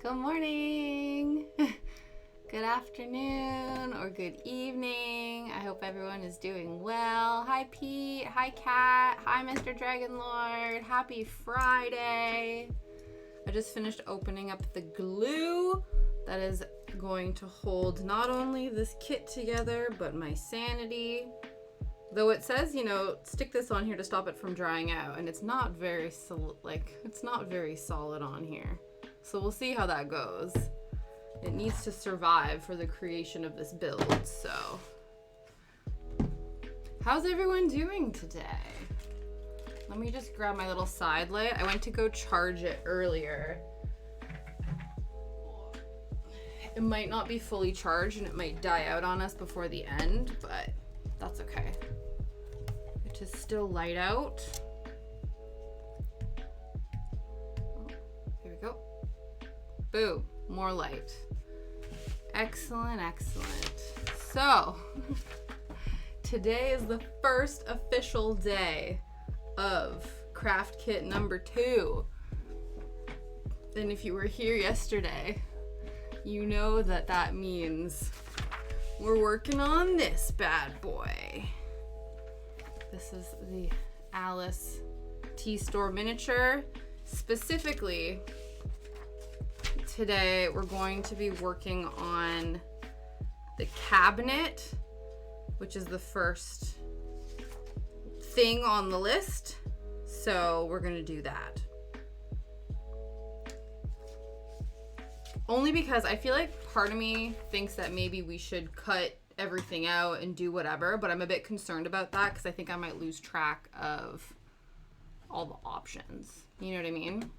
Good morning, good afternoon, or good evening. I hope everyone is doing well. Hi Pete, hi Kat, hi Mr. Dragon Lord. Happy Friday. I just finished opening up the glue that is going to hold not only this kit together, but my sanity. Though it says, you know, stick this on here to stop it from drying out, and it's not very solid on here. So we'll see how that goes. It needs to survive for the creation of this build, so. How's everyone doing today? Let me just grab my little side light. I went to go charge it earlier. It might not be fully charged and it might die out on us before the end, but that's okay. It is still light out. Here we go. Boom, more light. Excellent, excellent. So, today is the first official day of craft kit number 2. And if you were here yesterday, you know that that means we're working on this bad boy. This is the Alice Tea Store miniature. Specifically, today we're going to be working on the cabinet, which is the first thing on the list. So we're gonna do that. Only because I feel like part of me thinks that maybe we should cut everything out and do whatever, but I'm a bit concerned about that because I think I might lose track of all the options. You know what I mean?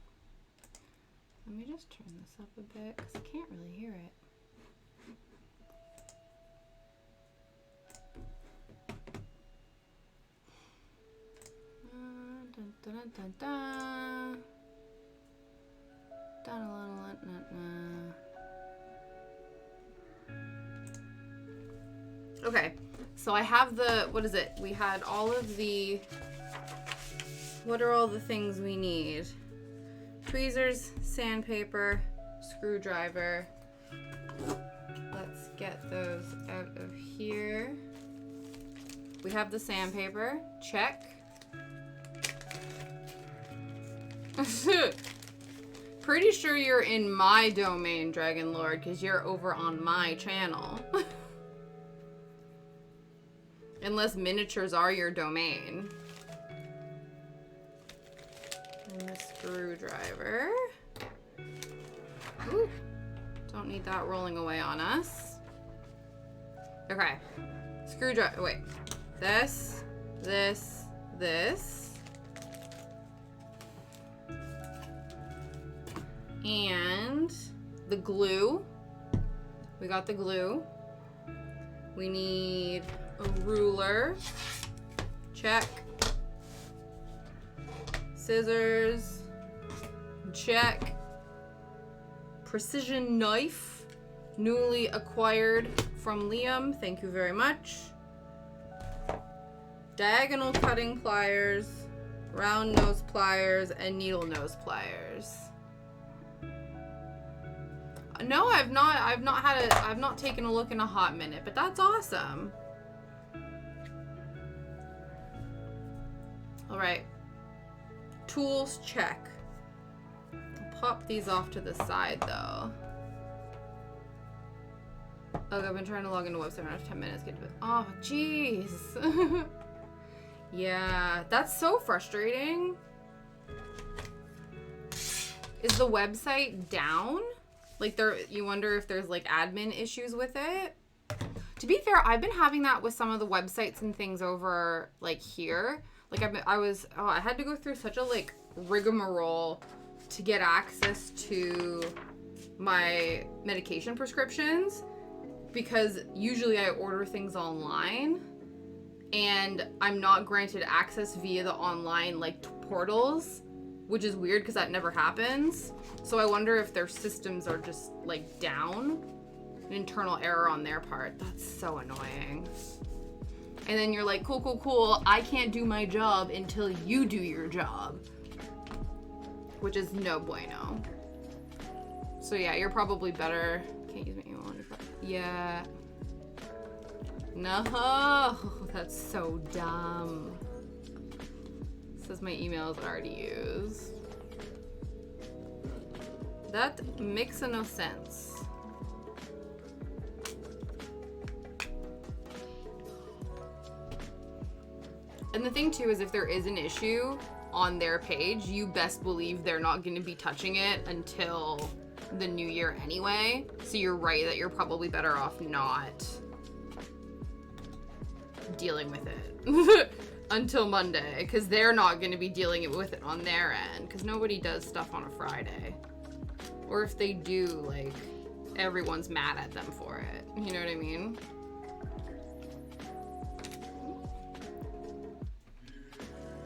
Let me just turn this up a bit because I can't really hear it. Dun, dun, dun, dun, dun. Dun, dun, dun, dun, dun. Okay, so I have the, what is it? We had all of the, what are all the things we need? Tweezers, sandpaper, screwdriver. Let's get those out of here. We have the sandpaper, check. Pretty sure you're in my domain, Dragon Lord, because you're over on my channel. Unless miniatures are your domain. And the screwdriver. Ooh, don't need that rolling away on us. Okay, screwdriver, wait. This. And the glue. We got the glue. We need a ruler. Check. Scissors. Check. Precision knife. Newly acquired from Liam. Thank you very much. Diagonal cutting pliers. Round nose pliers and needle nose pliers. No, I've not taken a look in a hot minute, but that's awesome. All right. Tools, check. I'll pop these off to the side though. Okay, I've been trying to log into the website. I don't have 10 minutes. Get to it. Oh, jeez. Yeah, that's so frustrating. Is the website down? Like you wonder if there's like admin issues with it. To be fair, I've been having that with some of the websites and things over like here. Like I had to go through such a like rigmarole to get access to my medication prescriptions because usually I order things online and I'm not granted access via the online like portals, which is weird because that never happens. So I wonder if their systems are just like down, an internal error on their part. That's so annoying. And then you're like, cool, I can't do my job until you do your job, which is no bueno. So yeah, you're probably better. Can't use my email on your phone. Yeah. No, that's so dumb. Says my email is already used. That makes no sense. And the thing too is if there is an issue on their page, you best believe they're not going to be touching it until the new year anyway. So you're right that you're probably better off not dealing with it until Monday, because they're not going to be dealing with it on their end, because nobody does stuff on a Friday. Or if they do, like, everyone's mad at them for it. You know what I mean?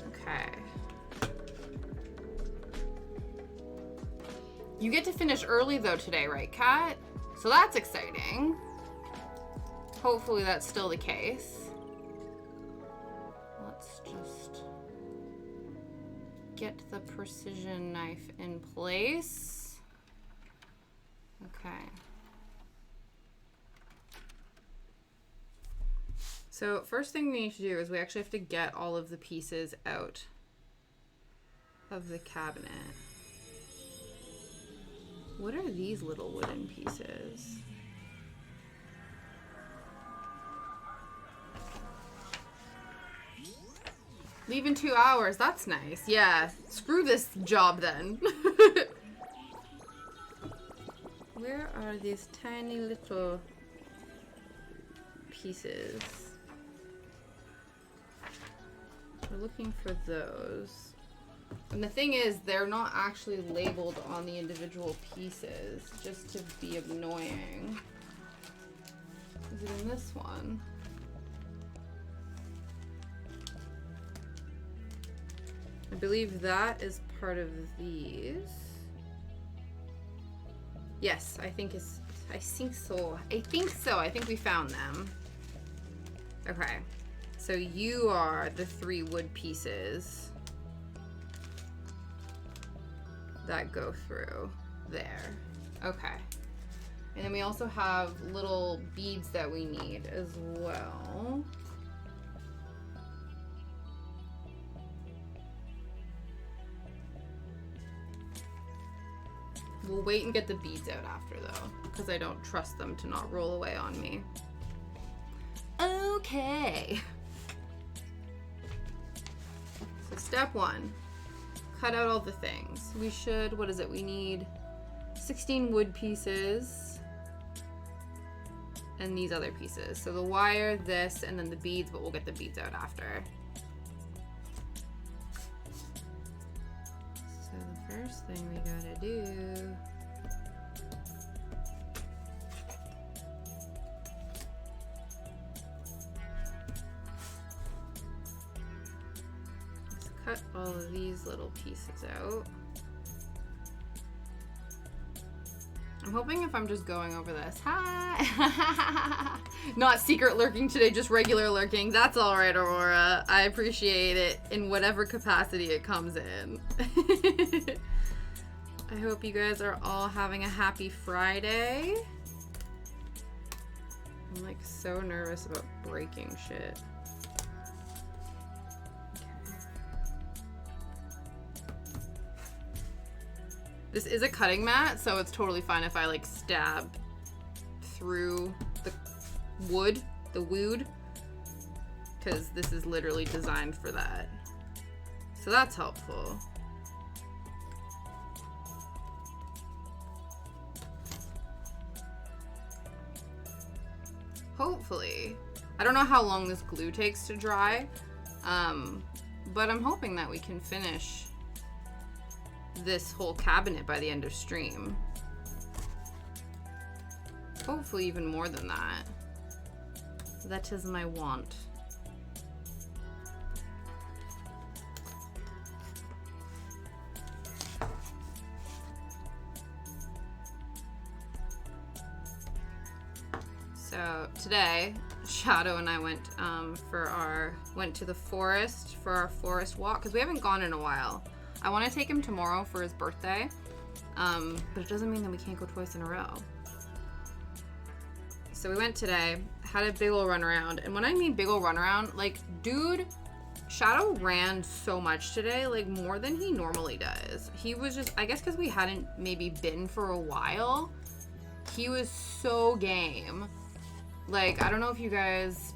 Okay. You get to finish early, though, today, right, Kat? So that's exciting. Hopefully that's still the case. Let's just get the precision knife in place. Okay. So first thing we need to do is we actually have to get all of the pieces out of the cabinet. What are these little wooden pieces? Leave in 2 hours. That's nice. Yeah. Screw this job then. Where are these tiny little pieces? We're looking for those. And the thing is, they're not actually labeled on the individual pieces, just to be annoying. Is it in this one? I believe that is part of these. Yes, I think so. I think we found them. Okay. So you are the 3 wood pieces that go through there. Okay. And then we also have little beads that we need as well. We'll wait and get the beads out after, though, because I don't trust them to not roll away on me. Okay. So step 1, cut out all the things. We should, what is it? We need 16 wood pieces and these other pieces. So the wire, this, and then the beads, but we'll get the beads out after. So the first thing we gotta do is cut all of these little pieces out. I'm hoping if I'm just going over this, hi, not secret lurking today, just regular lurking. That's all right, Aurora. I appreciate it in whatever capacity it comes in. I hope you guys are all having a happy Friday. I'm like so nervous about breaking shit. This is a cutting mat, so it's totally fine if I like stab through the wood, because this is literally designed for that. So that's helpful. Hopefully. I don't know how long this glue takes to dry, but I'm hoping that we can finish this whole cabinet by the end of stream. Hopefully even more than that. That is my want. So today, Shadow and I went went to the forest for our forest walk, because we haven't gone in a while. I want to take him tomorrow for his birthday, But it doesn't mean that we can't go twice in a row. So we went today, had a big ol' run around. And when I mean big ol' run around, like, dude, Shadow ran so much today, like, more than he normally does. He was just, I guess because we hadn't maybe been for a while, he was so game. Like, I don't know if you guys...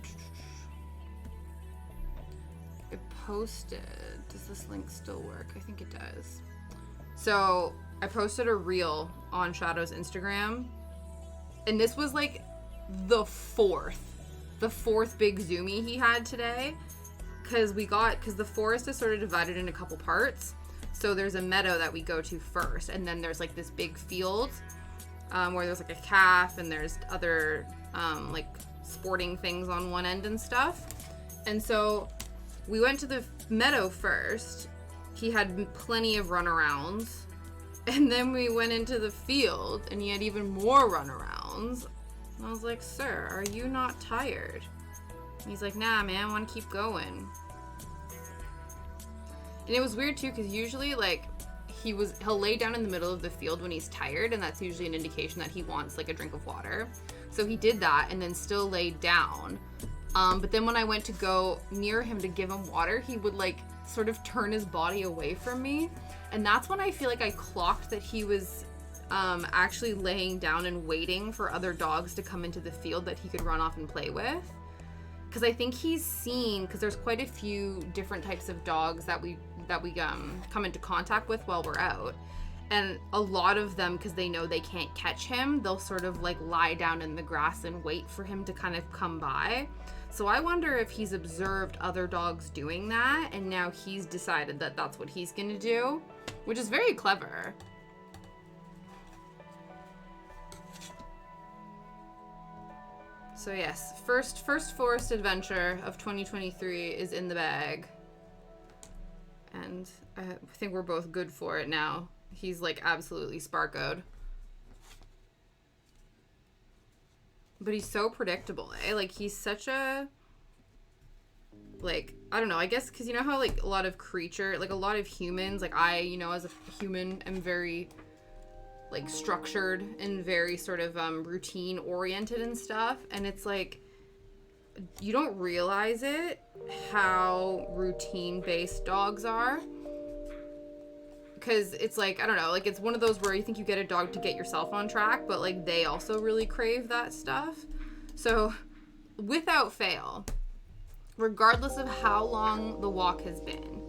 I posted... Does this link still work? I think it does. So, I posted a reel on Shadow's Instagram. And this was, like, the fourth big zoomie he had today. Because the forest is sort of divided in a couple parts. So, there's a meadow that we go to first. And then there's, like, this big field where there's, like, a calf and there's other... like sporting things on one end and stuff. And so we went to the meadow first. He had plenty of runarounds. And then we went into the field and he had even more runarounds. And I was like, sir, are you not tired? And he's like, nah, man, I want to keep going. And it was weird too, because usually like he'll lay down in the middle of the field when he's tired, and that's usually an indication that he wants like a drink of water. So he did that and then still laid down. But then when I went to go near him to give him water, he would like sort of turn his body away from me. And that's when I feel like I clocked that he was actually laying down and waiting for other dogs to come into the field that he could run off and play with. Because I think he's seen, because there's quite a few different types of dogs that we come into contact with while we're out. And a lot of them, because they know they can't catch him, they'll sort of like lie down in the grass and wait for him to kind of come by. So I wonder if he's observed other dogs doing that, and now he's decided that that's what he's gonna do, which is very clever. So yes, first forest adventure of 2023 is in the bag. And I think we're both good for it now. He's like absolutely sparkoed. But he's so predictable, eh? Like he's such a, like, I don't know, I guess because you know how like a lot of humans, like I, you know, as a human am very like structured and very sort of routine oriented and stuff. And it's like, you don't realize it, how routine based dogs are. Because it's like, I don't know, like it's one of those where you think you get a dog to get yourself on track, but like they also really crave that stuff. So without fail, regardless of how long the walk has been,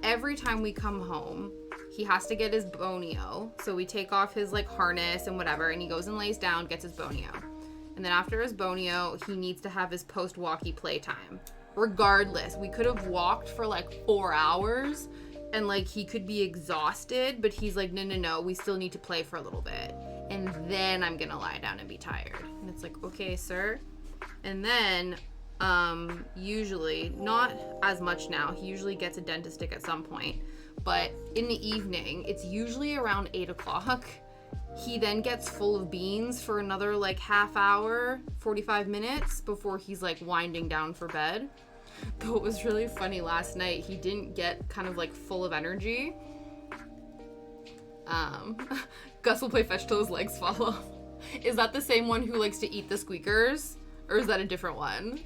every time we come home, he has to get his bonio. So we take off his like harness and whatever, and he goes and lays down, gets his bonio. And then after his bonio, he needs to have his post-walkie playtime. Regardless, we could have walked for like 4 hours and like he could be exhausted, but he's like, no, we still need to play for a little bit. And then I'm gonna lie down and be tired. And it's like, okay, sir. And then usually, not as much now, he usually gets a dentist at some point, but in the evening, it's usually around 8 o'clock. He then gets full of beans for another like half hour, 45 minutes before he's like winding down for bed. Though it was really funny last night, he didn't get kind of like full of energy. Gus will play fetch till his legs fall off. Is that the same one who likes to eat the squeakers? Or is that a different one?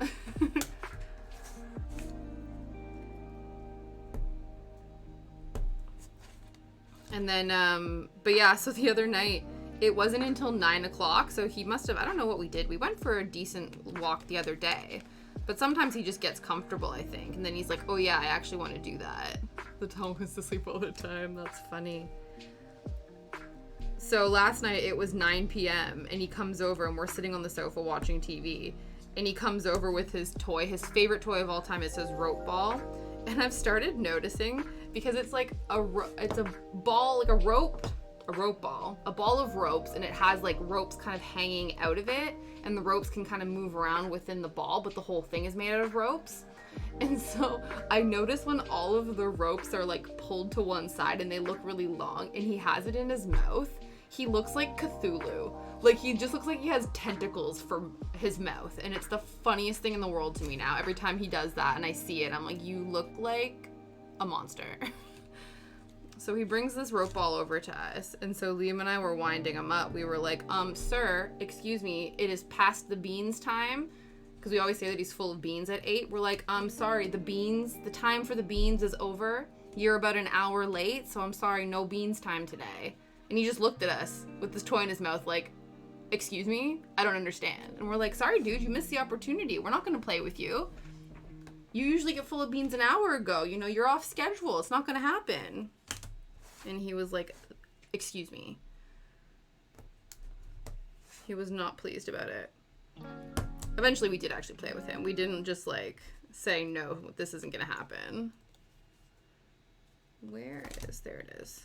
And then, but yeah, so the other night, it wasn't until 9 o'clock, so he must have, I don't know what we did. We went for a decent walk the other day, but sometimes he just gets comfortable, I think. And then he's like, oh yeah, I actually want to do that. The dog wants to sleep all the time. That's funny. So last night it was 9 p.m. and he comes over and we're sitting on the sofa watching TV. And he comes over with his toy, his favorite toy of all time. It says rope ball. And I've started noticing, because it's like it's a ball, like a rope ball, a ball of ropes, and it has like ropes kind of hanging out of it, and the ropes can kind of move around within the ball, but the whole thing is made out of ropes. And so I notice when all of the ropes are like pulled to one side and they look really long, and he has it in his mouth, he looks like Cthulhu. Like, he just looks like he has tentacles for his mouth, and it's the funniest thing in the world to me now. Every time he does that and I see it, I'm like, you look like a monster. So he brings this rope ball over to us, and so Liam and I were winding him up. We were like, sir, excuse me, it is past the beans time, because we always say that he's full of beans at 8. We're like, sorry, the time for the beans is over. You're about an hour late, so I'm sorry, no beans time today. And he just looked at us with this toy in his mouth like, excuse me? I don't understand. And we're like, sorry, dude, you missed the opportunity. We're not going to play with you. You usually get full of beans an hour ago. You know, you're off schedule. It's not going to happen. And he was like, excuse me. He was not pleased about it. Eventually, we did actually play with him. We didn't just, like, say, no, this isn't going to happen. Where is... There it is.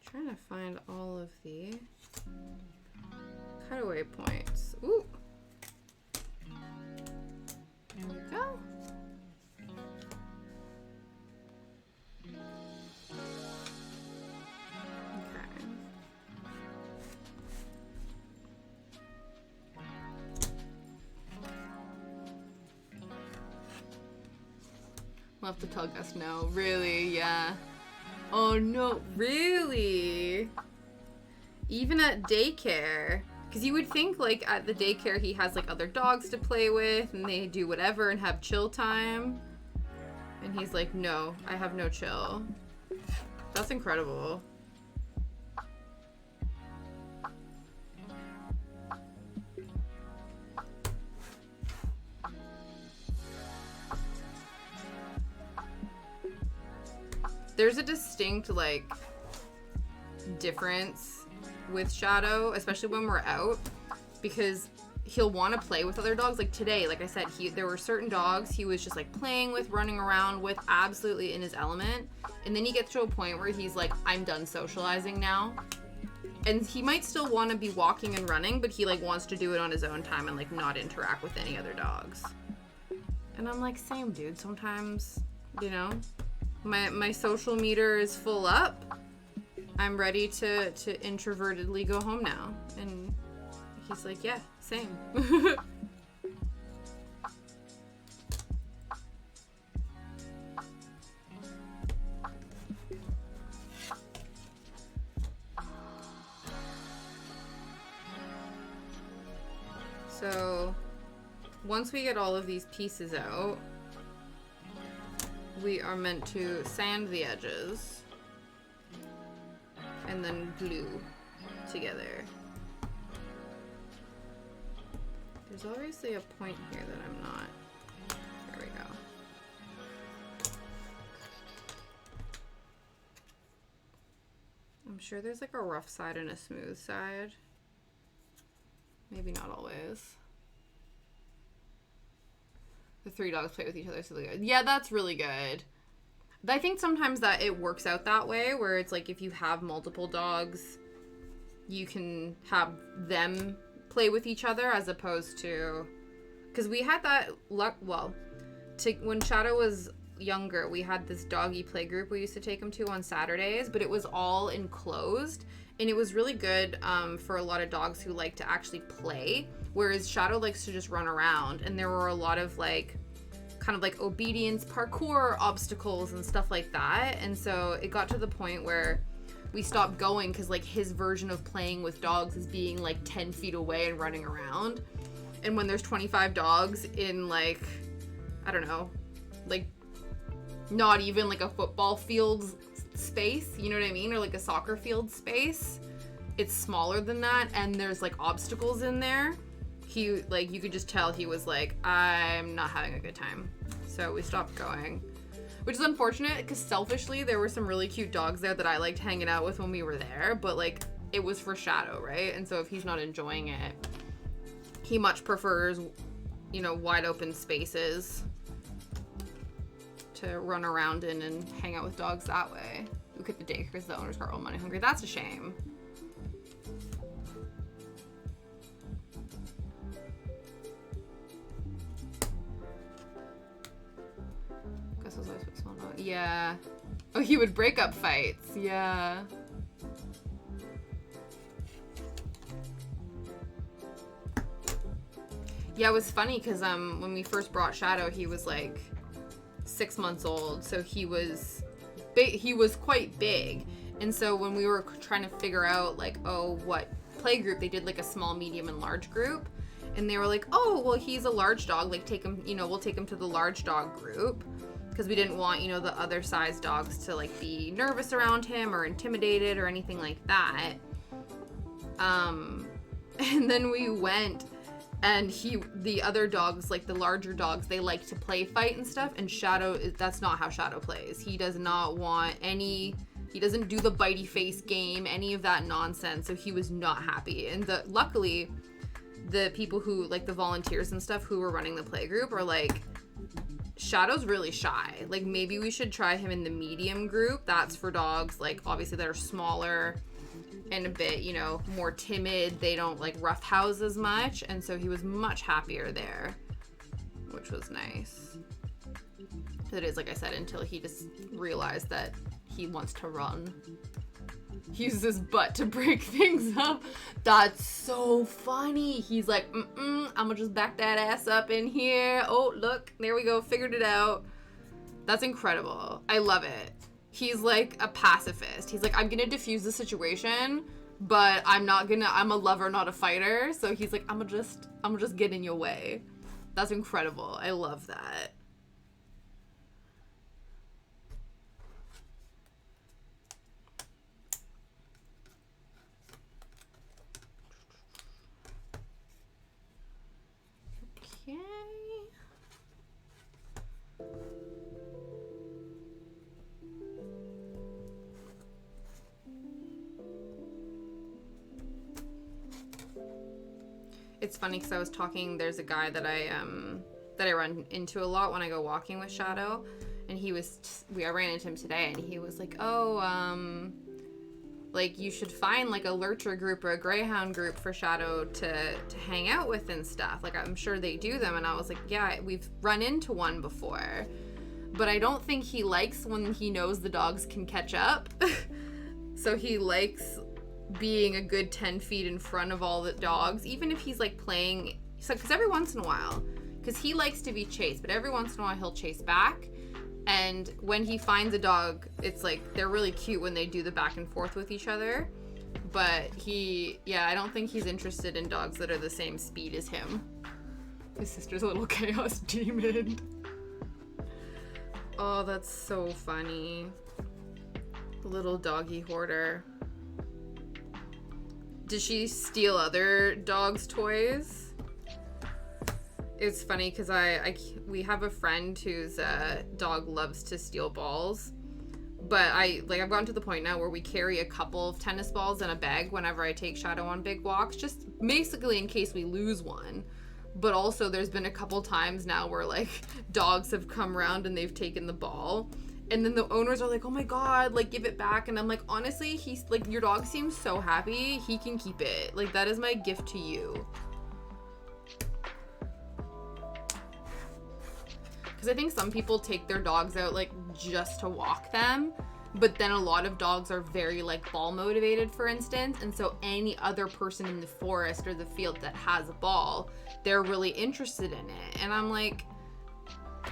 Trying to find all of the cutaway points. Ooh. There we go. Okay. We'll have to tell Gus no. Really? Yeah. Oh no, really? Even at daycare? Because you would think, like, at the daycare he has, like, other dogs to play with, and they do whatever and have chill time. And he's like, no, I have no chill. That's incredible. There's a distinct, like, difference with Shadow, especially when we're out, because he'll want to play with other dogs. Like today, like I said, there were certain dogs he was just, like, playing with, running around with, absolutely in his element. And then he gets to a point where he's like, I'm done socializing now. And he might still want to be walking and running, but he, like, wants to do it on his own time and, like, not interact with any other dogs. And I'm like, same, dude. Sometimes, you know... My social meter is full up. I'm ready to introvertedly go home now. And he's like, yeah, same. So once we get all of these pieces out, we are meant to sand the edges and then glue together. There's obviously a point here that I'm not. There we go. I'm sure there's, like, a rough side and a smooth side. Maybe not always. The 3 dogs play with each other, so they go. Yeah, that's really good. I think sometimes that it works out that way, where it's like if you have multiple dogs, you can have them play with each other as opposed to... Because we had that luck... Well, when Shadow was younger, we had this doggy play group we used to take him to on Saturdays, but it was all enclosed, and it was really good for a lot of dogs who like to actually play. Whereas Shadow likes to just run around, and there were a lot of, like, kind of, like, obedience parkour obstacles and stuff like that. And so it got to the point where we stopped going because, like, his version of playing with dogs is being, like, 10 feet away and running around. And when there's 25 dogs in, like, I don't know, like, not even, like, a football field space, you know what I mean? Or, like, a soccer field space. It's smaller than that, and there's, like, obstacles in there. He, like, you could just tell he was like, I'm not having a good time. So we stopped going. Which is unfortunate, because selfishly, there were some really cute dogs there that I liked hanging out with when we were there. But, like, it was for Shadow, right? And so if he's not enjoying it, he much prefers, you know, wide open spaces to run around in and hang out with dogs that way. Look at the daycare because the owners are all money hungry. That's a shame. Yeah. Oh, he would break up fights. Yeah. Yeah, it was funny because when we first brought Shadow, he was like 6 months old, so he was quite big. And so when we were trying to figure out like, oh, what play group, they did like a small, medium, and large group. And they were like, oh, well, he's a large dog, like take him, we'll take him to the large dog group, because we didn't want, the other size dogs to like be nervous around him or intimidated or anything like that. And then we went, and the other dogs, like the larger dogs, they like to play fight and stuff, and that's not how Shadow plays. He does not want he doesn't do the bitey face game, any of that nonsense, so he was not happy. And luckily, the people who, like the volunteers and stuff who were running the play group are like, Shadow's really shy. Like, maybe we should try him in the medium group. That's for dogs, like, obviously that are smaller and a bit, more timid. They don't, like, roughhouse as much. And so he was much happier there, which was nice. It is, like I said, until he just realized that he wants to run. He uses his butt to break things up. That's so funny. He's like, I'm gonna just back that ass up in here. Oh, look, there we go. Figured it out. That's incredible. I love it. He's like a pacifist. He's like, I'm gonna diffuse the situation, but I'm a lover, not a fighter. So he's like, I'm gonna just get in your way. That's incredible. I love that. Okay. It's funny because I was talking, there's a guy that I run into a lot when I go walking with Shadow, and I ran into him today, and he was like, oh, like, you should find, like, a lurcher group or a greyhound group for Shadow to hang out with and stuff. Like, I'm sure they do them. And I was like, yeah, we've run into one before. But I don't think he likes when he knows the dogs can catch up. So he likes being a good 10 feet in front of all the dogs, even if he's, like, playing. So, because every once in a while, because he likes to be chased, but every once in a while he'll chase back. And when he finds a dog, it's like, they're really cute when they do the back and forth with each other. But I don't think he's interested in dogs that are the same speed as him. His sister's a little chaos demon. Oh, that's so funny. Little doggy hoarder. Did she steal other dogs' toys? It's funny because we have a friend whose dog loves to steal balls, but I've gotten to the point now where we carry a couple of tennis balls in a bag whenever I take Shadow on big walks, just basically in case we lose one. But also there's been a couple times now where like dogs have come around and they've taken the ball, and then the owners are like, oh my god, like give it back, and I'm like, honestly, he's like, your dog seems so happy, he can keep it. Like, that is my gift to you. Because I think some people take their dogs out, like, just to walk them. But then a lot of dogs are very, like, ball motivated, for instance. And so any other person in the forest or the field that has a ball, they're really interested in it. And I'm like,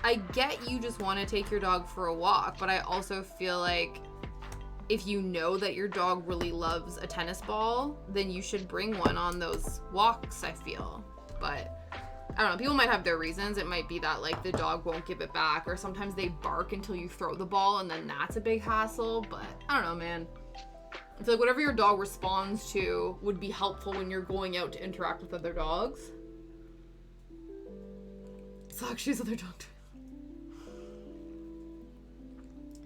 I get you just want to take your dog for a walk. But I also feel like if you know that your dog really loves a tennis ball, then you should bring one on those walks, I feel. But I don't know, people might have their reasons. It might be that, like, the dog won't give it back, or sometimes they bark until you throw the ball, and then that's a big hassle. But I don't know, man. I feel like whatever your dog responds to would be helpful when you're going out to interact with other dogs. Sucks, she's other dog too.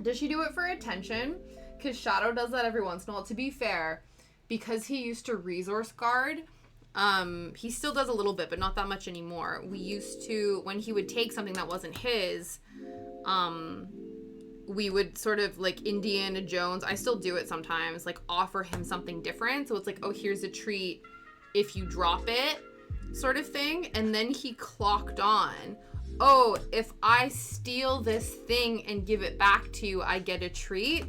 Does she do it for attention? Because Shadow does that every once in a while. To be fair, because he used to resource guard, he still does a little bit, but not that much anymore. We used to, when he would take something that wasn't his, we would sort of like Indiana Jones, I still do it sometimes, like offer him something different. So it's like, oh, here's a treat if you drop it, sort of thing. And then he clocked on, oh, if I steal this thing and give it back to you, I get a treat.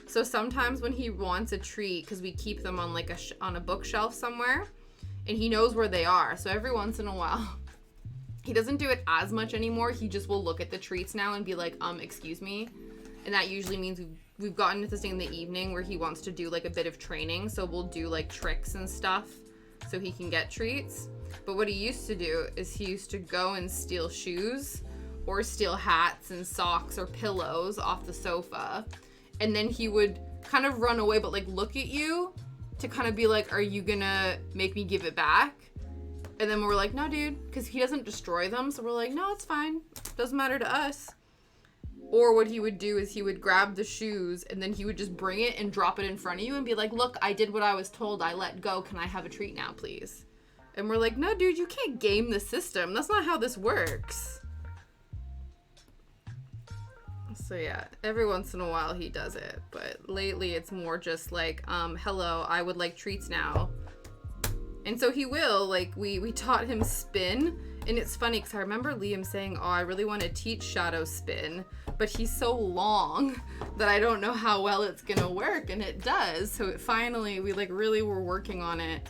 So sometimes when he wants a treat, because we keep them on like on a bookshelf somewhere, and he knows where they are. So every once in a while, He doesn't do it as much anymore. He just will look at the treats now and be like, excuse me. And that usually means we've gotten to this thing in the evening where he wants to do like a bit of training. So we'll do like tricks and stuff so he can get treats. But what he used to do is he used to go and steal shoes or steal hats and socks or pillows off the sofa. And then he would kind of run away, but like look at you to kind of be like, are you gonna make me give it back? And then we're like, no, dude, because he doesn't destroy them. So we're like, no, it's fine. Doesn't matter to us. Or what he would do is he would grab the shoes and then he would just bring it and drop it in front of you and be like, look, I did what I was told. I let go. Can I have a treat now, please? And we're like, no, dude, you can't game the system. That's not how this works. So yeah, every once in a while he does it. But lately it's more just like, hello, I would like treats now. And so he will, like, we taught him spin. And it's funny because I remember Liam saying, oh, I really want to teach Shadow spin. But he's so long that I don't know how well it's going to work. And it does. So it finally, we like really were working on it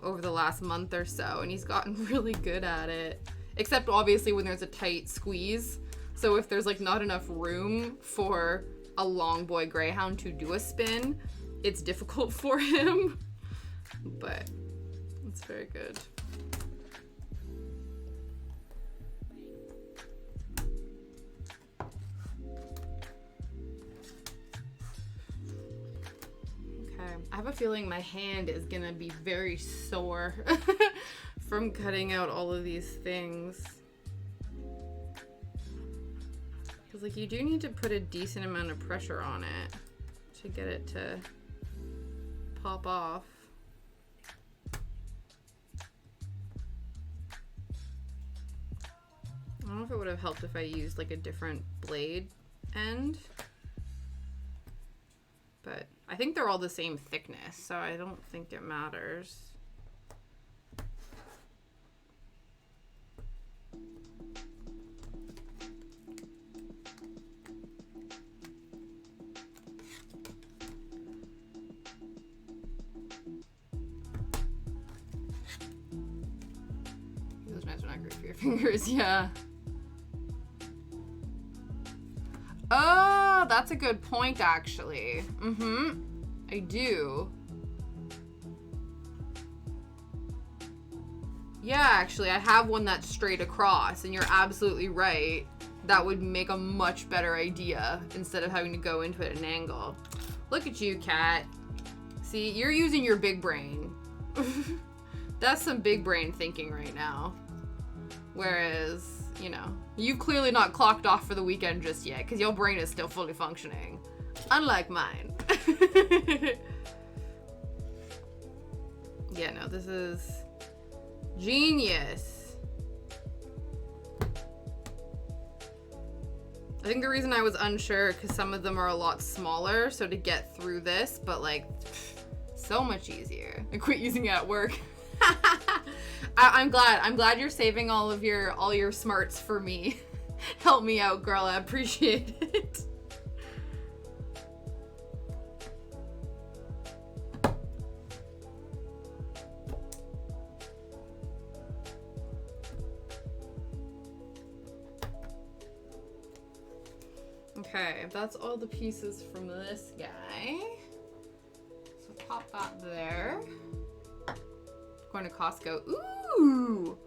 over the last month or so. And he's gotten really good at it. Except obviously when there's a tight squeeze. So if there's like not enough room for a long boy greyhound to do a spin, it's difficult for him. But it's very good. Okay, I have a feeling my hand is gonna be very sore from cutting out all of these things. Because like you do need to put a decent amount of pressure on it to get it to pop off. I don't know if it would have helped if I used like a different blade end, but I think they're all the same thickness, so I don't think it matters. It was nice when I grew for your fingers, yeah. Oh, that's a good point, actually. I do. Yeah, actually, I have one that's straight across, and you're absolutely right. That would make a much better idea instead of having to go into it at an angle. Look at you, Kat. See, you're using your big brain. That's some big brain thinking right now. Whereas, you know, you've clearly not clocked off for the weekend just yet because your brain is still fully functioning. Unlike mine. Yeah, no, this is genius. I think the reason I was unsure because some of them are a lot smaller, so to get through this, but like, so much easier. I quit using it at work. I'm glad you're saving all your smarts for me. Help me out, girl. I appreciate it. Okay, that's all the pieces from this guy. So pop that there. Going to Costco. Ooh!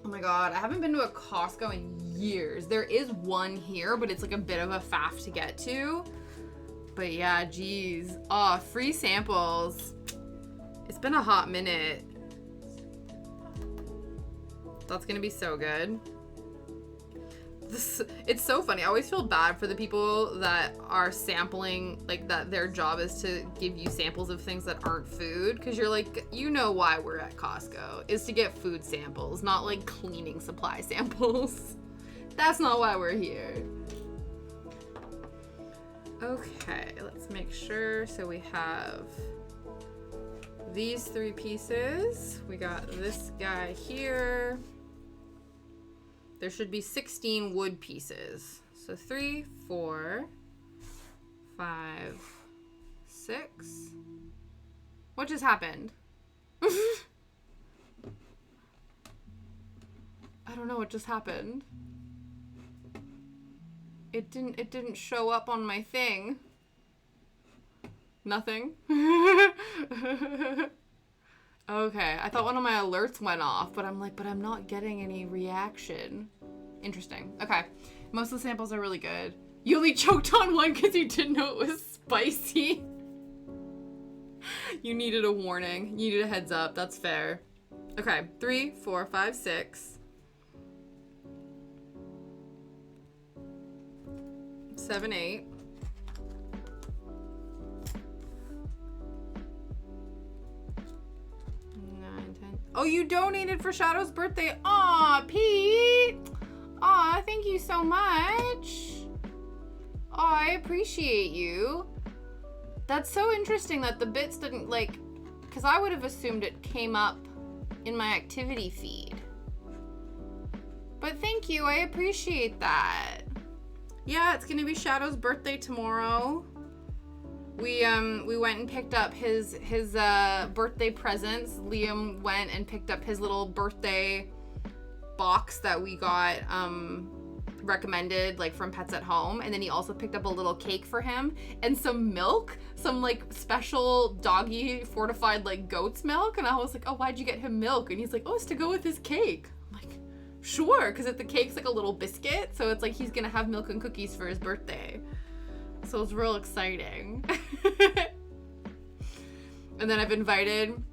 Oh my god, I haven't been to a Costco in years. There is one here, but it's like a bit of a faff to get to. But yeah, geez. Oh, free samples. It's been a hot minute. That's gonna be so good. It's so funny. I always feel bad for the people that are sampling, like that their job is to give you samples of things that aren't food, because you're like, you know why we're at Costco is to get food samples, not like cleaning supply samples. That's not why we're here. Okay, let's make sure. So we have these 3 pieces. We got this guy here. There should be 16 wood pieces. So 3, 4, 5, 6. What just happened? I don't know what just happened. It didn't show up on my thing. Nothing. Okay, I thought one of my alerts went off, but I'm like, but I'm not getting any reaction. Interesting. Okay, most of the samples are really good. You only choked on one because you didn't know it was spicy. You needed a warning. You needed a heads up. That's fair. Okay, 3, 4, 5, 6. 7, 8. 9, 10. Oh, you donated for Shadow's birthday. Aw, Pete. Aw, thank you so much. Aw, I appreciate you. That's so interesting that the bits didn't, like, because I would have assumed it came up in my activity feed. But thank you, I appreciate that. Yeah, it's gonna be Shadow's birthday tomorrow. We went and picked up his birthday presents. Liam went and picked up his little birthday box that we got recommended, like, from Pets at Home, and then he also picked up a little cake for him and some milk, some, like, special doggy fortified, like, goat's milk. And I was like, oh, why'd you get him milk? And he's like, oh, it's to go with his cake. I'm like, sure, because the cake's like a little biscuit, so it's like he's gonna have milk and cookies for his birthday. So it's real exciting. And then I've invited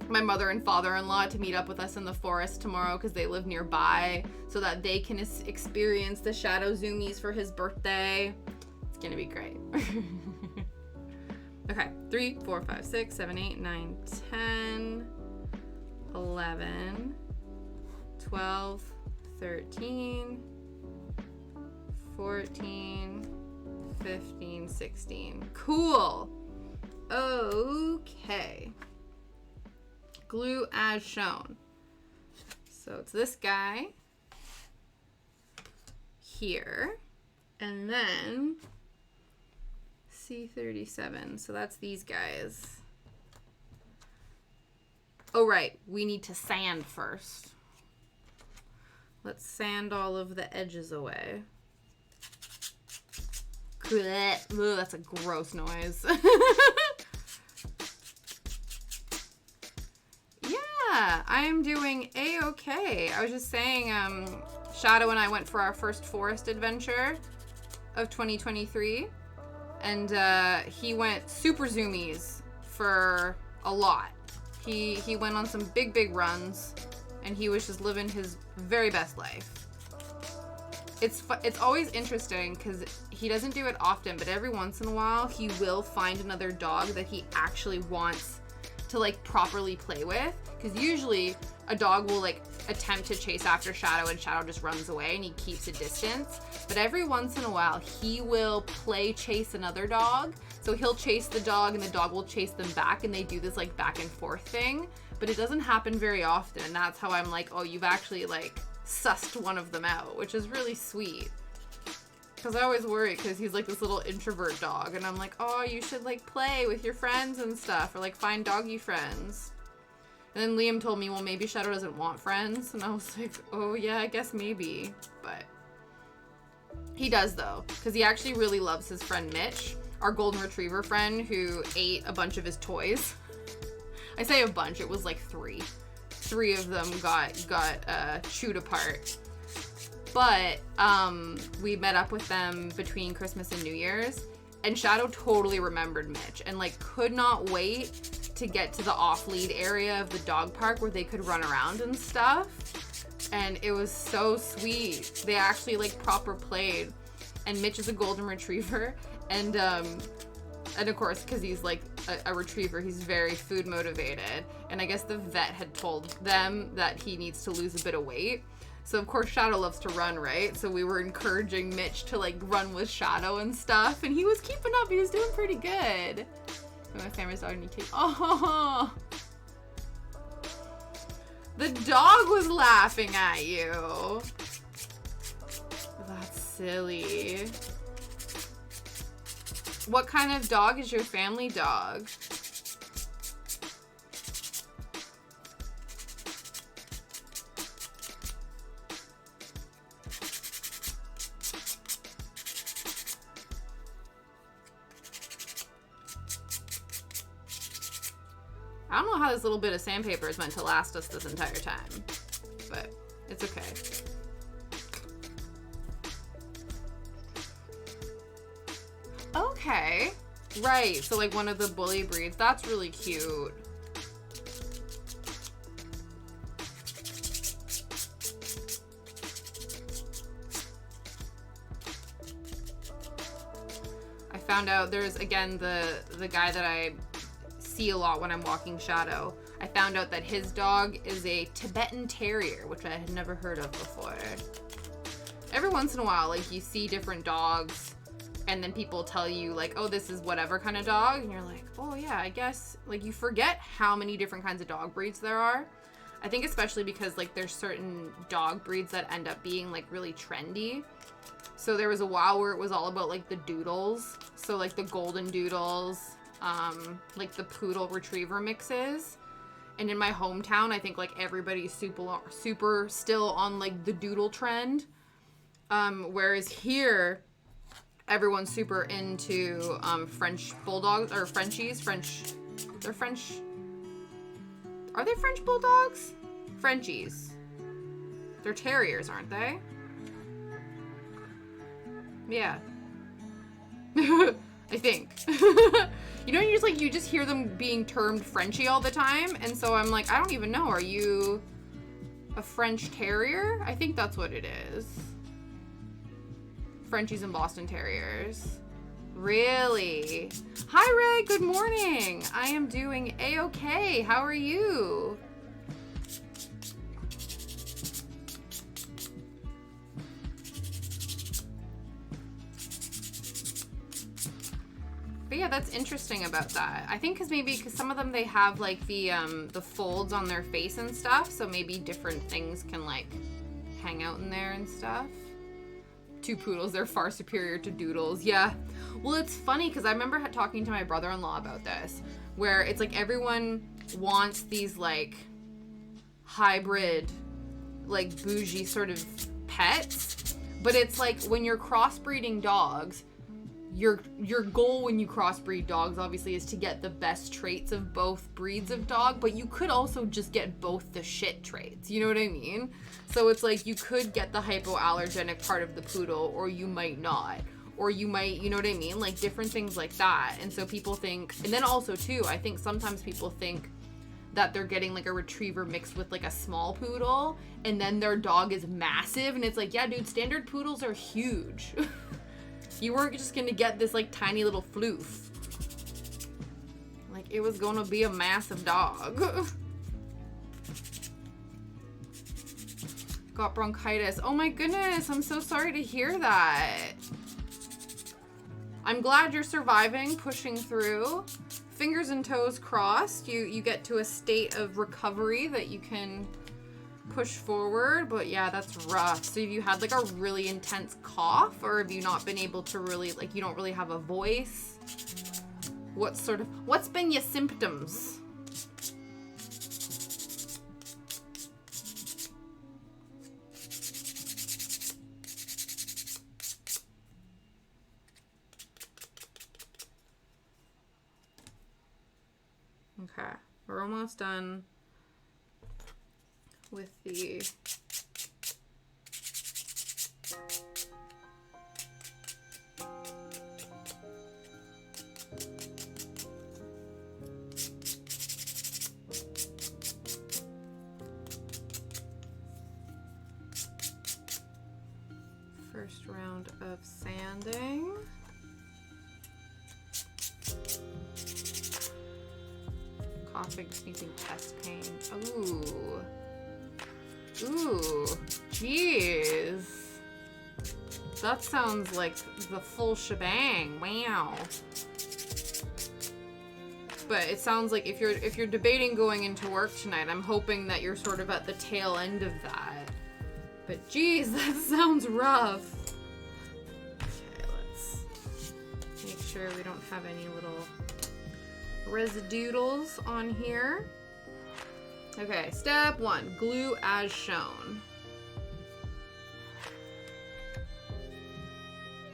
my mother and father-in-law to meet up with us in the forest tomorrow because they live nearby, so that they can experience the Shadow Zoomies for his birthday. It's gonna be great. Okay, 3, 4, 5, 6, 7, 8, 9, 10, 11, 12, 13, 14, 15, 16. Cool. Okay. Glue as shown. So it's this guy here, and then C37. So that's these guys. Oh, right. We need to sand first. Let's sand all of the edges away. Ugh, that's a gross noise. Yeah, I'm doing A-okay. I was just saying, Shadow and I went for our first forest adventure of 2023, and he went super zoomies for a lot. He went on some big runs, and he was just living his very best life. It's always interesting because he doesn't do it often, but every once in a while he will find another dog that he actually wants to, like, properly play with. Because usually a dog will, like, attempt to chase after Shadow and Shadow just runs away and he keeps a distance. But every once in a while he will play chase another dog. So he'll chase the dog and the dog will chase them back, and they do this, like, back and forth thing. But it doesn't happen very often, and that's how I'm like, oh, you've actually, like, sussed one of them out, which is really sweet. Because I always worry because he's like this little introvert dog, and I'm like, oh, you should, like, play with your friends and stuff, or, like, find doggy friends. And then Liam told me, well, maybe Shadow doesn't want friends, and I was like, oh yeah, I guess maybe. But he does, though, because he actually really loves his friend Mitch, our golden retriever friend who ate a bunch of his toys. I say a bunch, it was like 3. 3 of them got chewed apart. But we met up with them between Christmas and New Year's, and Shadow totally remembered Mitch and, like, could not wait to get to the off-lead area of the dog park where they could run around and stuff. And it was so sweet. They actually, like, proper played. And Mitch is a golden retriever, and of course, because he's, like, a retriever, he's very food motivated. And I guess the vet had told them that he needs to lose a bit of weight. So, of course, Shadow loves to run, right? So we were encouraging Mitch to, like, run with Shadow and stuff. And he was keeping up. He was doing pretty good. My family's dog need to... Oh! The dog was laughing at you. That's silly. What kind of dog is your family dog? I don't know how this little bit of sandpaper is meant to last us this entire time, but it's okay. Okay. Right, so like one of the bully breeds. That's really cute. I found out there's, again, the guy that I see a lot when I'm walking Shadow. I found out that his dog is a Tibetan Terrier, which I had never heard of before. Every once in a while, like, you see different dogs, and then people tell you, like, oh, this is whatever kind of dog, and you're like, oh, yeah, I guess, like, you forget how many different kinds of dog breeds there are. I think especially because, like, there's certain dog breeds that end up being, like, really trendy. So there was a while where it was all about, like, the doodles. So, like, the golden doodles, like, the poodle retriever mixes. And in my hometown, I think, like, everybody's super still on, like, the doodle trend. Whereas here, everyone's super into French bulldogs, or Frenchies. They're French. Are they French bulldogs? Frenchies. They're terriers, aren't they? Yeah. I think. You know, you just hear them being termed Frenchie all the time, and so I'm like, I don't even know. Are you a French terrier? I think that's what it is. Frenchies and Boston Terriers. Really? Hi, Ray. Good morning. I am doing A-okay. How are you? But yeah, that's interesting about that. I think because some of them, they have like the folds on their face and stuff, so maybe different things can like hang out in there and stuff. Two poodles, they're far superior to doodles. Yeah. Well, it's funny because I remember talking to my brother-in-law about this, where it's like everyone wants these like hybrid, like bougie sort of pets, but it's like when you're crossbreeding dogs, your goal when you crossbreed dogs obviously is to get the best traits of both breeds of dog, but you could also just get both the shit traits, you know what I mean? So it's like you could get the hypoallergenic part of the poodle, or you might not, or you might, you know what I mean? Like different things like that. And so people think, and then also too, I think sometimes people think that they're getting like a retriever mixed with like a small poodle, and then their dog is massive, and it's like, yeah dude, standard poodles are huge. You weren't just gonna get this like tiny little floof. Like it was gonna be a massive dog. Got bronchitis. Oh my goodness, I'm so sorry to hear that. I'm glad you're surviving, pushing through. Fingers and toes crossed. You get to a state of recovery that you can push forward, but yeah, that's rough. So have you had like a really intense cough, or have you not been able to really, like, you don't really have a voice? What's been your symptoms? Okay, we're almost done with the first round of sanding. Coughing, sneezing, chest pain. Ooh. Ooh, jeez. That sounds like the full shebang. Wow. But it sounds like if you're debating going into work tonight, I'm hoping that you're sort of at the tail end of that. But geez, that sounds rough. Okay, let's make sure we don't have any little residuals on here. Okay, step 1, glue as shown.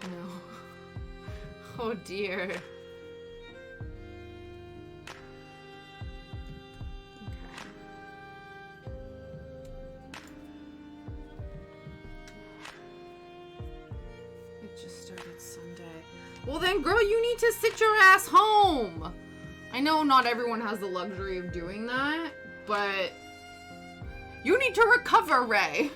No. Oh dear. just started Sunday. Well then, girl, you need to sit your ass home. I know not everyone has the luxury of doing that, but you need to recover, Ray.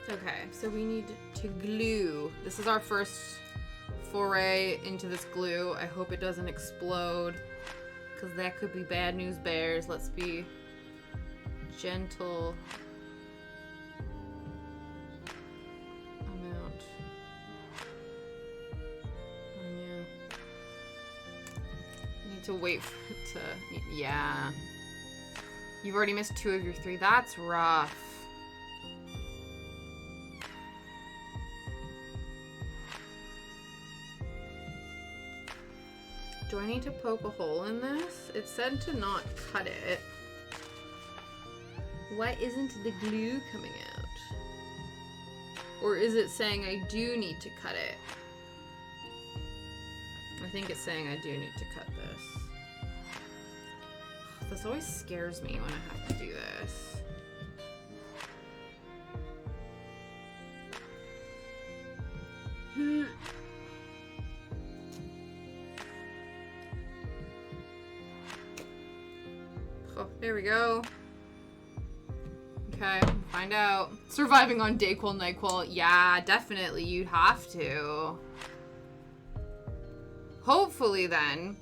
Okay, so we need to glue. This is our first foray into this glue. I hope it doesn't explode, because that could be bad news bears. Let's be gentle. Amount. Oh, yeah. Need to wait for it to... Yeah. You've already missed 2 of your 3. That's rough. Do I need to poke a hole in this? It said to not cut it. Why isn't the glue coming out? Or is it saying I do need to cut it? I think it's saying I do need to cut this. This always scares me when I have to do this. Oh, there we go. Okay, find out. Surviving on Dayquil, NyQuil. Yeah, definitely. You'd have to. Hopefully then,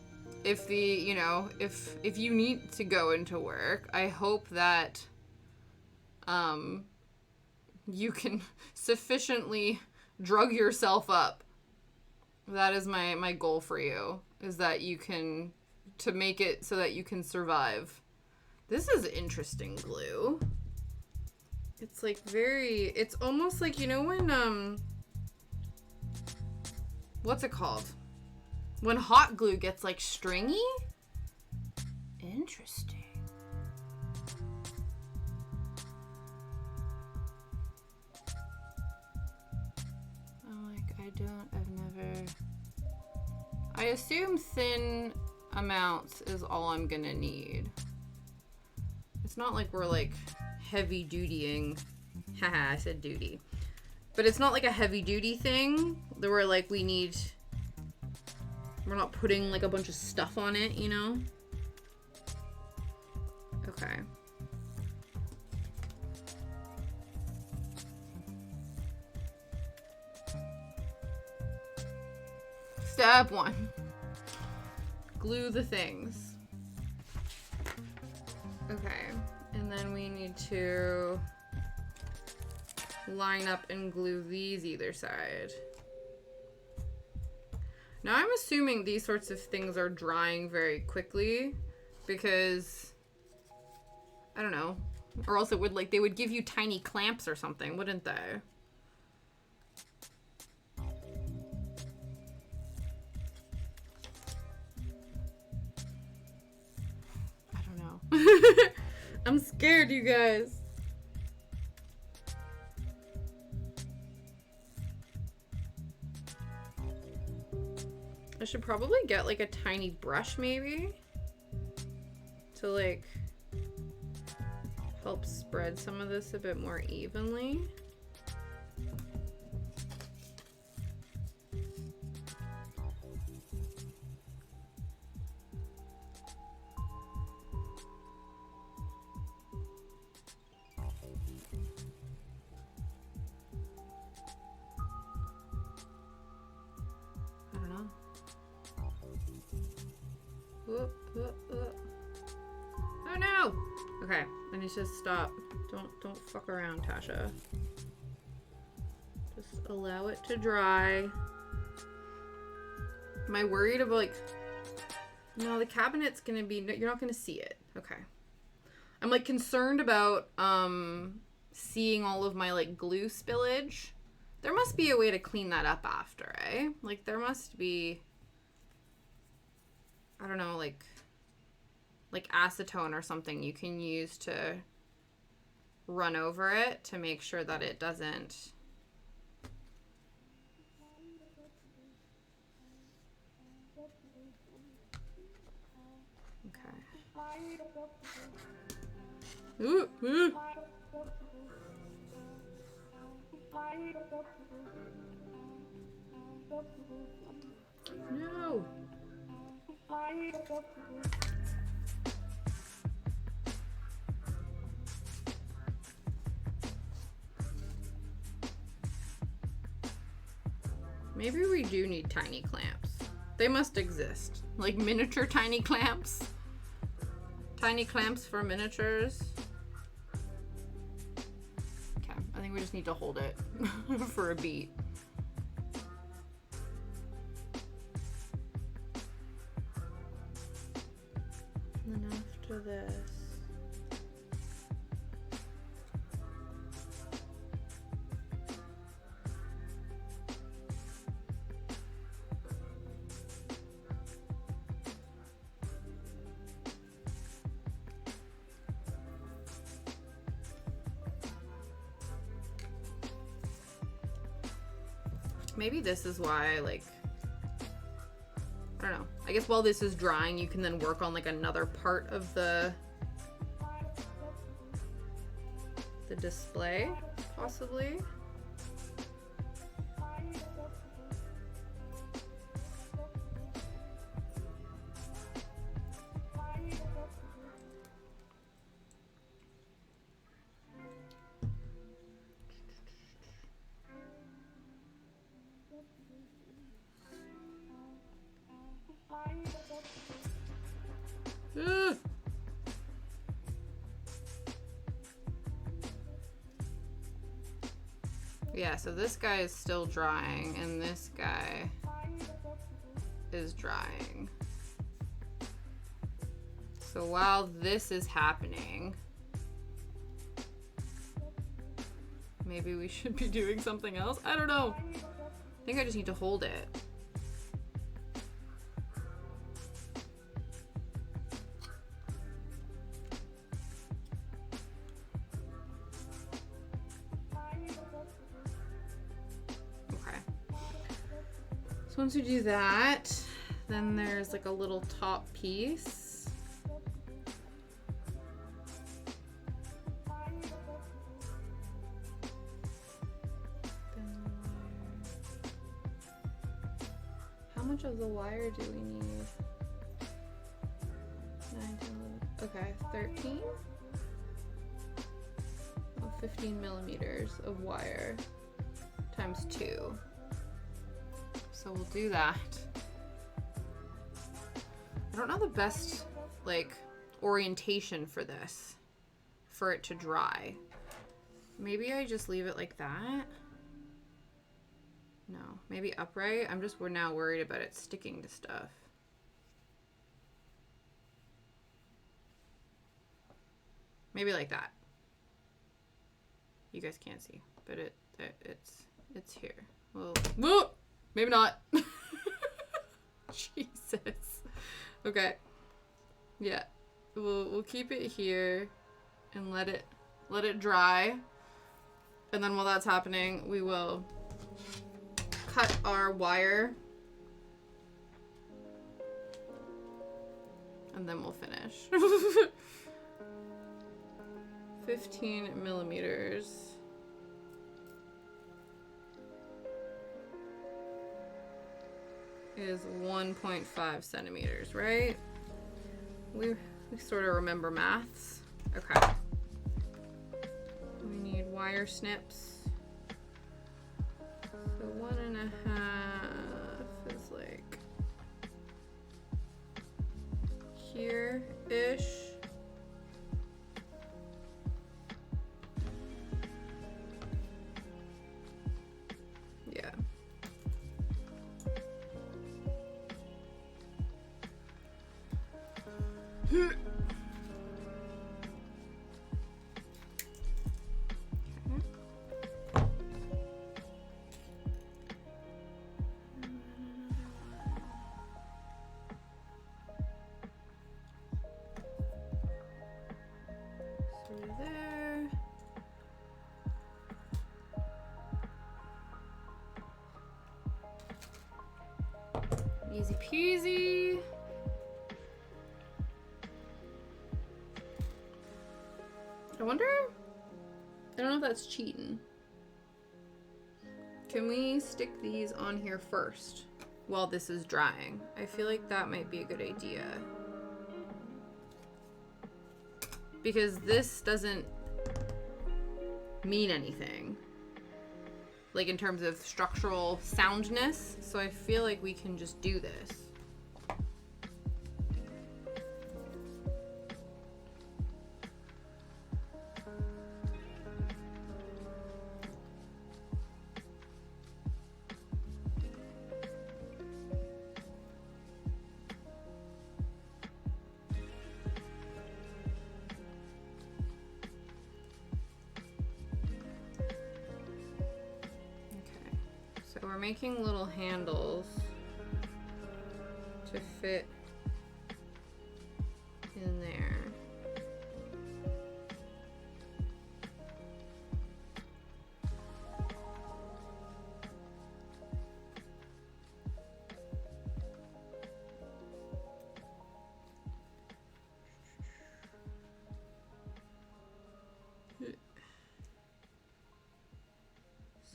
if the, you know, if you need to go into work, I hope that you can sufficiently drug yourself up. That is my goal for you, is that you can, to make it so that you can survive. This is interesting glue. It's like very, it's almost like, you know when, what's it called? When hot glue gets like stringy? Interesting. I'm like, I've never, I assume thin amounts is all I'm gonna need. It's not like we're like heavy dutying. Haha, I said duty. But it's not like a heavy duty thing that we're like, we're not putting like a bunch of stuff on it, you know? Okay. Step 1. Glue the things. Okay, and then we need to line up and glue these either side. Now I'm assuming these sorts of things are drying very quickly because, I don't know, or else it would like, they would give you tiny clamps or something, wouldn't they? I'm scared, you guys. I should probably get like a tiny brush maybe to like help spread some of this a bit more evenly. Oh no! Okay, I need to stop. Don't fuck around, Tasha. Just allow it to dry. Am I worried about like... No, the cabinet's gonna be... You're not gonna see it. Okay. I'm like concerned about seeing all of my like glue spillage. There must be a way to clean that up after, eh? Like there must be... I don't know, like acetone or something you can use to run over it to make sure that it doesn't. Okay. Ooh, ooh. No. Maybe we do need tiny clamps. They must exist. Like miniature tiny clamps. Tiny clamps for miniatures. Okay, I think we just need to hold it for a beat. And then after this, maybe this is why, like, I don't know. I guess while this is drying, you can then work on like another part of the display, possibly. Ugh. Yeah, so this guy is still drying, and this guy is drying. So while this is happening, maybe we should be doing something else? I don't know. I think I just need to hold it. So once you do that, then there's like a little top piece. How much of the wire do we need? 9, 10, 11. Okay, 13? Oh, 15 millimeters of wire times 2. So we'll do that. I don't know the best, like, orientation for this, for it to dry. Maybe I just leave it like that. No, maybe upright. We're now worried about it sticking to stuff. Maybe like that. You guys can't see, but it's here. Well, whoa! Maybe not. Jesus. Okay. Yeah. We'll keep it here and let it dry. And then while that's happening, we will cut our wire. And then we'll finish. 15 millimeters. Is 1.5 centimeters, right? We sort of remember maths. Okay. We need wire snips. So 1.5 is like here-ish. Yeah. There. Easy peasy. I wonder, I don't know if that's cheating. Can we stick these on here first while this is drying? I feel like that might be a good idea. Because this doesn't mean anything. Like in terms of structural soundness. So I feel like we can just do this. We're making little handles to fit in there.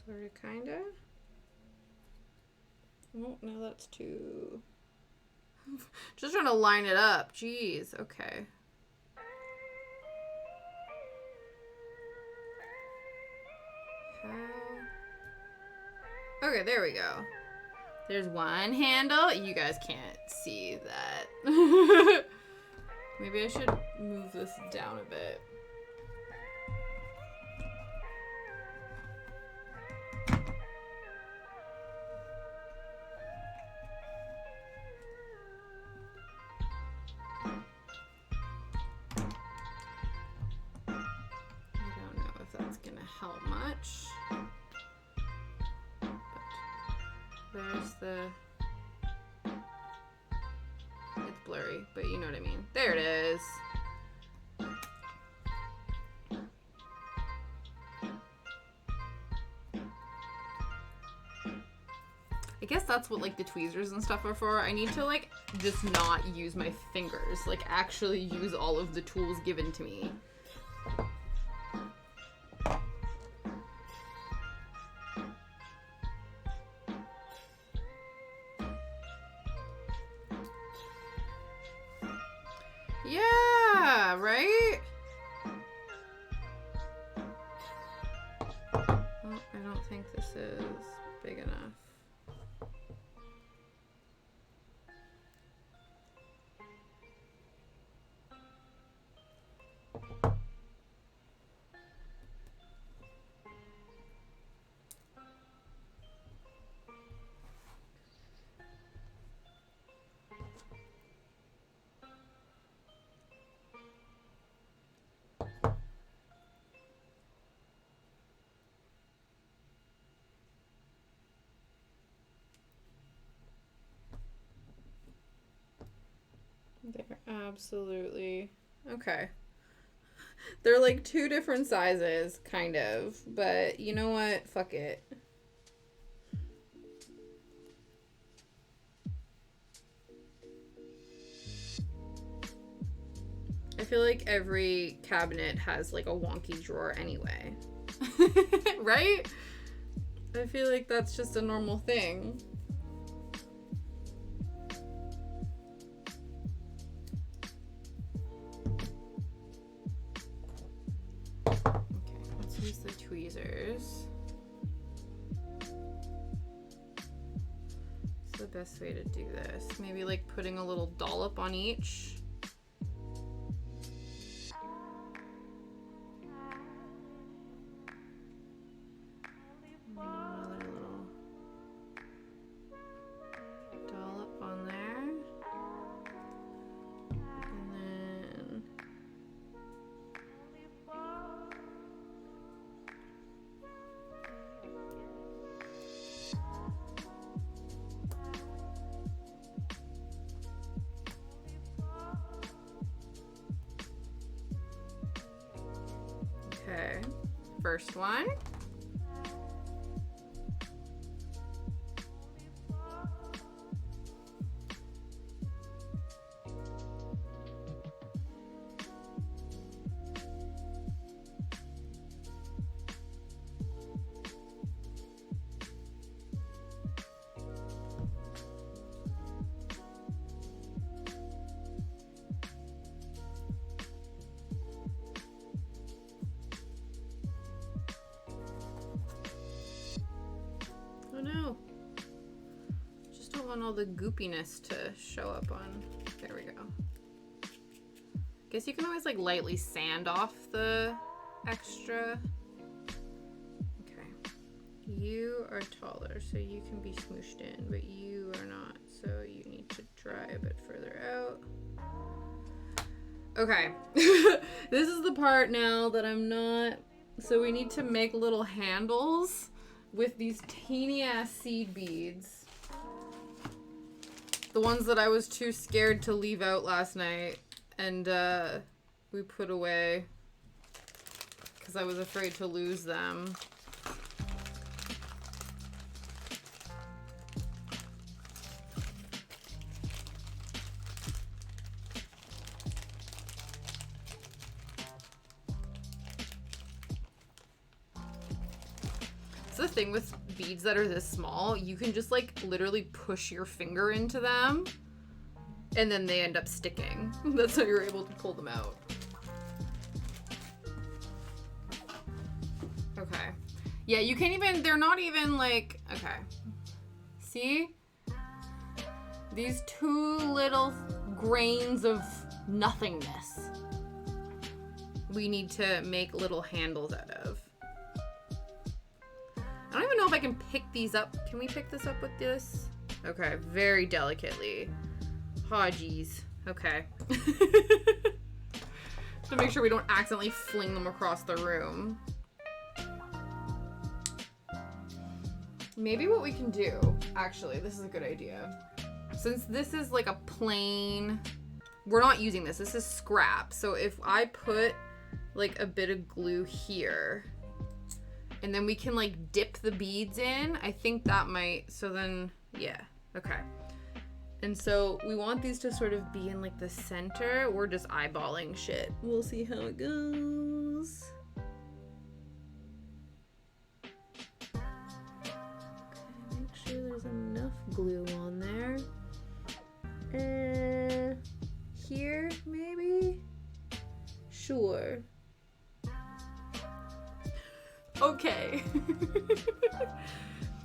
Sort of, kind of. Oh, no, that's too... Just trying to line it up. Jeez. Okay. Okay, there we go. There's one handle. You guys can't see that. Maybe I should move this down a bit. Help much, but there's the, it's blurry, but you know what I mean. There it is. I guess that's what like the tweezers and stuff are for. I need to like just not use my fingers, like actually use all of the tools given to me. Yeah, right? Oh, I don't think this is big enough. They're absolutely... Okay. They're like two different sizes, kind of. But you know what? Fuck it. I feel like every cabinet has like a wonky drawer anyway. Right? I feel like that's just a normal thing. Use the tweezers. It's the best way to do this. Maybe like putting a little dollop on each. Another little dollop on there. And then okay, first one. want all the goopiness to show up on. There we go. Guess you can always like lightly sand off the extra. Okay. You are taller, so you can be smooshed in, but you are not, so you need to dry a bit further out. Okay. This is the part now that I'm not... So we need to make little handles with these teeny ass seed beads. The ones that I was too scared to leave out last night and we put away because I was afraid to lose them. The thing with beads that are this small, you can just like literally push your finger into them and then they end up sticking. That's how you're able to pull them out. Okay. Yeah, you can't even, they're not even like, okay. See? These two little grains of nothingness we need to make little handles out of. I don't even know if I can pick these up. Can we pick this up with this? Okay, very delicately. Oh, geez. Okay. To make sure we don't accidentally fling them across the room. Maybe what we can do, actually, this is a good idea. Since this is like a plain, we're not using this. This is scrap. So if I put like a bit of glue here, and then we can like dip the beads in. I think that might, so then, yeah, okay. And so we want these to sort of be in like the center. We're just eyeballing shit. We'll see how it goes. Okay, make sure there's enough glue on there. Here, maybe? Sure. Okay.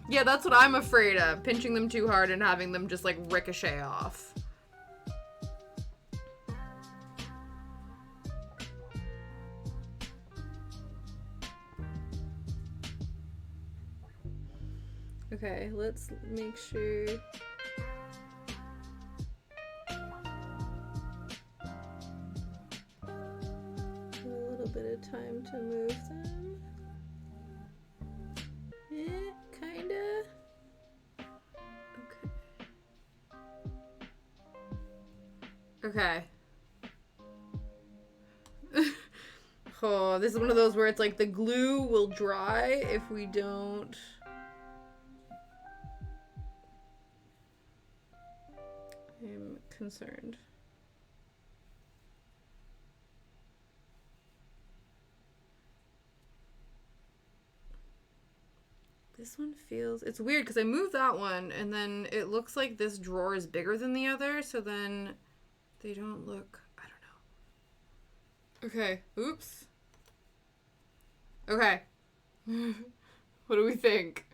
Yeah, that's what I'm afraid of. Pinching them too hard and having them just like ricochet off. Okay, let's make sure. A little bit of time to move them. Kinda. Okay. Oh, this is one of those where it's like the glue will dry if we don't. I'm concerned. This one feels, it's weird because I moved that one and then it looks like this drawer is bigger than the other, so then they don't look, I don't know. Okay, oops. Okay. What do we think?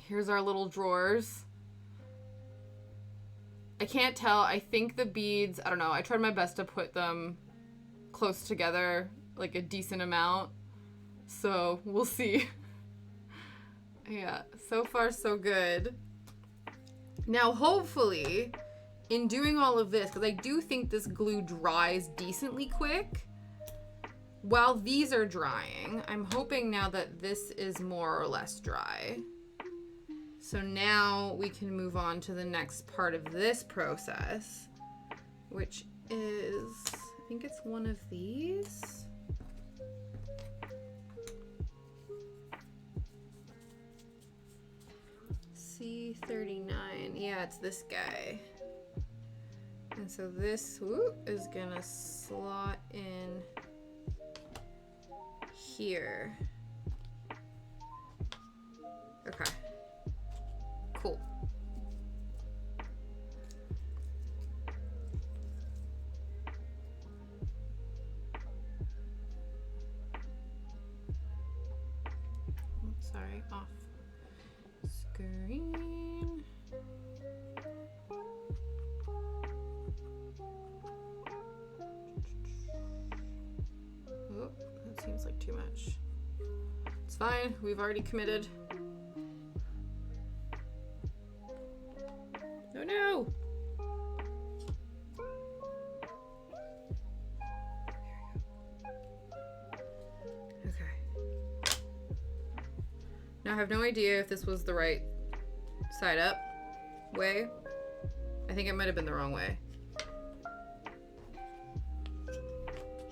Here's our little drawers. I can't tell, I think the beads, I don't know, I tried my best to put them close together, like a decent amount, so we'll see. Yeah, so far so good. Now, hopefully, in doing all of this, because I do think this glue dries decently quick, while these are drying, I'm hoping now that this is more or less dry. So now we can move on to the next part of this process, which is, I think it's one of these. C39, yeah, it's this guy. And so this is gonna slot in here. Okay, cool. Sorry, off screen. too much. It's fine. We've already committed. Oh no! Okay. Now I have no idea if this was the right side up way. I think it might have been the wrong way.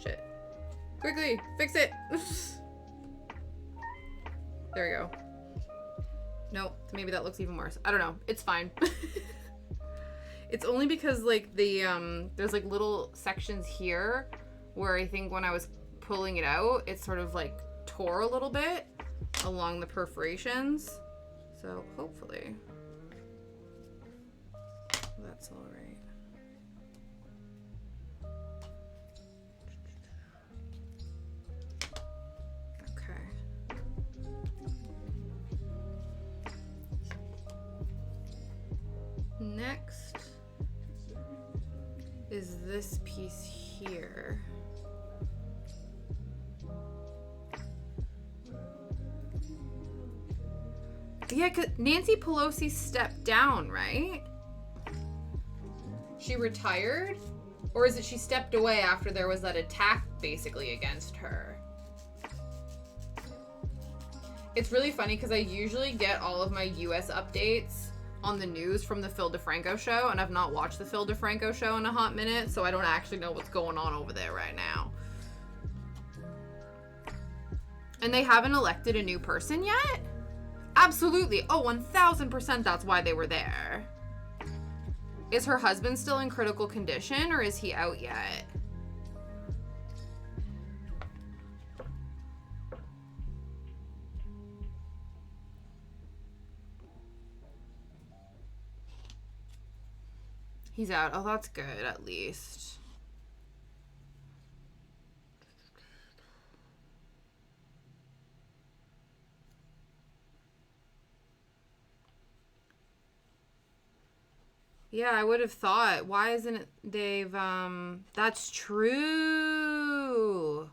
Shit. Quickly, fix it! There we go. Nope, maybe that looks even worse. I don't know. It's fine. It's only because like the there's like little sections here where I think when I was pulling it out, it sort of like tore a little bit along the perforations. So hopefully that's all right. Next is this piece here. Yeah, 'cause Nancy Pelosi stepped down, right? She retired? Or is it she stepped away after there was that attack basically against her? It's really funny because I usually get all of my US updates on the news from the Phil DeFranco show, and I've not watched the Phil DeFranco show in a hot minute, so I don't actually know what's going on over there right now. And they haven't elected a new person yet? Absolutely. Oh, 1000% that's why they were there. Is her husband still in critical condition, or is he out yet? He's out. Oh, that's good, at least. Yeah, I would have thought. Why isn't it they've that's true.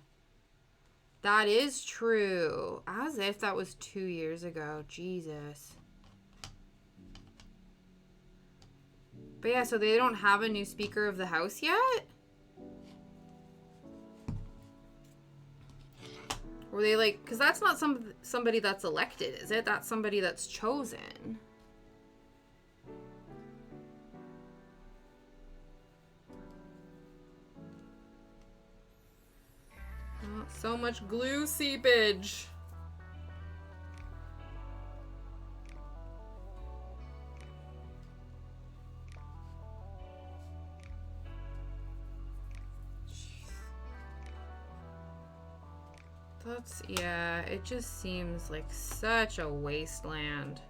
That is true. As if that was 2 years ago. Jesus. But yeah, so they don't have a new Speaker of the House yet? Were they like, because that's not somebody that's elected, is it? That's somebody that's chosen. Oh, so much glue seepage. That's, yeah, it just seems like such a wasteland.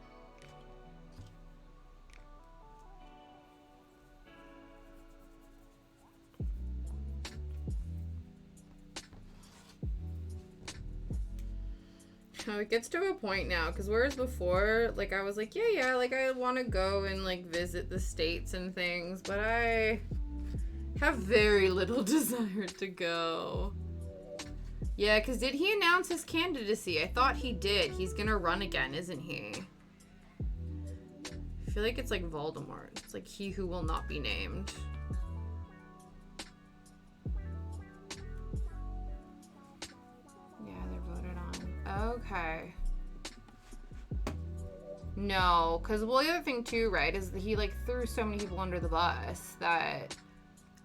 It gets to a point now, because whereas before, like, I was like, yeah, like, I want to go and, like, visit the States and things, but I have very little desire to go. Yeah, because did he announce his candidacy? I thought he did. He's gonna run again, isn't he? I feel like it's like Voldemort. It's like he who will not be named. Yeah, they're voted on. Okay. No, because, well, the other thing too, right, is that he, like, threw so many people under the bus that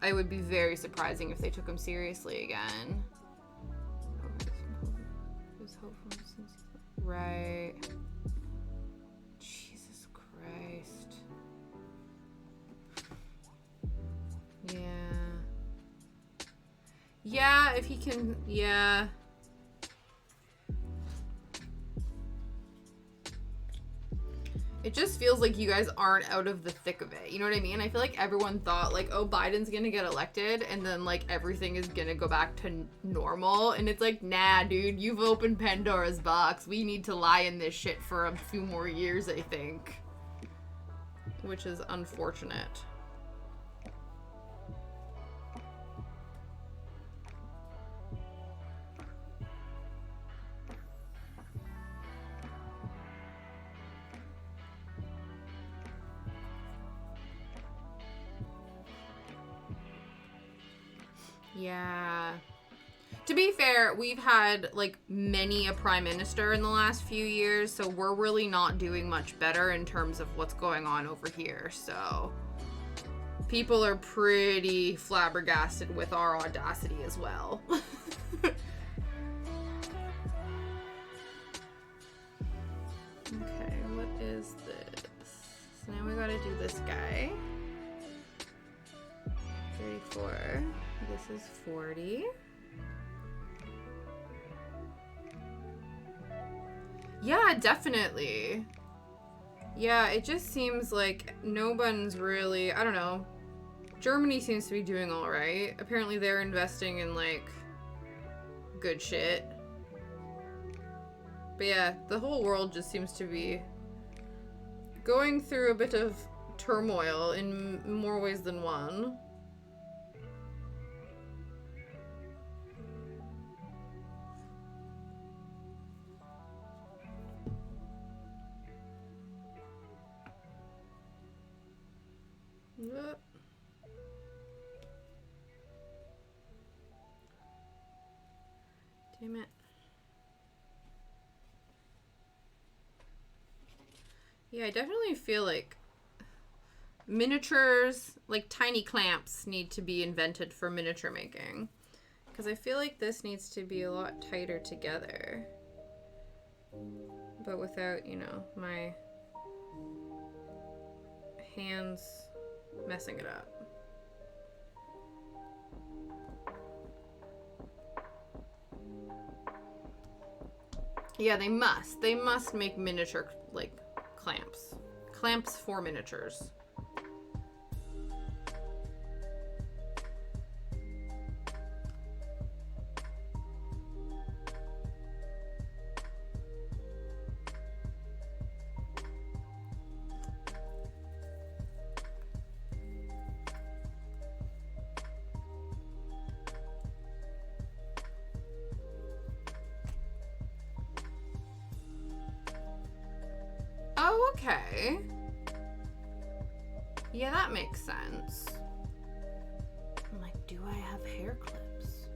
I would be very surprising if they took him seriously again. Right. Jesus Christ. Yeah. Yeah, if he can, yeah. It just feels like you guys aren't out of the thick of it. You know what I mean? I feel like everyone thought, like, oh, Biden's gonna get elected, and then, like, everything is gonna go back to normal. And it's like, nah, dude, you've opened Pandora's box. We need to lie in this shit for a few more years, I think. Which is unfortunate. Yeah. To be fair, we've had like many a prime minister in the last few years, so we're really not doing much better in terms of what's going on over here. So people are pretty flabbergasted with our audacity as well. Okay, what is this? So now we gotta do this guy. 34. This is 40. Yeah, definitely. Yeah, it just seems like no one's really, I don't know. Germany seems to be doing all right. Apparently they're investing in like good shit. But yeah, the whole world just seems to be going through a bit of turmoil in more ways than one. Damn it. Yeah, I definitely feel like miniatures, like tiny clamps, need to be invented for miniature making. Because I feel like this needs to be a lot tighter together. But without, you know, my hands messing it up. Yeah, they must. They must make miniature, like, clamps. Clamps for miniatures. Oh, okay. Yeah, that makes sense. I'm like, do I have hair clips?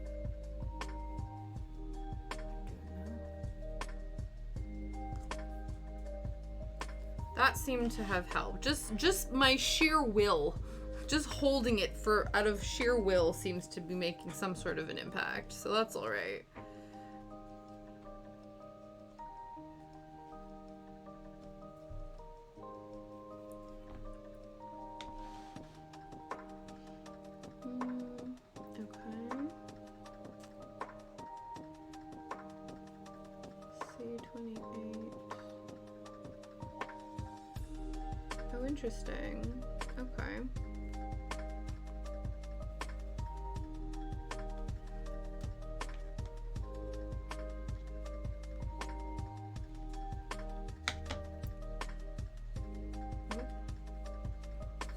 I don't know. That seemed to have helped. Just my sheer will. Just holding it for out of sheer will seems to be making some sort of an impact. So that's all right. Interesting. Okay.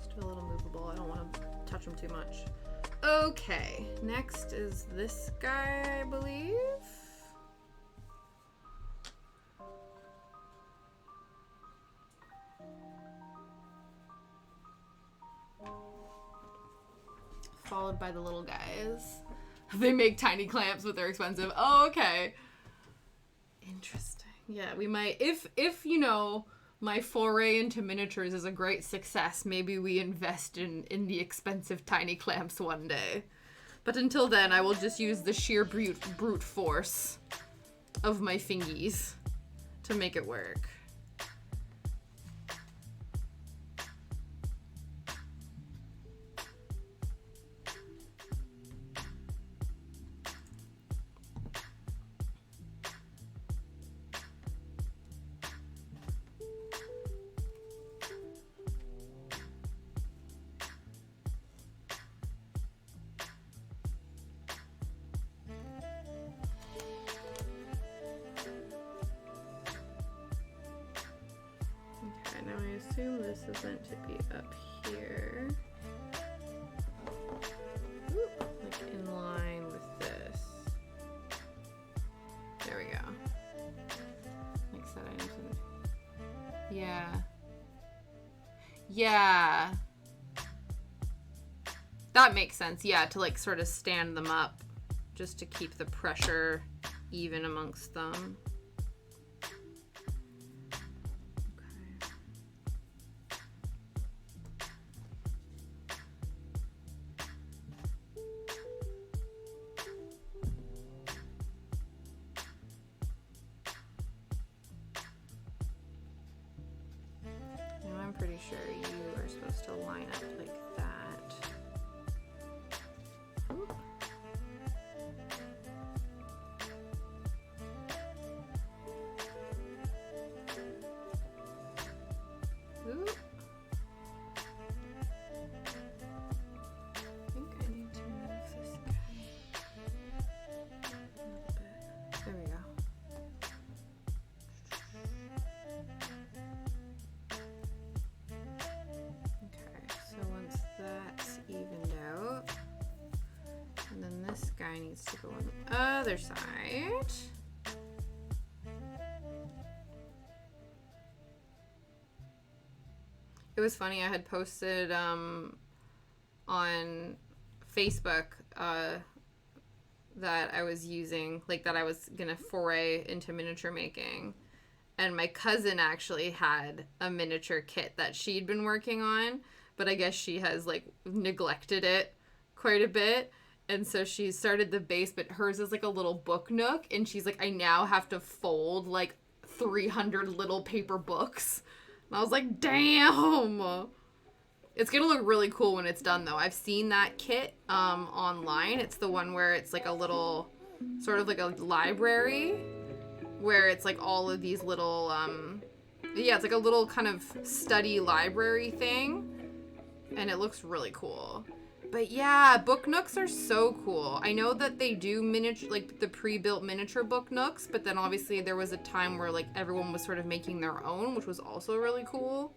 Still a little movable. I don't want to touch them too much. Okay. Next is this guy, I believe. Followed by the little guys. They make tiny clamps, but they're expensive. Oh, okay. Interesting. Yeah, we might, if you know, my foray into miniatures is a great success, maybe we invest in the expensive tiny clamps one day. But until then, I will just use the sheer brute force of my fingies to make it work. This is meant to be up here. Ooh, like in line with this. There we go. Like said, I need to... Yeah. Yeah. That makes sense. Yeah, to like sort of stand them up just to keep the pressure even amongst them. Pretty sure you are supposed to line up like that. Ooh. Ooh. I think I need to move this guy a little bit. There we go. This guy needs to go on the other side. It was funny, I had posted on Facebook that I was using, like that I was gonna foray into miniature making. And my cousin actually had a miniature kit that she'd been working on, but I guess she has like neglected it quite a bit. And so she started the base, but hers is like a little book nook. And she's like, I now have to fold like 300 little paper books. And I was like, damn. It's going to look really cool when it's done, though. I've seen that kit online. It's the one where it's like a little, sort of like a library, where it's like all of these little, yeah, it's like a little kind of study library thing. And it looks really cool. But yeah, book nooks are so cool. I know that they do miniature, like the pre-built miniature book nooks, but then obviously there was a time where like everyone was sort of making their own, which was also really cool.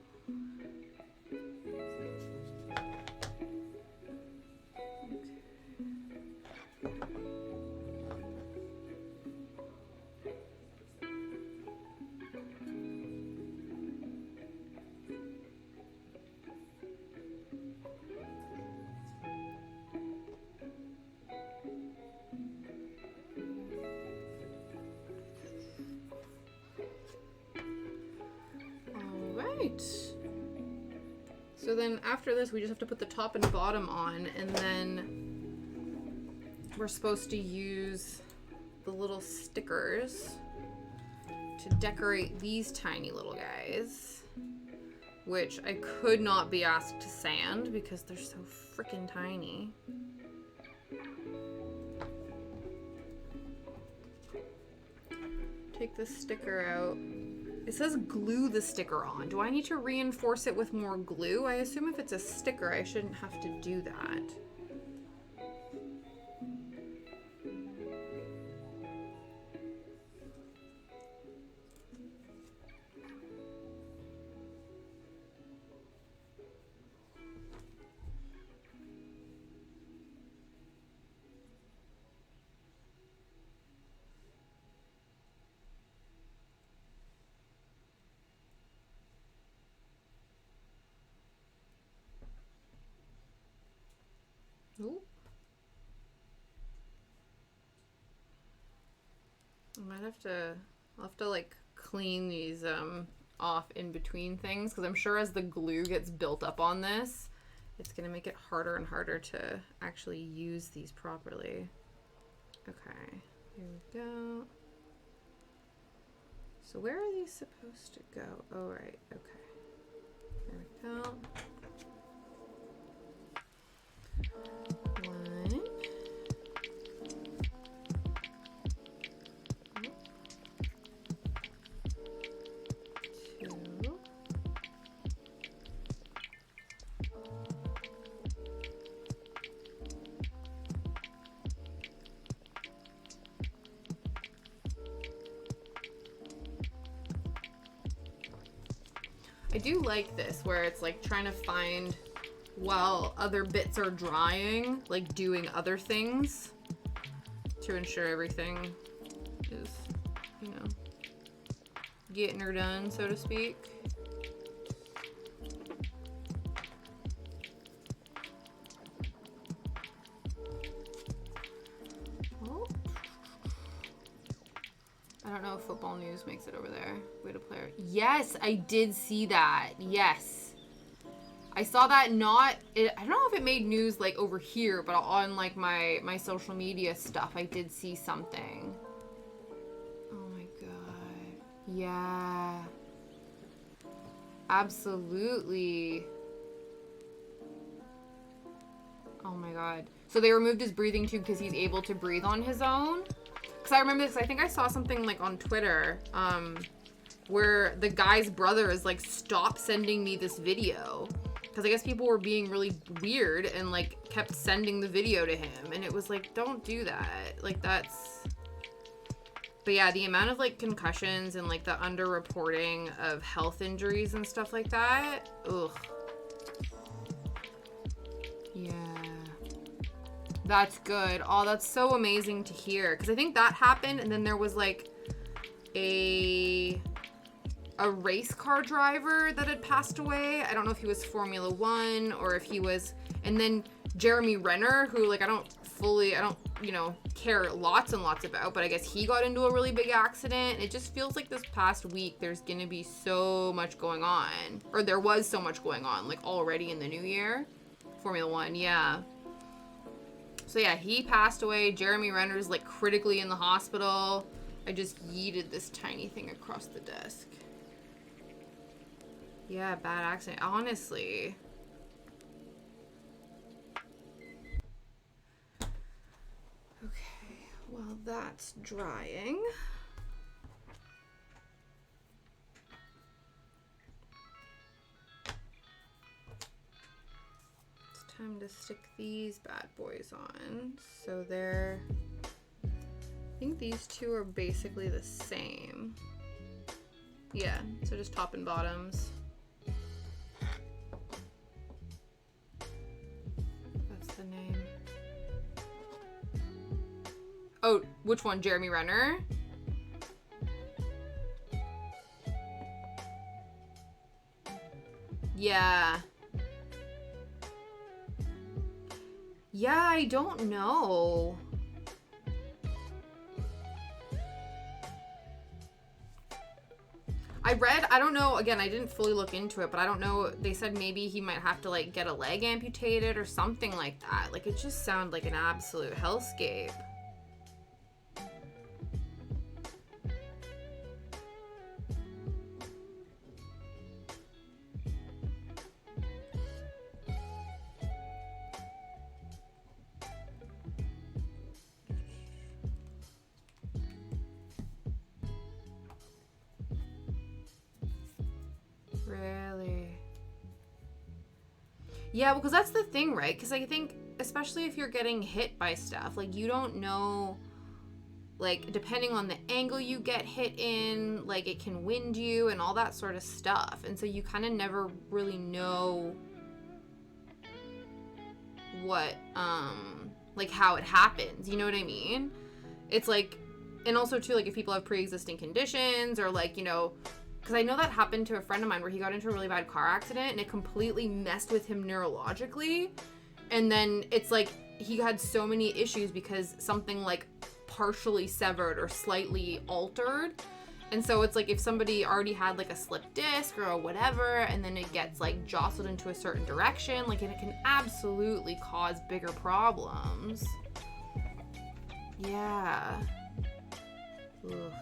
So then after this, we just have to put the top and bottom on, and then we're supposed to use the little stickers to decorate these tiny little guys, which I could not be asked to sand because they're so freaking tiny. Take the sticker out. It says glue the sticker on. Do I need to reinforce it with more glue? I assume if it's a sticker, I shouldn't have to do that. Ooh. I'll have to like clean these off in between things, because I'm sure as the glue gets built up on this, it's gonna make it harder and harder to actually use these properly. Okay, here we go. So where are these supposed to go? Oh, right, okay. There we go. One. Two. I do like this, where it's like trying to find, while other bits are drying, like doing other things to ensure everything is, you know, getting her done, so to speak. I don't know if football news makes it over there. Way to player. Yes, I did see that. Yes. I saw that I don't know if it made news like over here, but on like my social media stuff, I did see something. Oh my god. Yeah. Absolutely. Oh my god. So they removed his breathing tube because he's able to breathe on his own? Because I remember this, I think I saw something like on Twitter, where the guy's brother is like, stop sending me this video. Because I guess people were being really weird and like kept sending the video to him. And it was like, don't do that. Like that's... But yeah, the amount of like concussions and like the underreporting of health injuries and stuff like that. Ugh. Yeah. That's good. Oh, that's so amazing to hear. Because I think that happened and then there was like a race car driver that had passed away. I don't know if he was Formula One or if he was... And then Jeremy Renner, who like I don't care lots and lots about, but I guess he got into a really big accident. It just feels like this past week there's gonna be so much going on, or there was so much going on like already in the new year. Formula One, yeah. So yeah, he passed away. Jeremy Renner's like critically in the hospital. I just yeeted this tiny thing across the desk. Yeah, bad accident, honestly. Well, that's drying. It's time to stick these bad boys on. So they're... I think these two are basically the same. Yeah, so just top and bottoms. That's the name. Oh, which one? Jeremy Renner? Yeah. Yeah, I don't know. I don't know, again, I didn't fully look into it, but I don't know, they said maybe he might have to, like, get a leg amputated or something like that. Like, it just sounded like an absolute hellscape. Really? Yeah, because that's the thing, right? Because I think, especially if you're getting hit by stuff, like, you don't know, like, depending on the angle you get hit in, like, it can wind you and all that sort of stuff. And so you kind of never really know what, like, how it happens. You know what I mean? It's like, and also, too, like, if people have pre-existing conditions or, like, you know... Because I know that happened to a friend of mine where he got into a really bad car accident and it completely messed with him neurologically. And then it's like he had so many issues because something like partially severed or slightly altered. And so it's like if somebody already had like a slipped disc or whatever and then it gets like jostled into a certain direction, like it can absolutely cause bigger problems. Yeah. Ugh.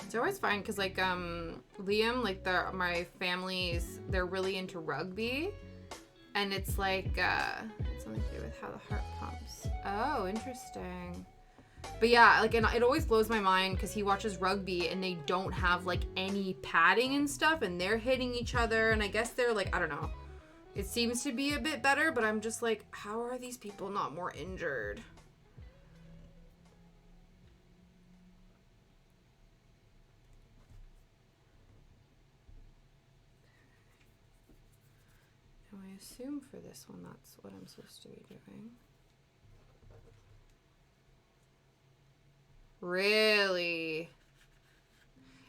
It's always fine because, like, Liam, like, my family's, they're really into rugby. And it's, like, it's something to do with how the heart pumps. Oh, interesting. But, yeah, like, and it always blows my mind because he watches rugby and they don't have, like, any padding and stuff. And they're hitting each other. And I guess they're, like, I don't know. It seems to be a bit better. But I'm just, like, how are these people not more injured? I assume for this one that's what I'm supposed to be doing. Really?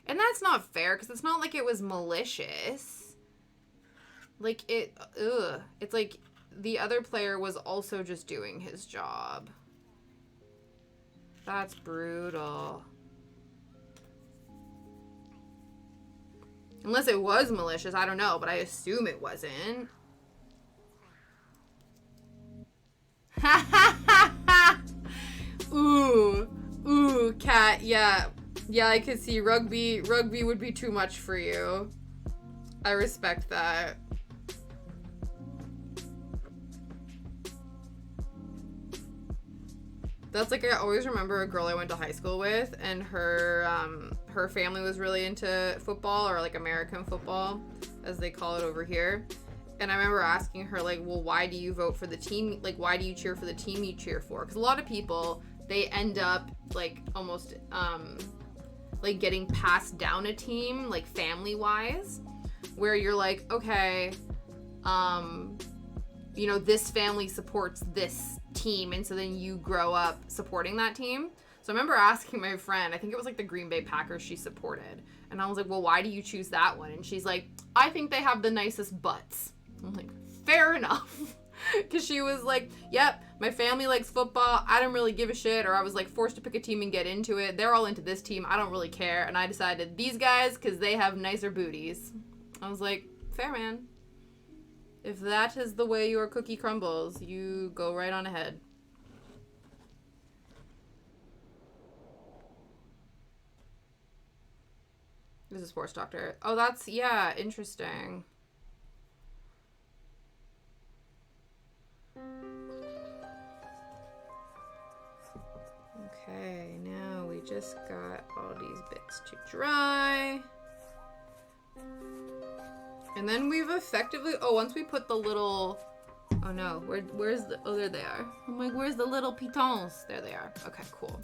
And that's not fair because it's not like it was malicious. Like it, ugh. It's like the other player was also just doing his job. That's brutal. Unless it was malicious, I don't know, but I assume it wasn't. Ooh, Cat, yeah. Yeah, I could see rugby would be too much for you. I respect that. That's like, I always remember a girl I went to high school with, and her family was really into football, or like American football, as they call it over here. And I remember asking her, like, well, why do you vote for the team? Like, why do you cheer for the team you cheer for? Because a lot of people, they end up, like, almost, like, getting passed down a team, like, family-wise, where you're like, okay, you know, this family supports this team, and so then you grow up supporting that team. So I remember asking my friend, I think it was, like, the Green Bay Packers she supported, and I was like, well, why do you choose that one? And she's like, I think they have the nicest butts. I'm like, fair enough. Because she was like, yep, my family likes football. I don't really give a shit. Or I was like forced to pick a team and get into it. They're all into this team. I don't really care. And I decided these guys because they have nicer booties. I was like, fair, man. If that is the way your cookie crumbles, you go right on ahead. This is a sports doctor. Oh, that's, yeah, interesting. Okay, now we just got all these bits to dry. And then we've effectively, oh, once we put the little, oh no, where's the, oh, there they are. I'm like, where's the little pitons? There they are. Okay, cool.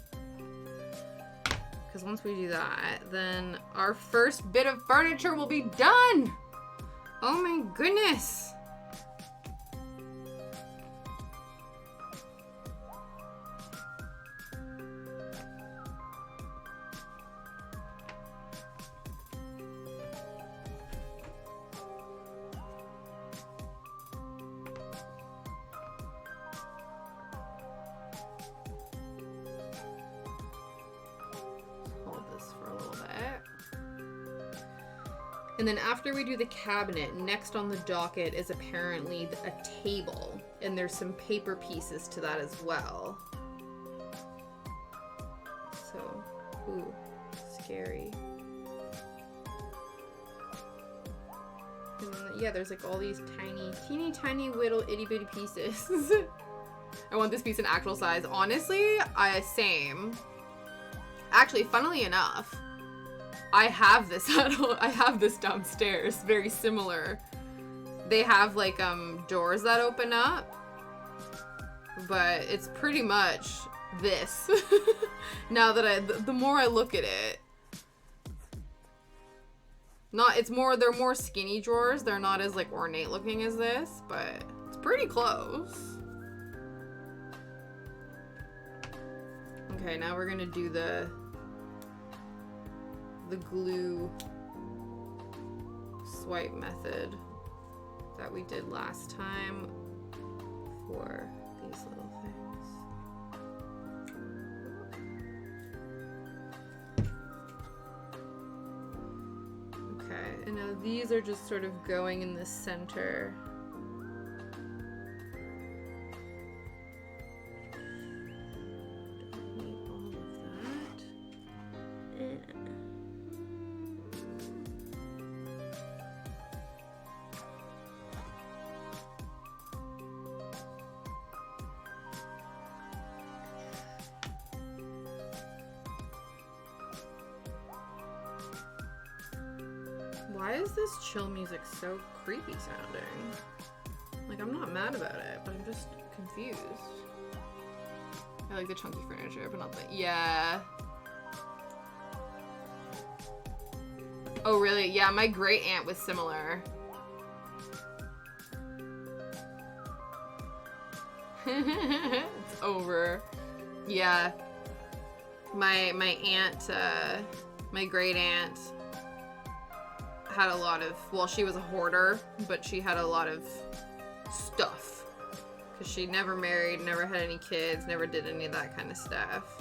Because once we do that, then our first bit of furniture will be done. Oh my goodness. And then after we do the cabinet, next on the docket is apparently a table. And there's some paper pieces to that as well. So, ooh, scary. And then, yeah, there's like all these teeny tiny little itty bitty pieces. I want this piece in actual size. Honestly, same. Actually, funnily enough, I have this downstairs, very similar. They have like doors that open up, but it's pretty much this. Now that the more I look at it, they're more skinny drawers. They're not as like ornate looking as this, but it's pretty close. Okay, now we're gonna do the glue swipe method that we did last time for these little things. Okay, and now these are just sort of going in the center. Why is this chill music so creepy sounding? Like, I'm not mad about it, but I'm just confused. I like the chunky furniture, but not the, yeah. Oh, really? Yeah, my great aunt was similar. It's over. Yeah. My aunt, my great aunt had a lot of, well, she was a hoarder, but she had a lot of stuff. Because she never married, never had any kids, never did any of that kind of stuff.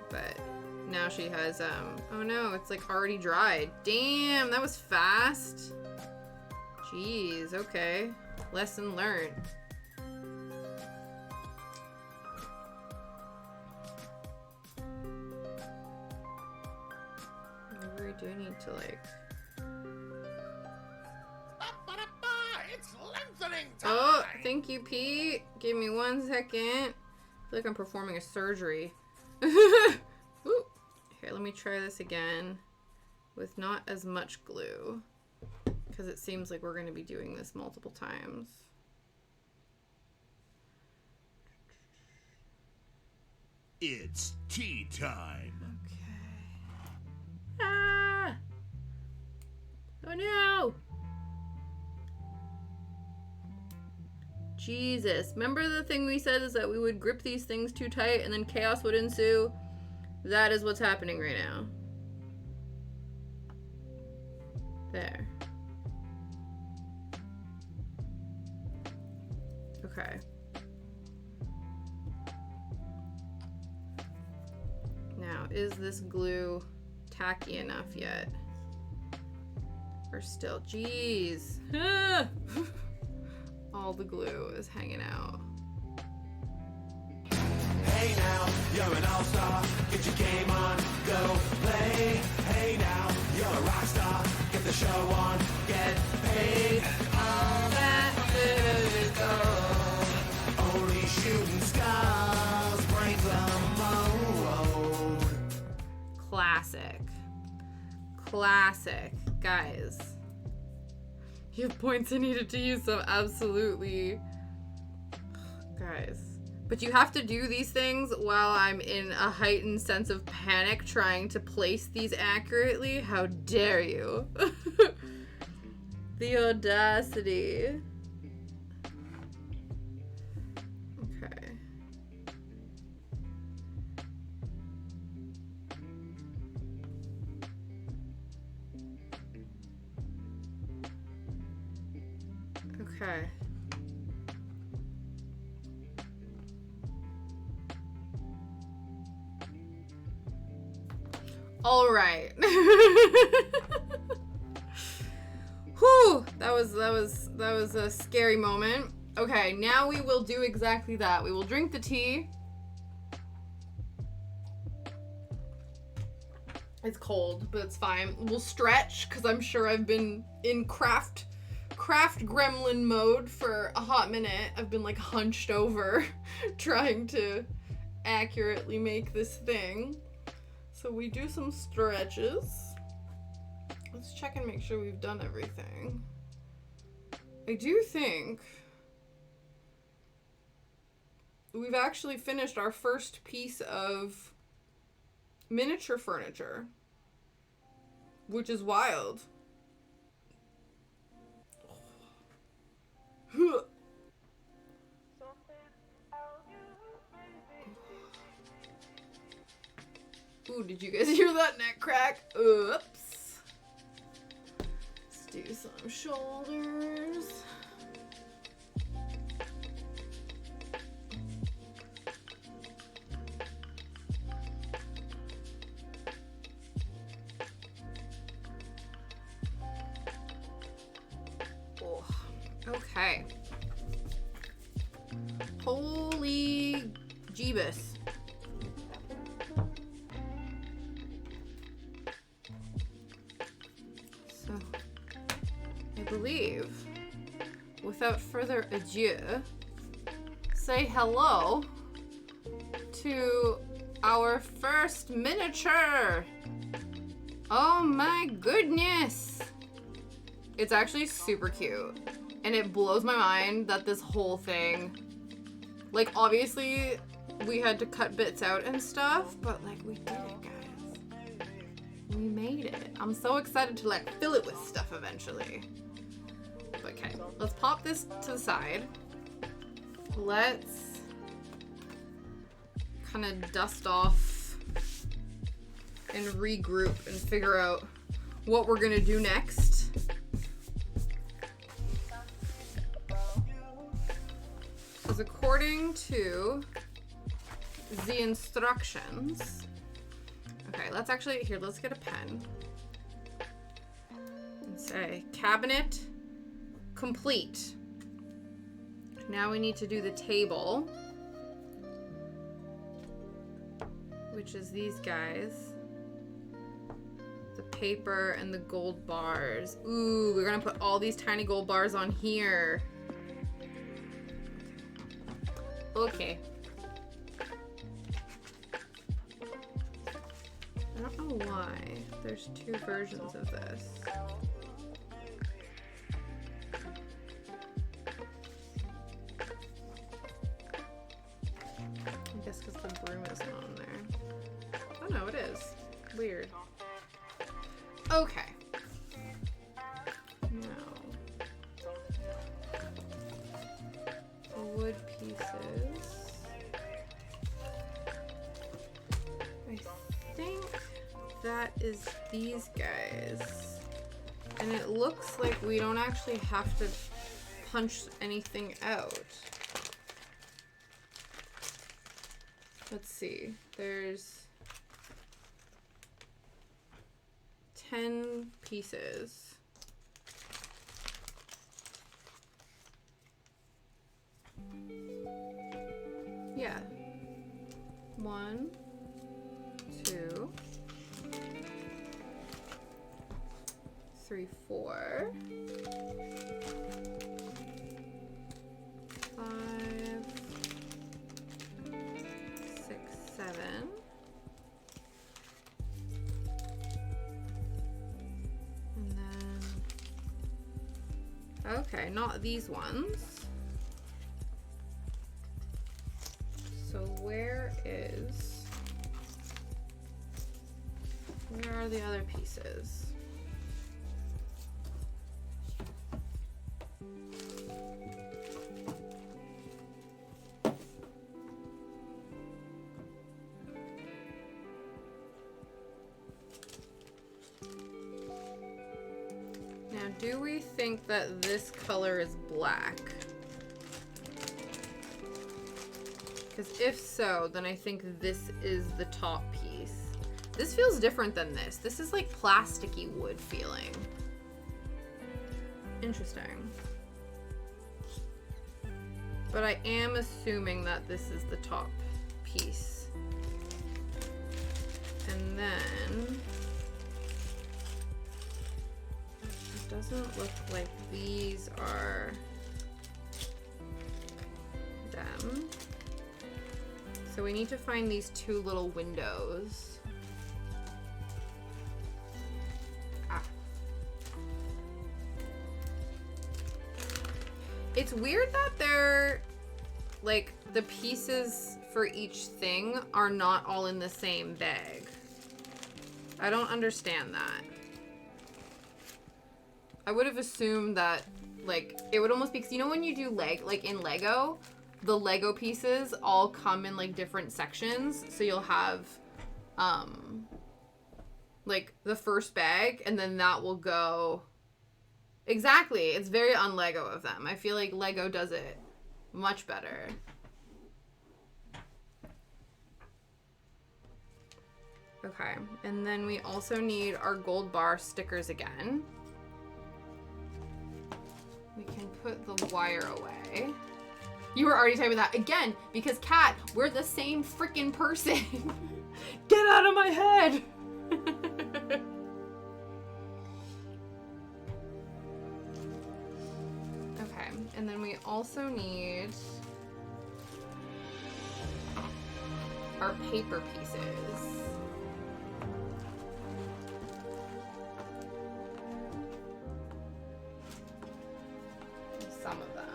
But now she has, oh no, it's like already dried. Damn, that was fast. Jeez, okay. Lesson learned. Maybe we do need to like... It's lengthening time. Oh, thank you, Pete. Give me 1 second. I feel like I'm performing a surgery. Ooh. Here, let me try this again with not as much glue, because it seems like we're going to be doing this multiple times. It's tea time. Okay. Ah! Oh no! Jesus. Remember the thing we said is that we would grip these things too tight and then chaos would ensue? That is what's happening right now. There. Okay. Now, is this glue tacky enough yet? Or still? Jeez. Ah! All the glue is hanging out. Hey now, you're an all-star. Get your game on, go play. Hey now, you're a rock star. Get the show on, get paid. And all that glitters gold. Only shooting stars break the mold. Classic. Classic. Guys. You have points I needed to use, so absolutely. Guys. But you have to do these things while I'm in a heightened sense of panic trying to place these accurately. How dare you? The audacity. Okay. Okay. All right. Whew, that was a scary moment. Okay, now we will do exactly that. We will drink the tea. It's cold, but it's fine. We'll stretch because I'm sure I've been in craft gremlin mode for a hot minute. I've been like hunched over trying to accurately make this thing. So we do some stretches. Let's check and make sure we've done everything. I do think we've actually finished our first piece of miniature furniture, which is wild. Ooh, did you guys hear that neck crack? Oops. Let's do some shoulders. Oh, okay. Holy Jeebus. Believe, without further ado, say hello to our first miniature. Oh my goodness. It's actually super cute. And it blows my mind that this whole thing, like obviously we had to cut bits out and stuff, but like we did it, guys. We made it. I'm so excited to like fill it with stuff eventually. Okay, let's pop this to the side. Let's kind of dust off and regroup and figure out what we're gonna do next. Because according to the instructions, okay, let's actually, here, let's get a pen and say cabinet complete. Now we need to do the table, which is these guys. The paper and the gold bars. Ooh, we're gonna put all these tiny gold bars on here. Okay. I don't know why there's two versions of this. I guess because the broom isn't on there. Oh no, it is. Weird. Okay. Now, the wood pieces. I think that is these guys. And it looks like we don't actually have to punch anything out. Let's see. There's 10 pieces. Yeah. 1, 2, 3, 4, 5, 6, 7. And then, okay, not these ones. So where are the other pieces? Now, do we think that this color is black? Because if so, then I think this is the top piece. This feels different than this. This is like plasticky wood feeling. Interesting. But I am assuming that this is the top piece. And then it doesn't look like these are them. So we need to find these two little windows. Ah. It's weird that they're like the pieces for each thing are not all in the same bag. I don't understand that. I would have assumed that like it would almost be, because you know when you do like in Lego, the Lego pieces all come in like different sections. So you'll have like the first bag and then that will go. Exactly. It's very un-Lego of them. I feel like Lego does it much better. Okay. And then we also need our gold bar stickers again. We can put the wire away. You were already typing that again because Kat, we're the same freaking person. Get out of my head. Okay, and then we also need our paper pieces. Some of them.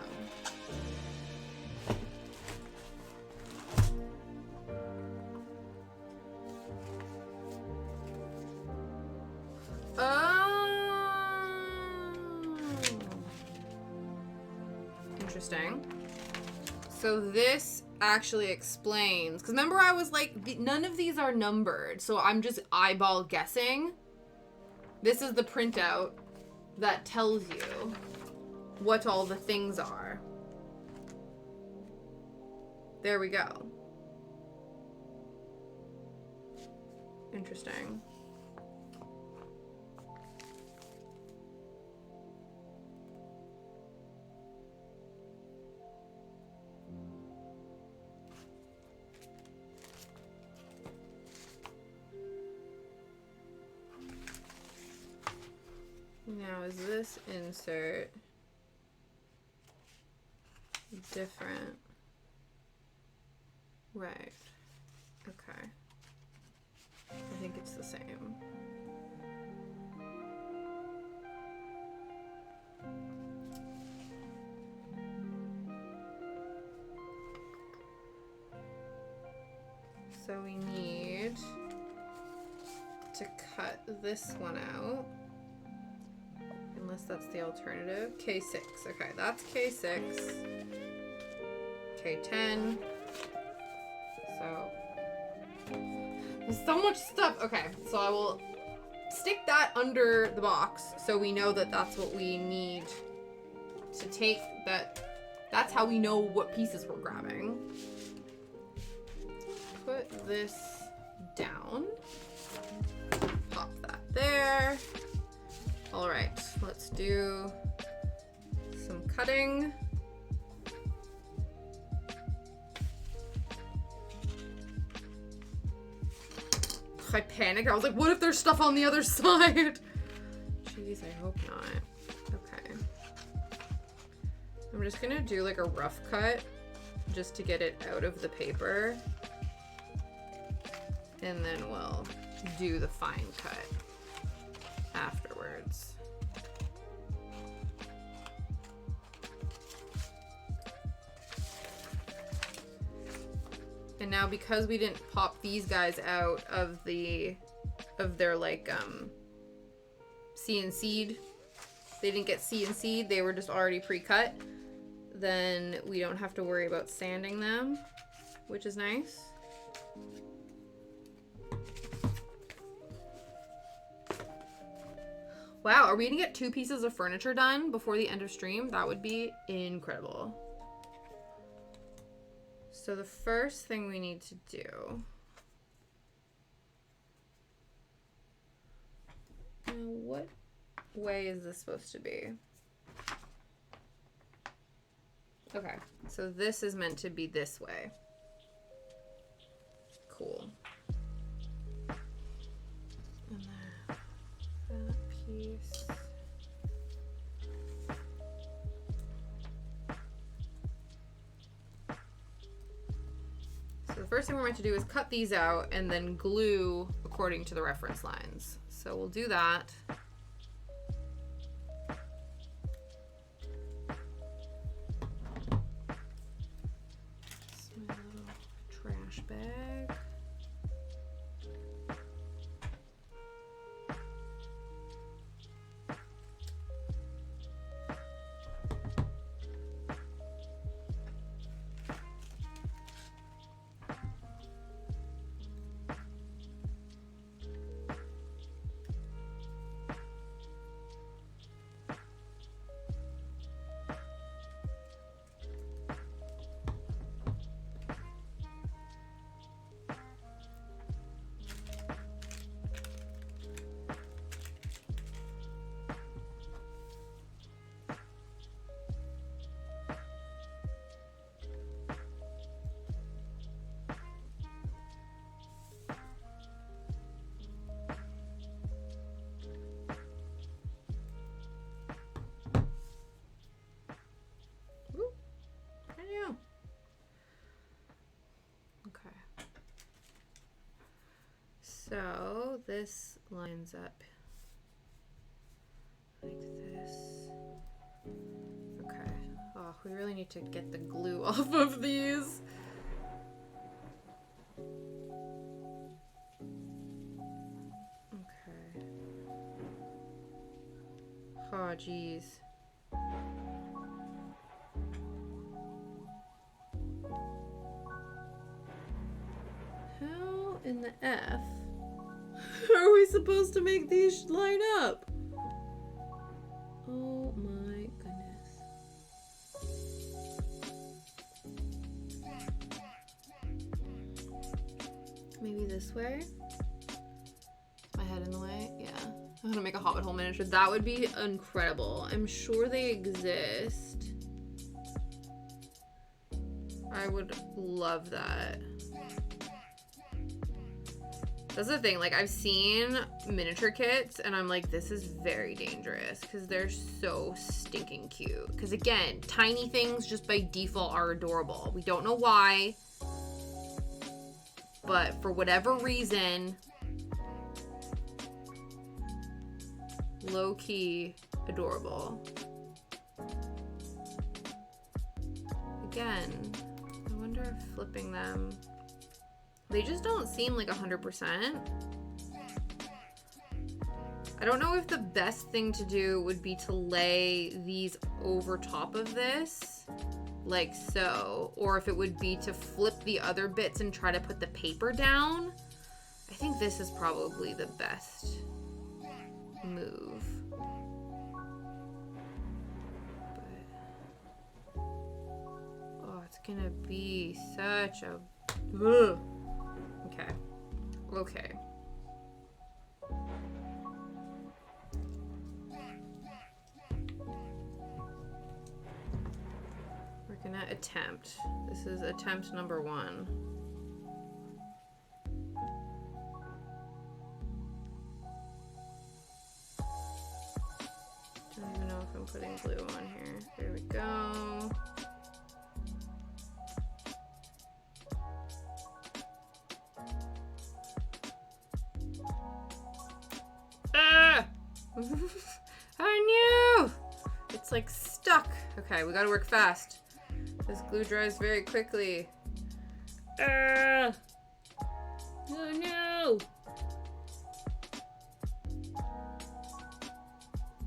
Interesting. So this actually explains, because remember I was like, none of these are numbered, so I'm just eyeball guessing. This is the printout that tells you what all the things are. There we go. Interesting. Now, is this insert different? Right. Okay. I think it's the same. So we need to cut this one out. Unless that's the alternative. K6. Okay, that's K6. K10. So there's so much stuff. Okay, so I will stick that under the box so we know that that's what we need to take that. That's how we know what pieces we're grabbing. Put this down. Pop that there. All right, let's do some cutting. I panicked. I was like, what if there's stuff on the other side? Jeez, I hope not. Okay. I'm just gonna do like a rough cut just to get it out of the paper. And then we'll do the fine cut afterwards. And now because we didn't pop these guys out of their like CNC'd, they didn't get CNC'd, they were just already pre-cut, then we don't have to worry about sanding them, which is nice. Wow, are we gonna get 2 pieces of furniture done before the end of stream? That would be incredible. So the first thing we need to do. Now, what way is this supposed to be? Okay, so this is meant to be this way. Cool. And then that piece. So the first thing we're meant to do is cut these out and then glue according to the reference lines. So we'll do that. Just my little trash bag. So this lines up like this. Okay. Oh, we really need to get the glue off of these. Okay. Oh, geez. How in the F are we supposed to make these line up? Oh my goodness. Maybe this way? My head in the way? Yeah. I'm gonna make a Hobbit hole miniature. That would be incredible. I'm sure they exist. I would love that. That's the thing, like I've seen miniature kits and I'm like, this is very dangerous because they're so stinking cute. Because again, tiny things just by default are adorable. We don't know why, but for whatever reason, low-key adorable. Again, I wonder if flipping them, they just don't seem like 100%. I don't know if the best thing to do would be to lay these over top of this, like so, or if it would be to flip the other bits and try to put the paper down. I think this is probably the best move. But, oh, it's gonna be such a... Ugh. Okay. Okay. We're gonna attempt. This is attempt number 1. Don't even know if I'm putting glue on here. There we go. Ah! I knew! It's like stuck. Okay, we gotta work fast. This glue dries very quickly. Ah! Oh no!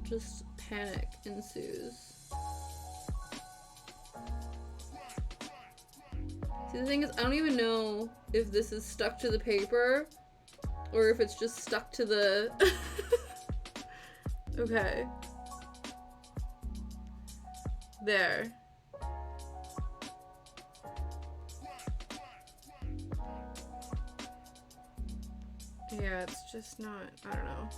Just panic ensues. See, the thing is, I don't even know if this is stuck to the paper or if it's just stuck to the... Okay. There. Yeah, it's just not, I don't know.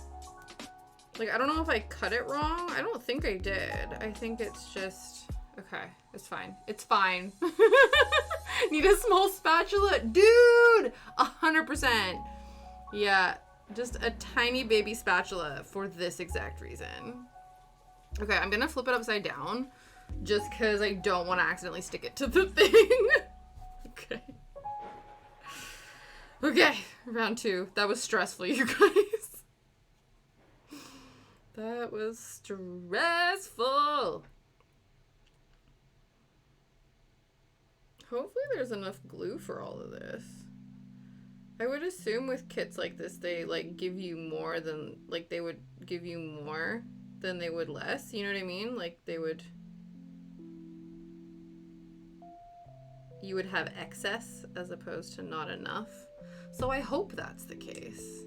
Like, I don't know if I cut it wrong. I don't think I did. I think it's just, okay, it's fine. It's fine. Need a small spatula? Dude! 100%. Yeah, just a tiny baby spatula for this exact reason. Okay, I'm gonna flip it upside down just because I don't want to accidentally stick it to the thing. Okay. Okay, round 2. That was stressful, you guys. That was stressful. Hopefully there's enough glue for all of this. I would assume with kits like this, they like give you more than, like they would give you more than they would less. You know what I mean? Like they would, you would have excess as opposed to not enough. So I hope that's the case.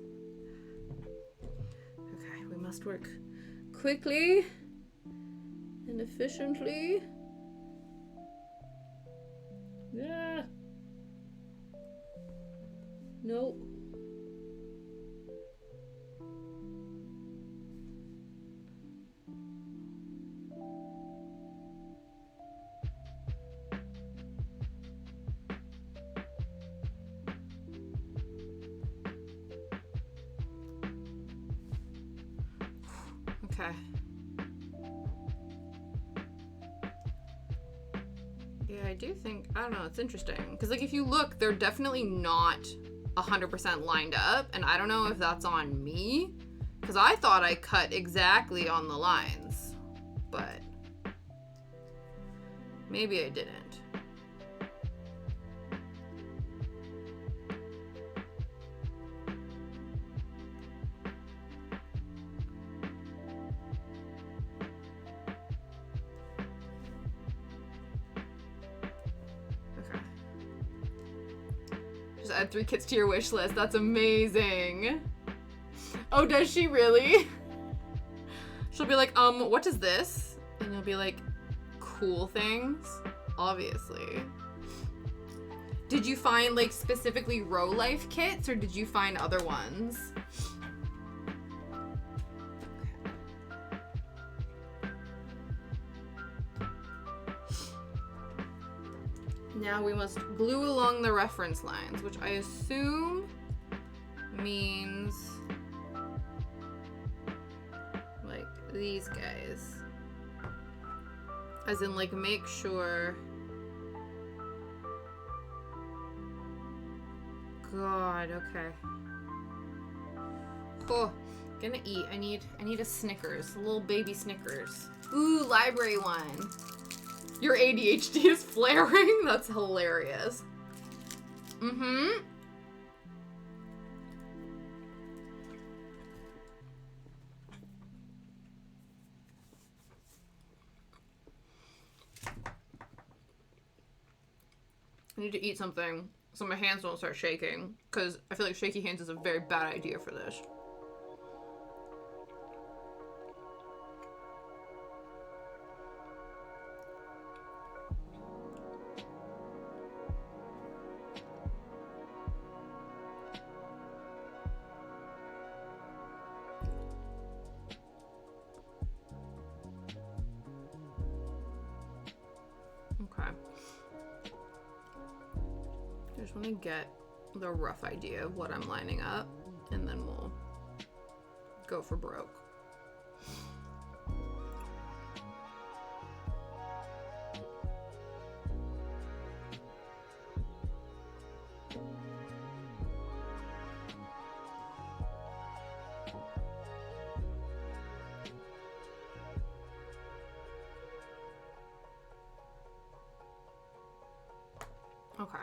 Okay, we must work quickly and efficiently. Yeah. Nope. Okay. Yeah, I do think, I don't know, it's interesting. Because, like, if you look, they're definitely not 100% lined up. And I don't know if that's on me. Because I thought I cut exactly on the lines. But maybe I didn't. Add 3 kits to your wish list. That's amazing. Oh, does she really? She'll be like, what is this? And you'll be like, cool things, obviously. Did you find like specifically Rolife kits or did you find other ones? Now we must glue along the reference lines, which I assume means like these guys. As in like make sure. God, okay. Oh, gonna eat. I need a Snickers, a little baby Snickers. Ooh, library one. Your ADHD is flaring? That's hilarious. Mm-hmm. I need to eat something so my hands don't start shaking, because I feel like shaky hands is a very bad idea for this. Okay. I just want to get the rough idea of what I'm lining up, and then we'll go for broke. Okay.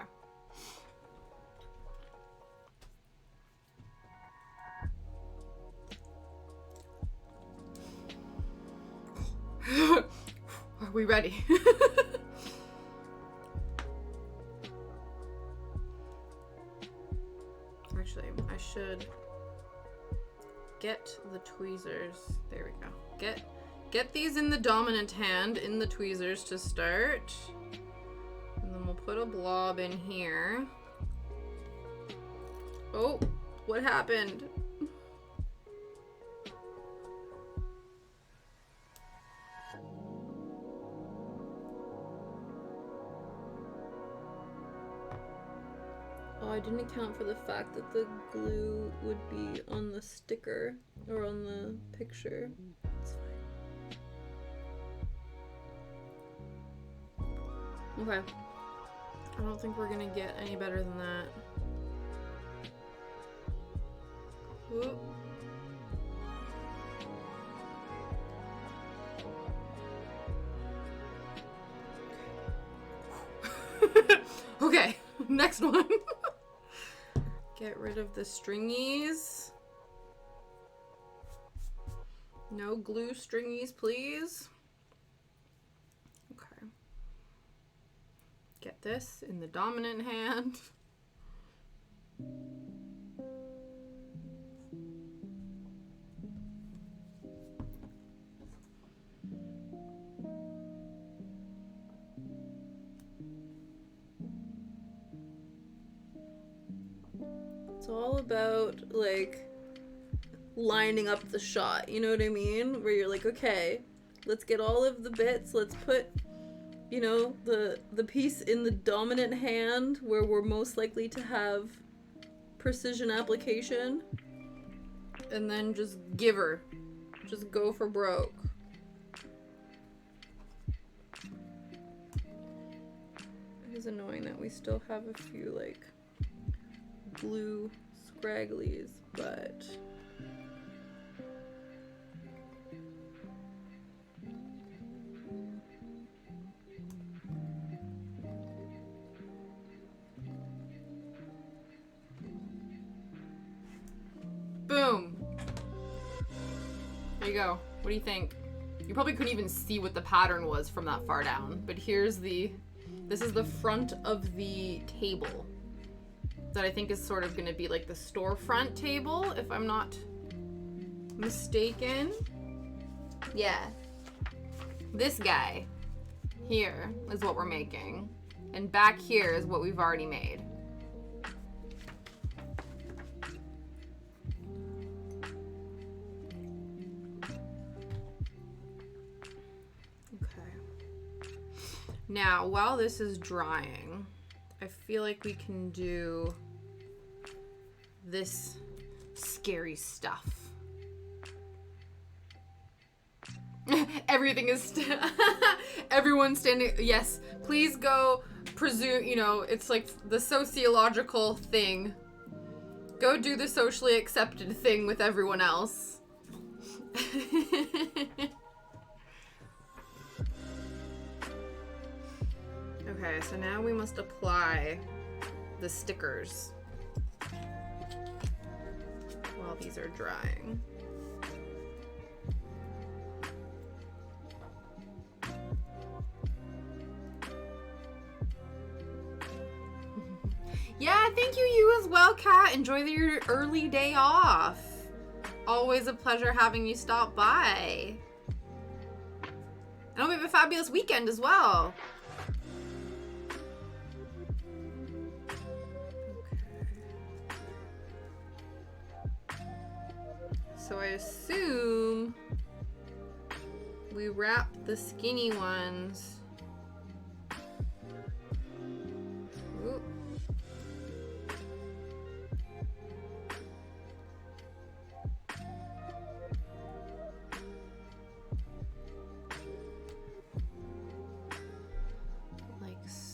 Are we ready? Actually, I should get the tweezers. There we go. Get these in the dominant hand in the tweezers to start. And then we'll put a blob in here. Oh, what happened? Oh, I didn't account for the fact that the glue would be on the sticker or on the picture. It's fine. Okay. I don't think we're gonna get any better than that. Whoop. Okay, next one. Get rid of the stringies. No glue stringies, please. Okay. Get this in the dominant hand. It's all about, like, lining up the shot, you know what I mean? Where you're like, okay, let's get all of the bits, let's put, you know, the piece in the dominant hand where we're most likely to have precision application, and then just give her. Just go for broke. It is annoying that we still have a few, like, blue scragglies, but boom. There you go. What do you think? You probably couldn't even see what the pattern was from that far down, but this is the front of the table that I think is sort of going to be like the storefront table, if I'm not mistaken. Yeah. This guy here is what we're making. And back here is what we've already made. Okay. Now, while this is drying, I feel like we can do this scary stuff. Everything is everyone's standing. Yes, please go presume, you know, it's like the sociological thing. Go do the socially accepted thing with everyone else. Okay, so now we must apply the stickers while these are drying. Yeah, thank you, you as well, Kat. Enjoy your early day off. Always a pleasure having you stop by. And I hope you have a fabulous weekend as well. Okay. So I assume we wrap the skinny ones. Ooh.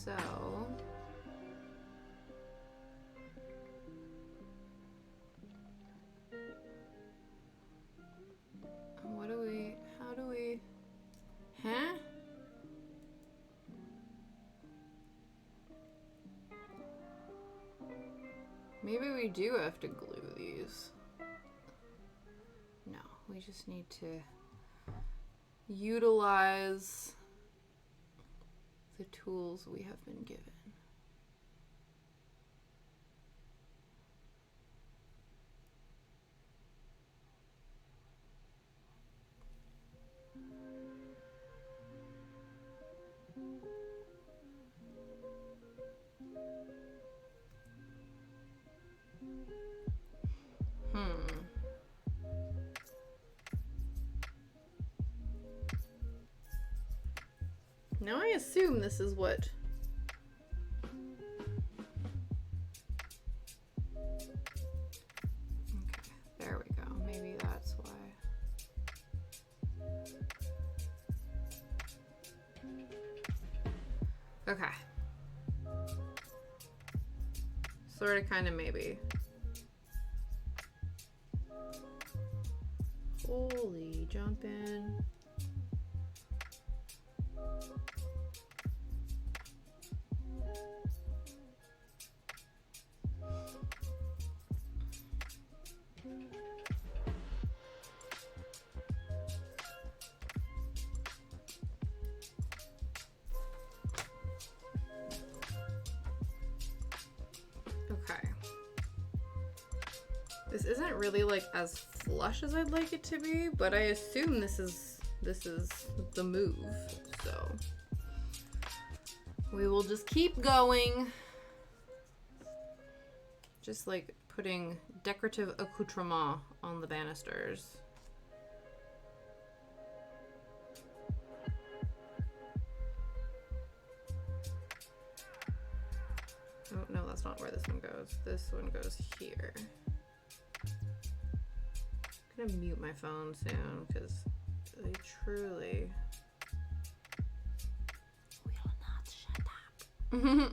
So, how do we, huh? Maybe we do have to glue these. No, we just need to utilize the tools we have been given. Now I assume this is what... Okay, there we go. Maybe that's why. Okay. Sorta, kinda, maybe. Holy jumpin'. Okay. This isn't really like as flush as I'd like it to be, but I assume this is the move. So we will just keep going. Just like putting decorative accoutrement on the banisters. Oh, no, that's not where this one goes. This one goes here. I'm gonna mute my phone soon because they truly will not shut up.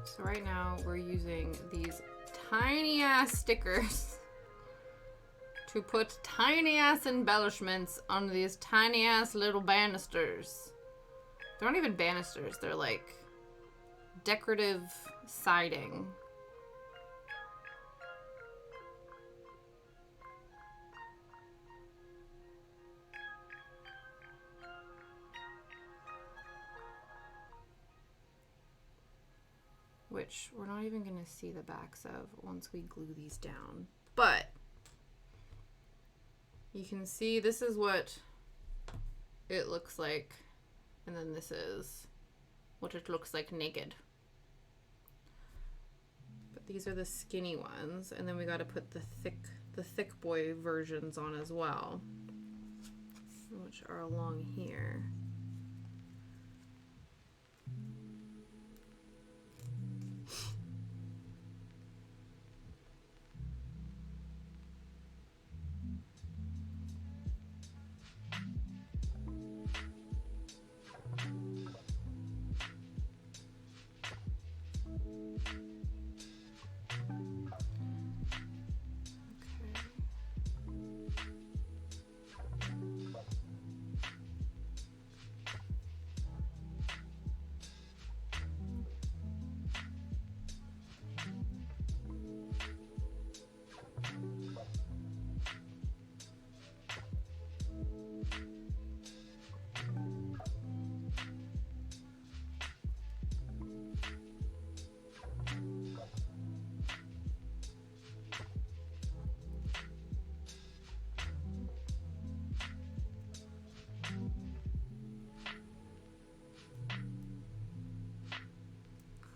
So right now we're using these tiny ass stickers to put tiny ass embellishments on these tiny ass little banisters. They're not even banisters, they're like decorative siding. which we're not even going to see the backs of once we glue these down. But you can see this is what it looks like, and then this is what it looks like naked. But these are the skinny ones, and then we got to put the thick boy versions on as well, which are along here.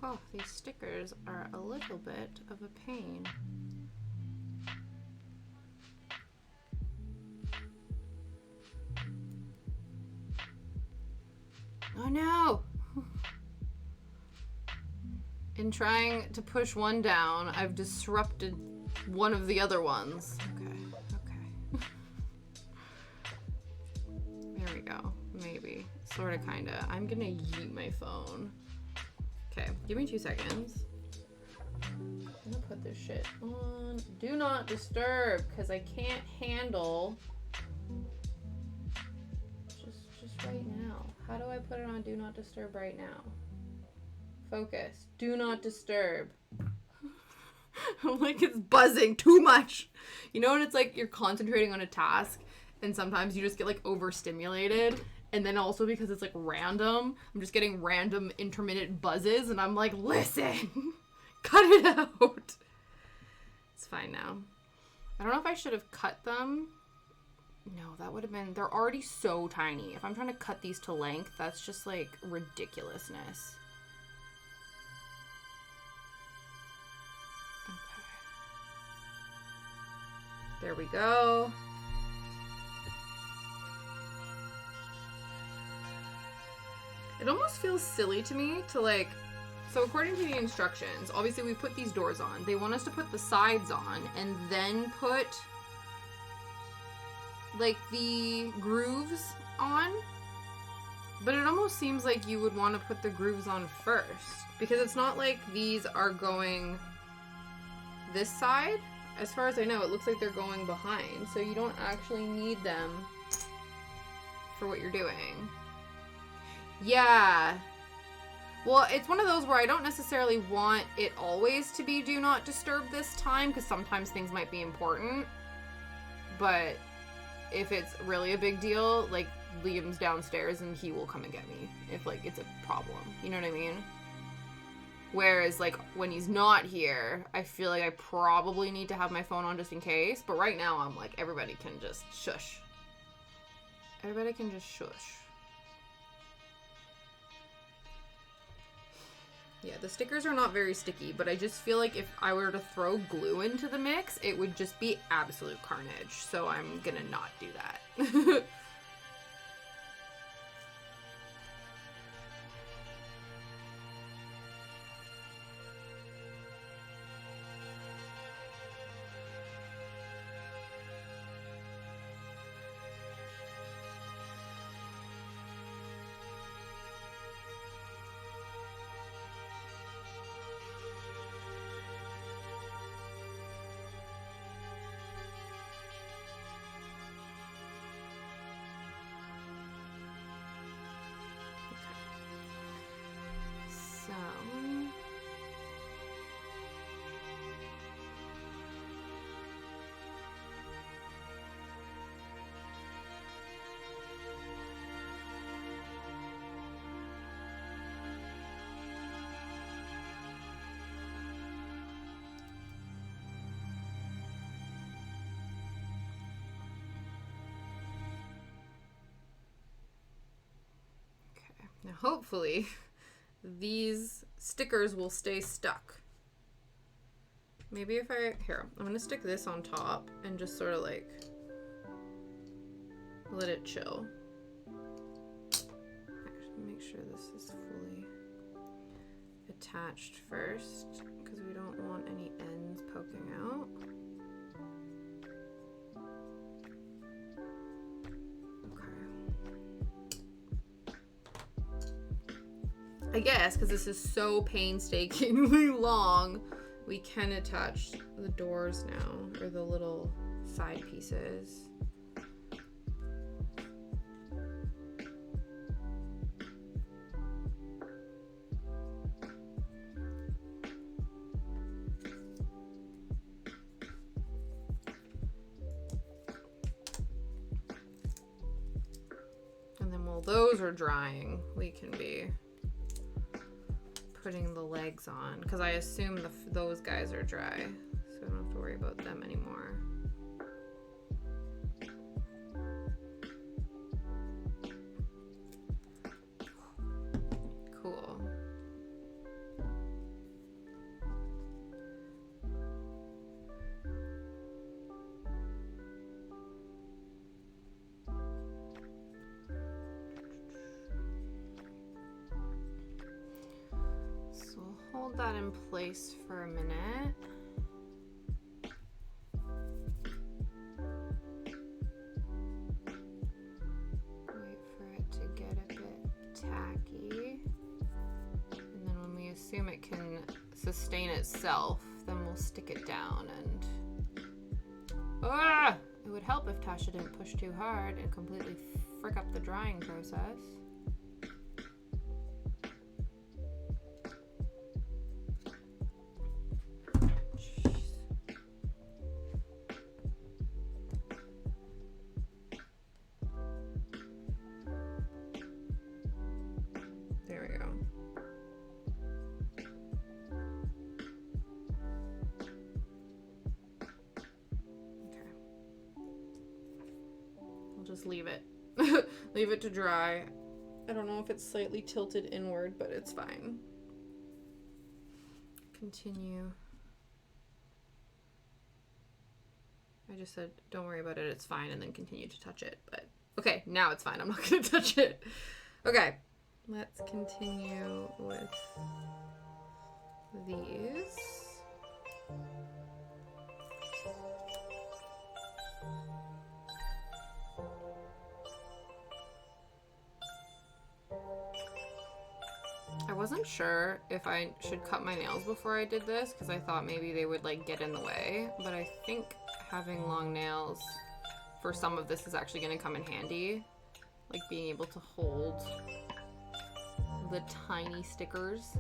Oh, these stickers are a little bit of a pain. Oh no! In trying to push one down, I've disrupted one of the other ones. Okay. There we go. Maybe. Sorta, kinda. I'm gonna yeet my phone. Okay, give me 2 seconds. I'm gonna put this shit on Do Not Disturb because I can't handle just right now. How do I put it on Do Not Disturb right now? Focus. Do Not Disturb. I'm like, it's buzzing too much. You know when it's like you're concentrating on a task and sometimes you just get like overstimulated? And then also because it's like random, I'm just getting random intermittent buzzes and I'm like, listen, cut it out. It's fine now. I don't know if I should have cut them. No, that would have been, they're already so tiny. If I'm trying to cut these to length, that's just like ridiculousness. Okay. There we go. It almost feels silly to me to like, so according to the instructions, obviously we put these doors on. They want us to put the sides on and then put like the grooves on. But it almost seems like you would want to put the grooves on first because it's not like these are going this side. As far as I know, it looks like they're going behind. So you don't actually need them for what you're doing. Yeah. Well, it's one of those where I don't necessarily want it always to be Do Not Disturb this time, because sometimes things might be important. But if it's really a big deal, like, Liam's downstairs and he will come and get me if, like, it's a problem. You know what I mean? Whereas, like, when he's not here, I feel like I probably need to have my phone on just in case. But right now, I'm like, everybody can just shush. Everybody can just shush. Yeah, the stickers are not very sticky, but I just feel like if I were to throw glue into the mix, it would just be absolute carnage. So I'm gonna not do that. Now hopefully these stickers will stay stuck. Maybe if I'm going to stick this on top and just sort of like let it chill. Actually, make sure this is fully attached first because we don't want any ends poking out. I guess because this is so painstakingly long, we can attach the doors now, or the little side pieces. And then while those are drying, we can be putting the legs on, because I assume those guys are dry, so I don't have to worry about them anymore. Cool. Hold that in place for a minute. Wait for it to get a bit tacky. And then when we assume it can sustain itself, then we'll stick it down and... Ah! It would help if Tasha didn't push too hard and completely frick up the drying process. Just leave it. Leave it to dry. I don't know if it's slightly tilted inward, but it's fine. Continue. I just said, don't worry about it, it's fine, and then continue to touch it. But okay, now it's fine. I'm not going to touch it. Okay, let's continue with these. I wasn't sure if I should cut my nails before I did this because I thought maybe they would like get in the way, but I think having long nails for some of this is actually going to come in handy, like being able to hold the tiny stickers.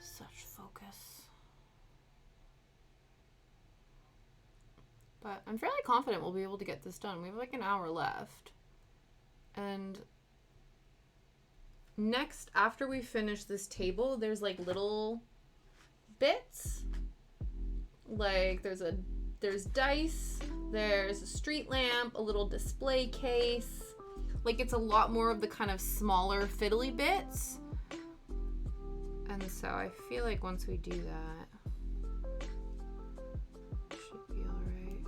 Such focus. But I'm fairly confident we'll be able to get this done. We have like an hour left. And next, after we finish this table, there's like little bits. Like there's a there's dice, there's a street lamp, a little display case. Like, it's a lot more of the kind of smaller fiddly bits. And so I feel like once we do that, it should be alright.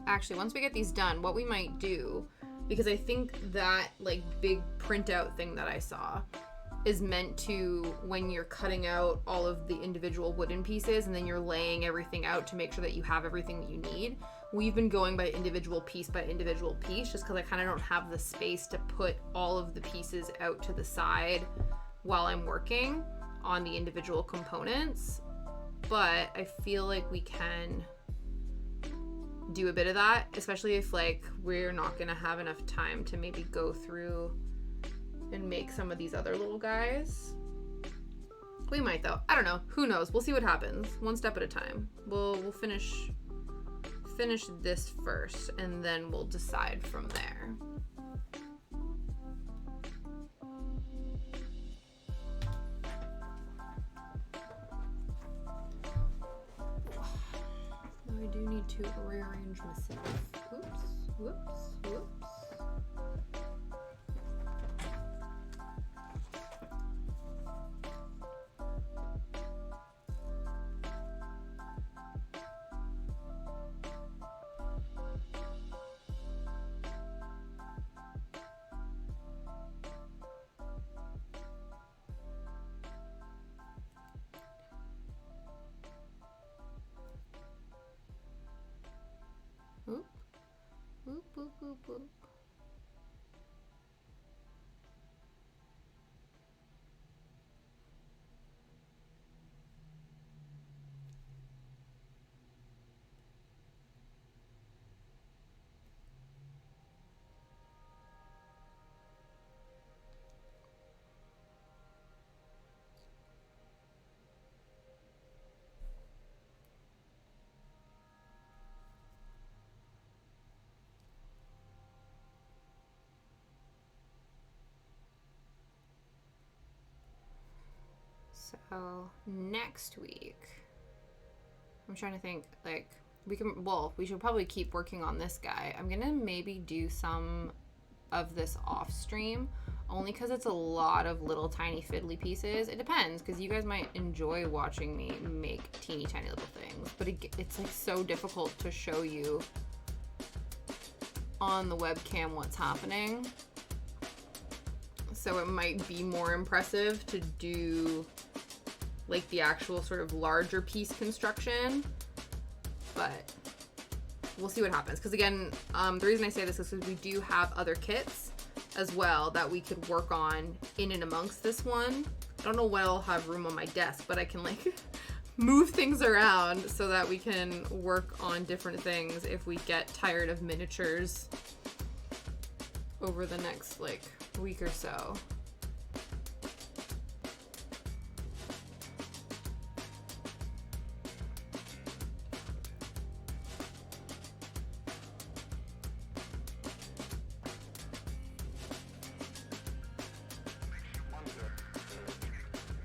Actually, once we get these done, what we might do, because I think that like big printout thing that I saw is meant to, when you're cutting out all of the individual wooden pieces and then you're laying everything out to make sure that you have everything that you need. We've been going by individual piece just because I kind of don't have the space to put all of the pieces out to the side while I'm working on the individual components. But I feel like we can do a bit of that, especially if like we're not gonna have enough time to maybe go through and make some of these other little guys. We might though. I don't know. Who knows? We'll see what happens. One step at a time. We'll finish this first and then we'll decide from there. Now I do need to rearrange myself. Oops, whoops, whoops. Oop, oop, oop, oop, oop. So next week, I'm trying to think, like, we should probably keep working on this guy. I'm gonna maybe do some of this off stream, only because it's a lot of little tiny fiddly pieces. It depends, because you guys might enjoy watching me make teeny tiny little things, but it's like so difficult to show you on the webcam what's happening. So it might be more impressive to do like the actual sort of larger piece construction, but we'll see what happens. Because again, the reason I say this is because we do have other kits as well that we could work on in and amongst this one. I don't know what I'll have room on my desk, but I can like move things around so that we can work on different things if we get tired of miniatures over the next like week or so.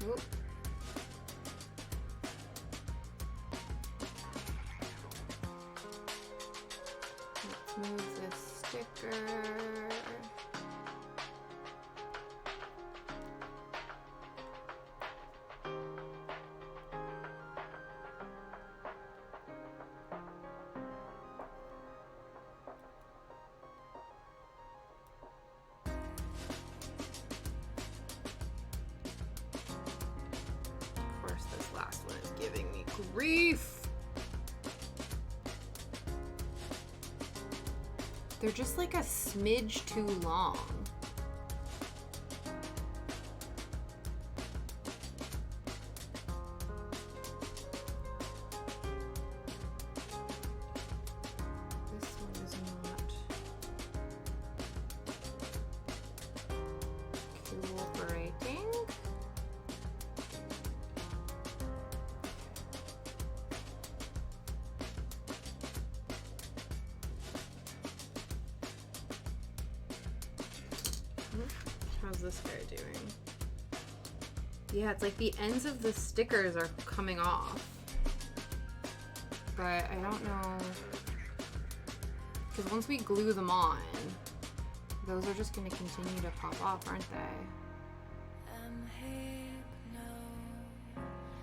Oop. Let's move this sticker. Of course, this last one is giving me grief. They're just like a smidge too long. This one is not cooperating. How's this guy doing? Yeah, it's like the ends of the stickers are coming off. But I don't know. Because once we glue them on, those are just going to continue to pop off, aren't they?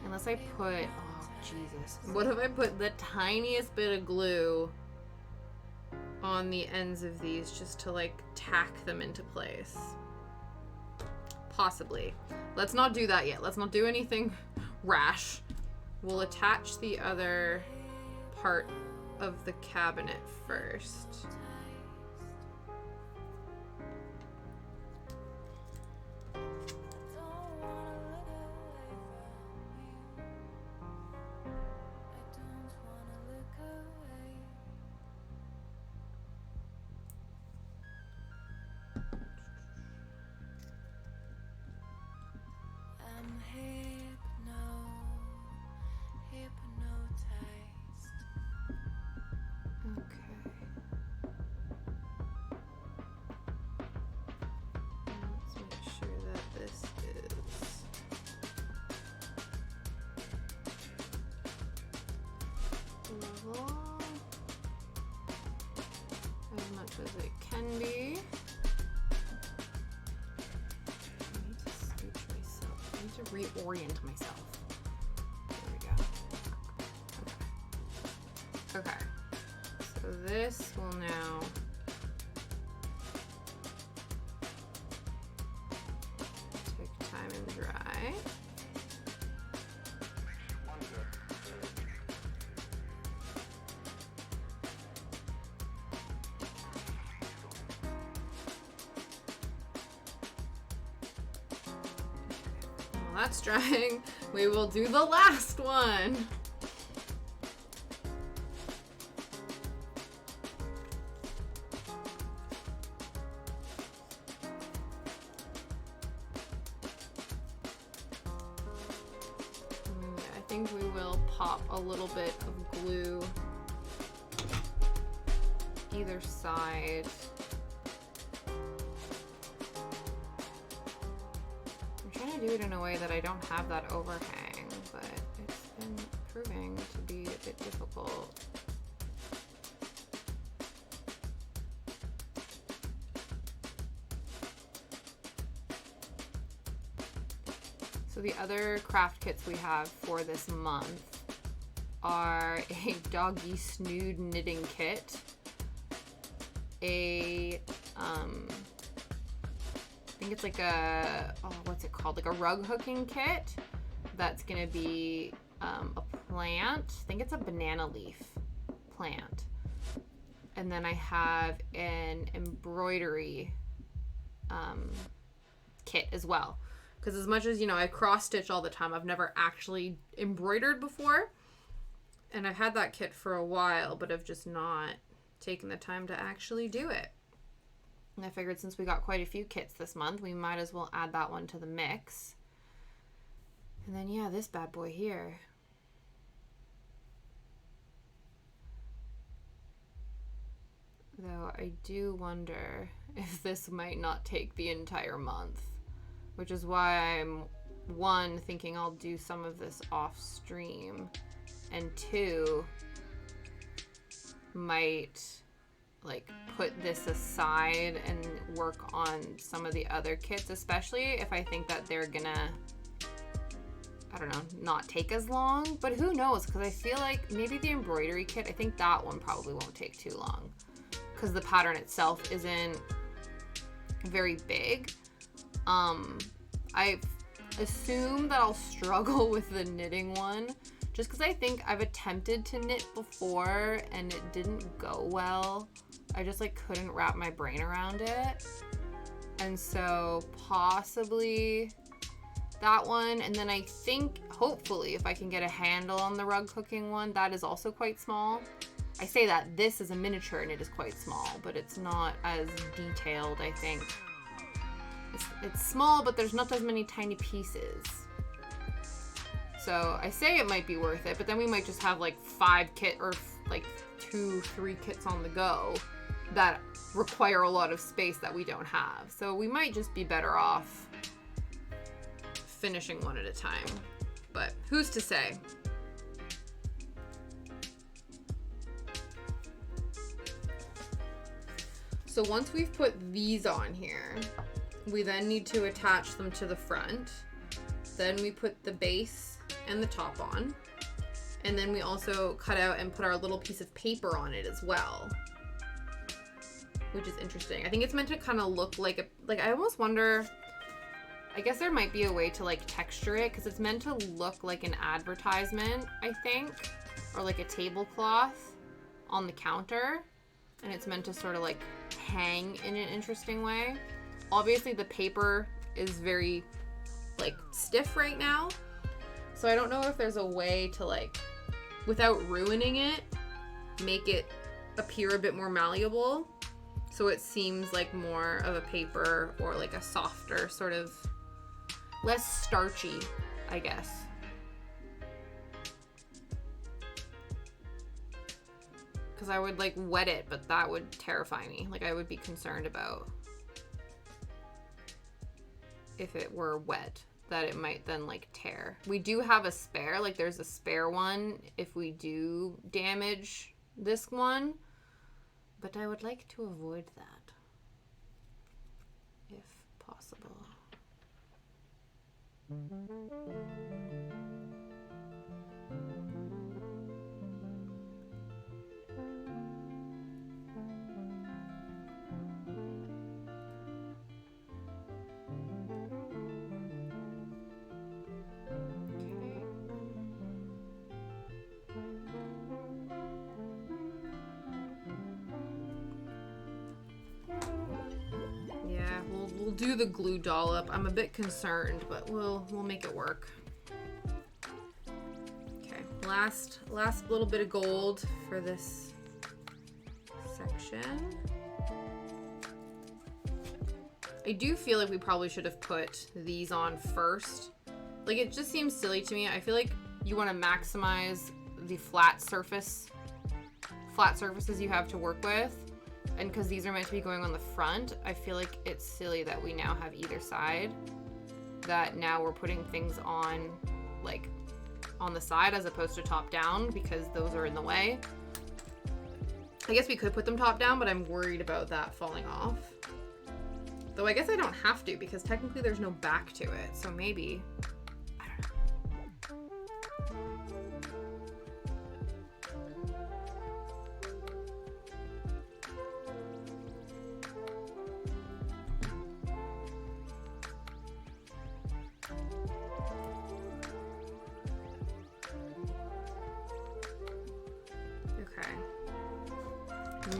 Unless I put... Oh, Jesus. What if I put the tiniest bit of glue on the ends of these just to, like, tack them into place? Possibly. Let's not do that yet. Let's not do anything rash. We'll attach the other part of the cabinet first. As much as it can be. I need to scooch myself. I need to reorient myself. There we go. Okay. Okay. So this will now take time and dry. That's drying. We will do the last one. I think we will pop a little bit of glue either side. Do it in a way that I don't have that overhang, but it's been proving to be a bit difficult. So the other craft kits we have for this month are a doggy snood knitting kit, a I think it's like a, oh, what's it called? Like a rug hooking kit. That's going to be a plant. I think it's a banana leaf plant. And then I have an embroidery kit as well. Because as much as, you know, I cross stitch all the time, I've never actually embroidered before. And I've had that kit for a while, but I've just not taken the time to actually do it. And I figured since we got quite a few kits this month, we might as well add that one to the mix. And then, yeah, this bad boy here. Though I do wonder if this might not take the entire month, which is why I'm, one, thinking I'll do some of this off stream, and two, might like put this aside and work on some of the other kits, especially if I think that they're gonna, I don't know, not take as long. But who knows, because I feel like maybe the embroidery kit, I think that one probably won't take too long because the pattern itself isn't very big. I assume that I'll struggle with the knitting one just because I think I've attempted to knit before and it didn't go well. I just like couldn't wrap my brain around it. And so possibly that one. And then I think hopefully if I can get a handle on the rug hooking one, that is also quite small. I say that this is a miniature and it is quite small, but it's not as detailed, I think. It's small, but there's not as many tiny pieces. So I say it might be worth it, but then we might just have like 5 kit or like 2-3 kits on the go that require a lot of space that we don't have. So we might just be better off finishing one at a time. But who's to say? So once we've put these on here, we then need to attach them to the front. Then we put the base and the top on. And then we also cut out and put our little piece of paper on it as well, which is interesting. I think it's meant to kind of look like I almost wonder, I guess there might be a way to like texture it, because it's meant to look like an advertisement, I think, or like a tablecloth on the counter, and it's meant to sort of like hang in an interesting way. Obviously the paper is very like stiff right now, so I don't know if there's a way to like, without ruining it, make it appear a bit more malleable, so it seems like more of a paper or like a softer sort of, less starchy, I guess. Because I would like wet it, but that would terrify me. Like I would be concerned about if it were wet, that it might then like tear. We do have a spare, like there's a spare one if we do damage this one, but I would like to avoid that if possible. Yeah, we'll do the glue dollop. I'm a bit concerned, but we'll make it work. Okay, last little bit of gold for this section. I do feel like we probably should have put these on first. Like it just seems silly to me. I feel like you want to maximize the flat surfaces you have to work with. And because these are meant to be going on the front, I feel like it's silly that we now have either side. That now we're putting things on, like, on the side as opposed to top down, because those are in the way. I guess we could put them top down, but I'm worried about that falling off. Though I guess I don't have to, because technically there's no back to it, so maybe. I don't know.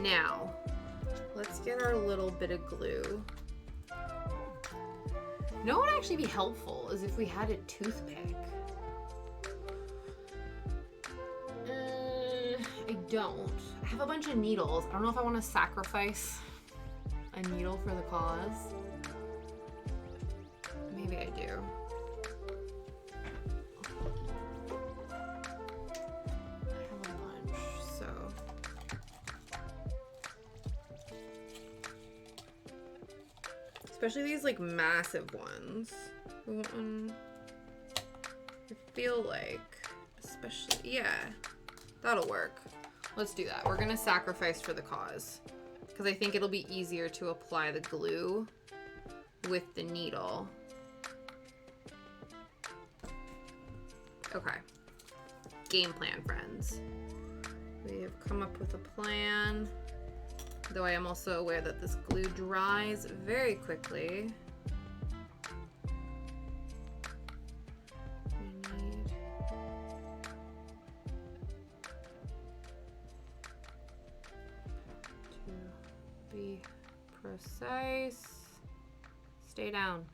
Now, let's get our little bit of glue. You know what would actually be helpful is if we had a toothpick. I don't. I have a bunch of needles. I don't know if I want to sacrifice a needle for the cause. Maybe I do. Especially these like massive ones. I feel like, especially, yeah, that'll work. Let's do that. We're gonna sacrifice for the cause, because I think it'll be easier to apply the glue with the needle. Okay. Game plan, friends. We have come up with a plan. Though I am also aware that this glue dries very quickly. We need to be precise. Stay down.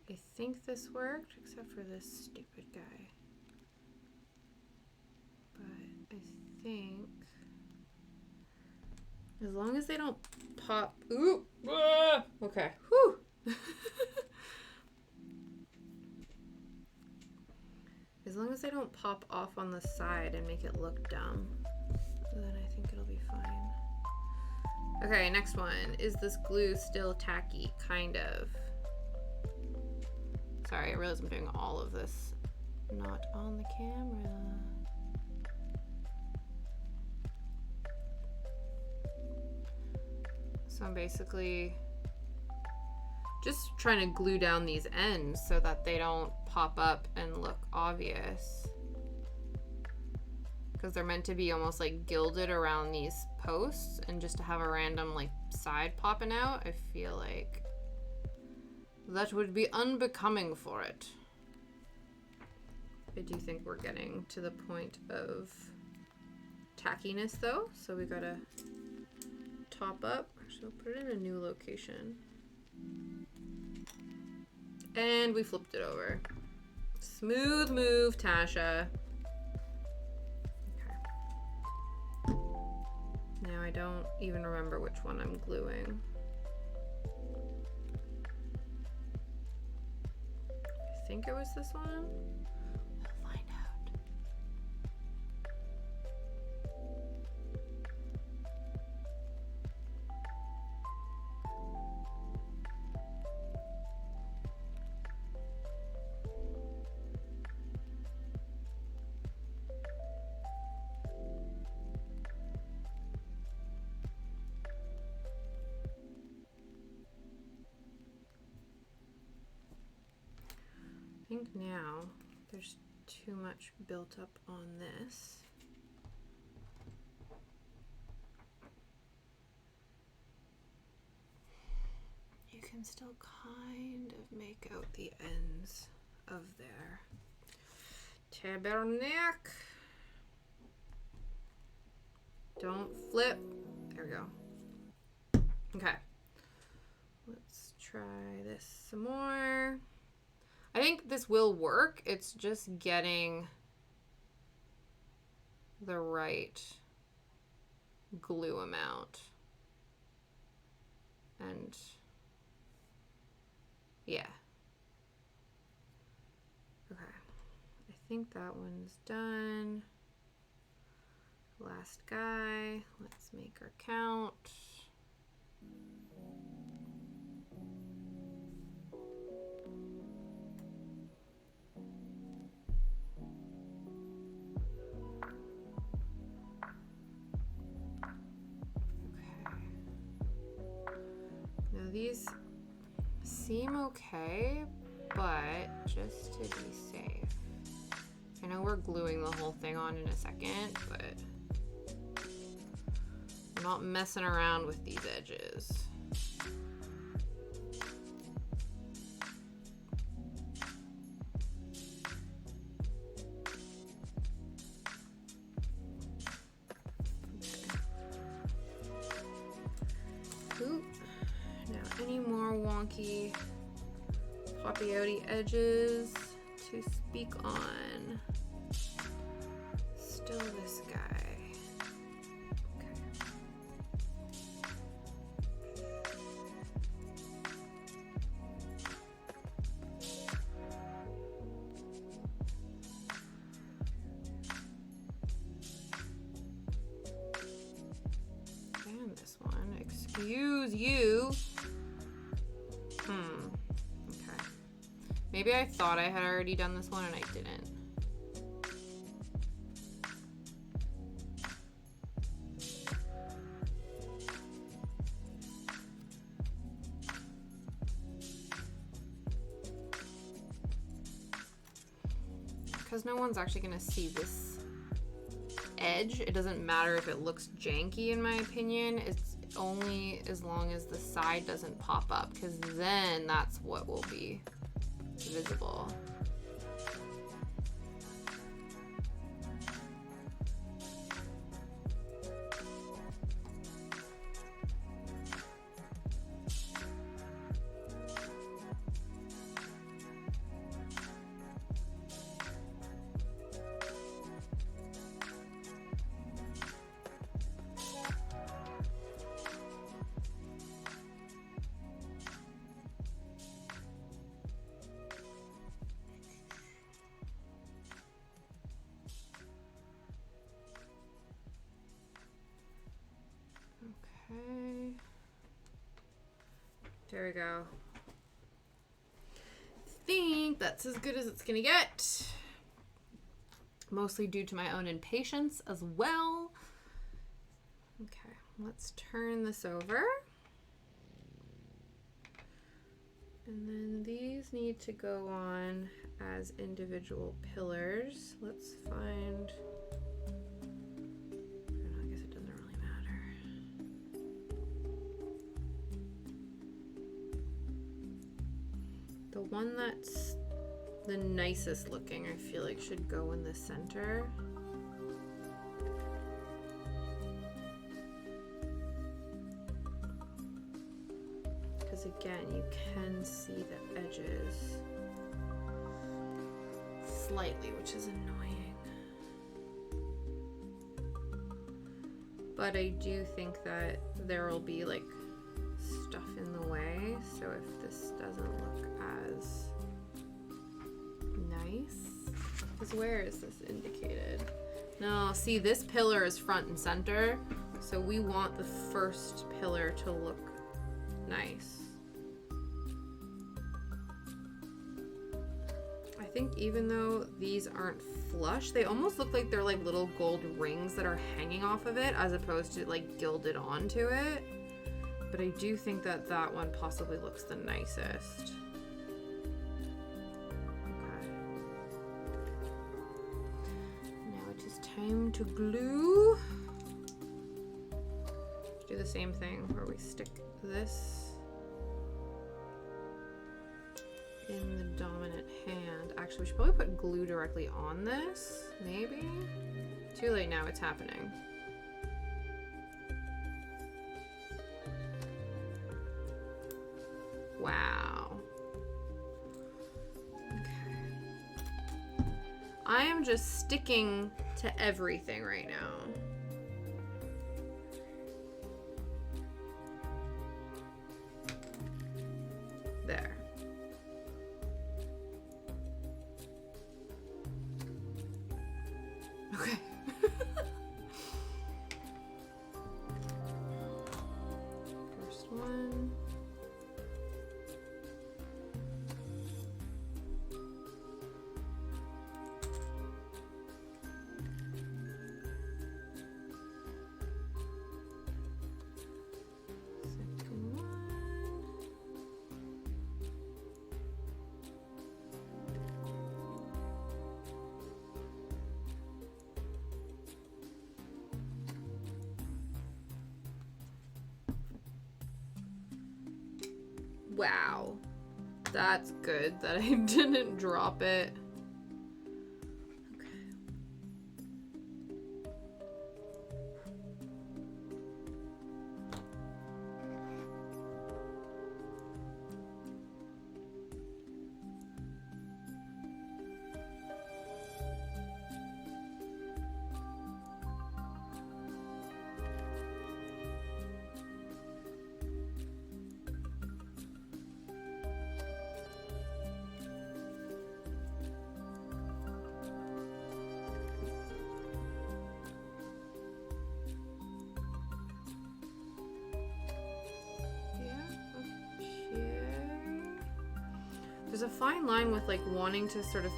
I think this worked, except for this stupid guy. But I think as long as they don't pop. Ooh. Ah! Okay. Whew. As long as they don't pop off on the side and make it look dumb, then I think it'll be fine. Okay, next one. Is this glue still tacky? Kind of. Sorry, I realize I'm doing all of this not on the camera. So I'm basically just trying to glue down these ends so that they don't pop up and look obvious. Because they're meant to be almost like gilded around these posts, and just to have a random like side popping out, I feel like that would be unbecoming for it. I do think we're getting to the point of tackiness though, so we gotta top up. Actually, we'll put it in a new location. And we flipped it over. Smooth move, Tasha. Okay. Now I don't even remember which one I'm gluing. I think it was this one. We'll find out. I think now there's too much built up on this. You can still kind of make out the ends of their tabernacle. Don't flip. There we go. Okay. Let's try this some more. I think this will work. It's just getting the right glue amount. And yeah. Okay. I think that one's done. Last guy. Let's make our count. These seem okay, but just to be safe. I know we're gluing the whole thing on in a second, but I'm not messing around with these edges. Poppy-outy edges to speak on. Still this guy. Okay. And this one. Excuse you. Maybe I thought I had already done this one and I didn't. Because no one's actually going to see this edge. It doesn't matter if it looks janky in my opinion. It's only as long as the side doesn't pop up, because then that's what will be visible. Okay. There we go. I think that's as good as it's gonna get. Mostly due to my own impatience as well. Okay, let's turn this over. And then these need to go on as individual pillars. Let's find, I don't know, I guess it doesn't really matter. The one that's the nicest looking, I feel like should go in the center. Because again, you can see the edges slightly, which is annoying. But I do think that there will be like stuff in the way, so if this doesn't look as nice, because where is this indicated? No, see, this pillar is front and center, so we want the first pillar to look nice. I think even though these aren't flush, they almost look like they're like little gold rings that are hanging off of it as opposed to like gilded onto it. But I do think that that one possibly looks the nicest. Okay. Now it is time to glue. Do the same thing where we stick this in the dominant hand. Actually, we should probably put glue directly on this, maybe? Too late now, it's happening. Wow. Okay. I am just sticking to everything right now. There. Okay. First one. Second one. Wow, that's good that I didn't drop it. Okay. There's a fine line with like wanting to sort of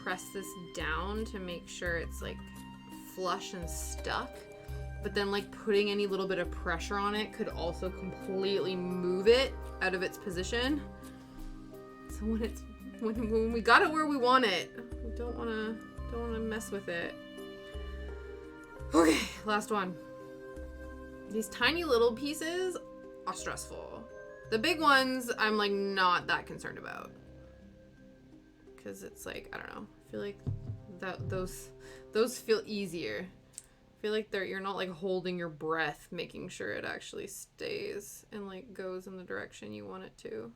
press this down to make sure it's like flush and stuck, but then like putting any little bit of pressure on it could also completely move it out of its position. So when we got it where we want it, we don't want to mess with it. Okay, last one. These tiny little pieces are stressful. The big ones I'm like not that concerned about, because it's like, I don't know, I feel like that those feel easier. I feel like you're not like holding your breath making sure it actually stays and like goes in the direction you want it to.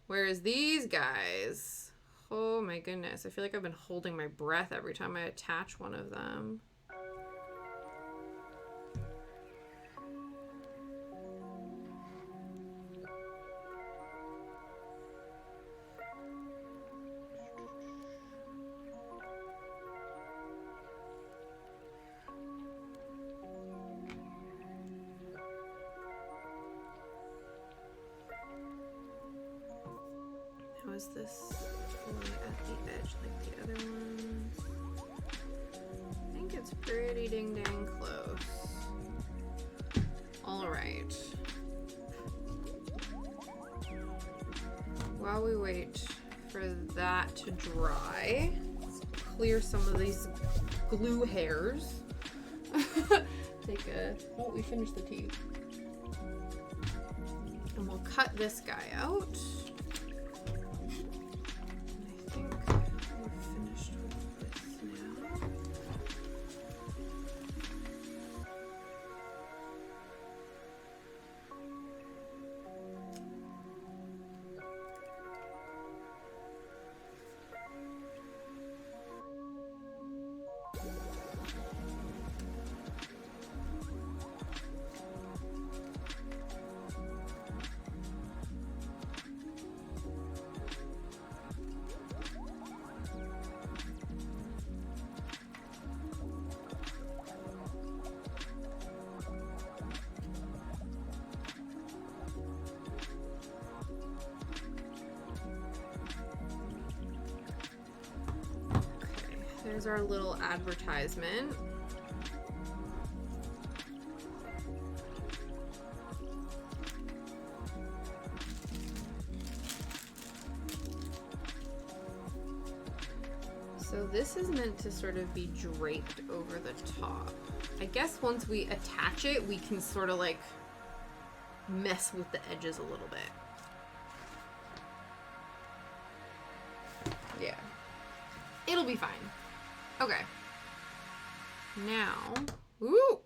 Whereas these guys, oh my goodness, I feel like I've been holding my breath every time I attach one of them. is this fully at the edge like the other ones? I think it's pretty ding dang close. All right. While we wait for that to dry, let's clear some of these glue hairs. Take a, oh, we finished the tea. And we'll cut this guy out. I think we're finished with this now. There's our little advertisement. So this is meant to sort of be draped over the top. I guess once we attach it, we can sort of like mess with the edges a little bit. Yeah. It'll be fine. Okay. Now, ooh,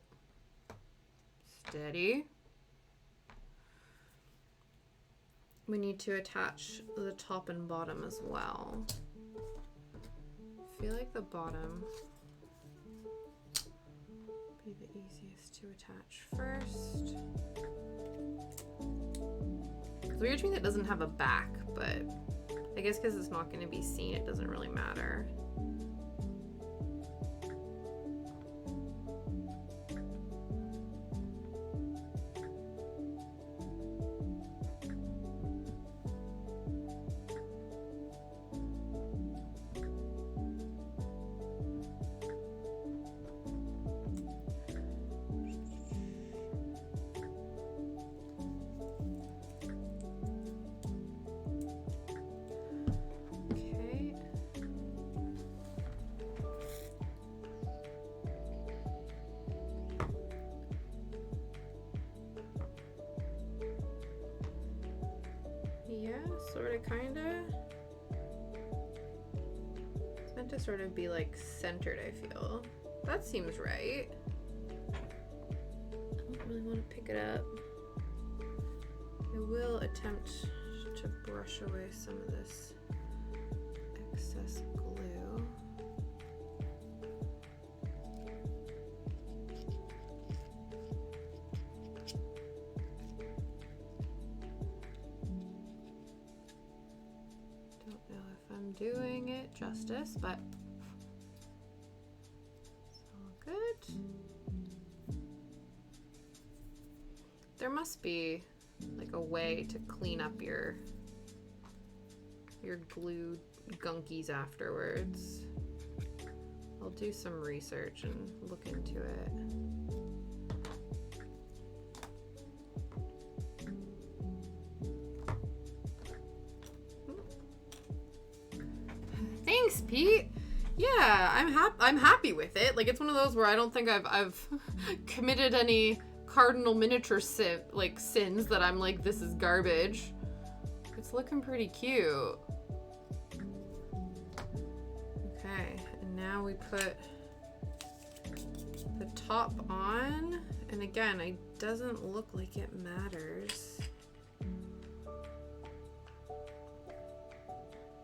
steady. We need to attach the top and bottom as well. I feel like the bottom be the easiest to attach first. It's weird to me that it doesn't have a back, but I guess because it's not going to be seen, it doesn't really matter. Yeah, sort of, kind of. It's meant to sort of be like centered, I feel. That seems right. I don't really want to pick it up. I will attempt to brush away some of this excess glue. Doing it justice, but it's all good. There must be like a way to clean up your glue gunkies afterwards. I'll do some research and look into it. Thanks, Pete. Yeah, I'm happy with it. Like, it's one of those where I don't think I've committed any cardinal miniature sins that I'm like, this is garbage. It's looking pretty cute. Okay, and now we put the top on, and again, it doesn't look like it matters.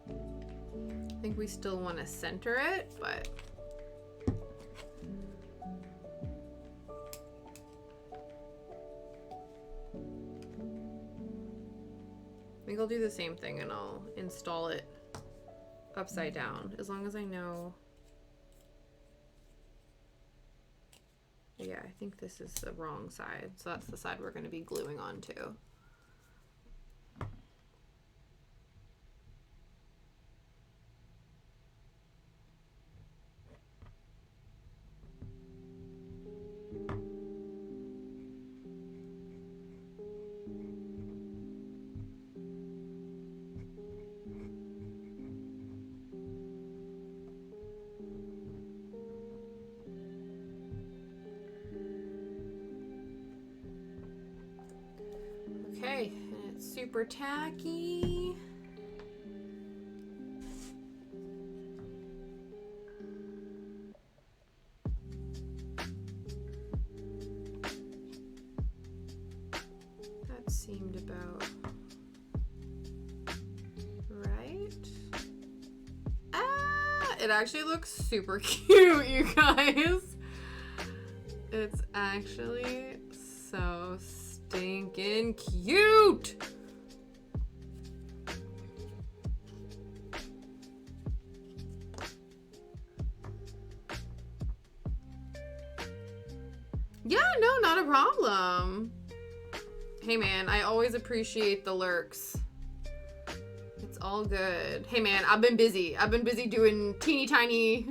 I think we still want to center it, but I think I'll do the same thing and I'll install it upside down, as long as I know. Yeah, I think this is the wrong side, so that's the side we're going to be gluing onto. super tacky. That seemed about right. Ah, it actually looks super cute, you guys. It's actually so stinking cute. Yeah, no, not a problem. Hey man, I always appreciate the lurks. It's all good. Hey man, I've been busy. I've been busy doing teeny tiny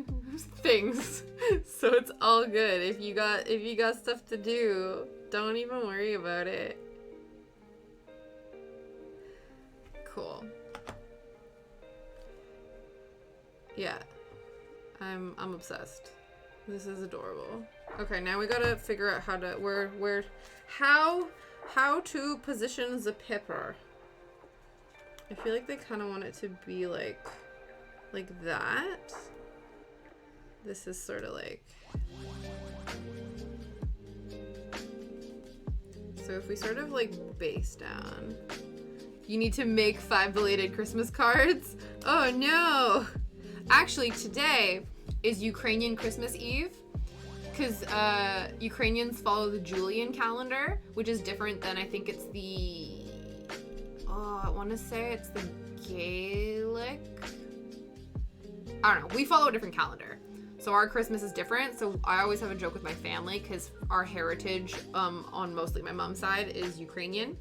things. So it's all good. If you got stuff to do, don't even worry about it. Cool. Yeah. I'm obsessed. This is adorable. Okay, now we gotta figure out how to how to position the pepper. I feel like they kind of want it to be like that. This is sort of like, so if we sort of like base down, you need to make 5 belated Christmas cards. Oh no. Actually, today is Ukrainian Christmas Eve, because Ukrainians follow the Julian calendar, which is different than, I think it's the, I want to say it's the Gaelic. I don't know. We follow a different calendar. So our Christmas is different. So I always have a joke with my family because our heritage on mostly my mom's side is Ukrainian.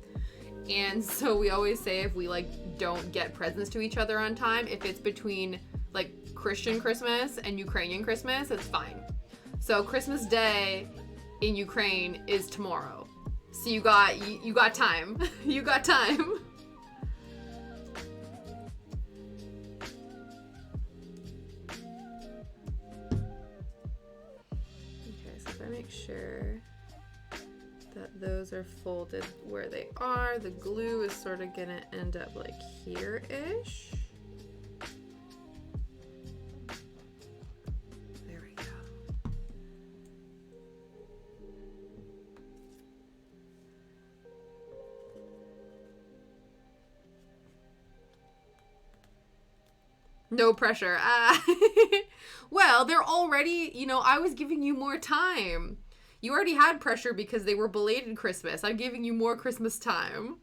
And so we always say if we like don't get presents to each other on time, if it's between like Christian Christmas and Ukrainian Christmas, it's fine. So Christmas Day in Ukraine is tomorrow. So you got time. You got time. Make sure that those are folded where they are. The glue is sort of gonna end up like here-ish. There we go. No pressure. Well, they're already, I was giving you more time. You already had pressure because they were belated Christmas. I'm giving you more Christmas time.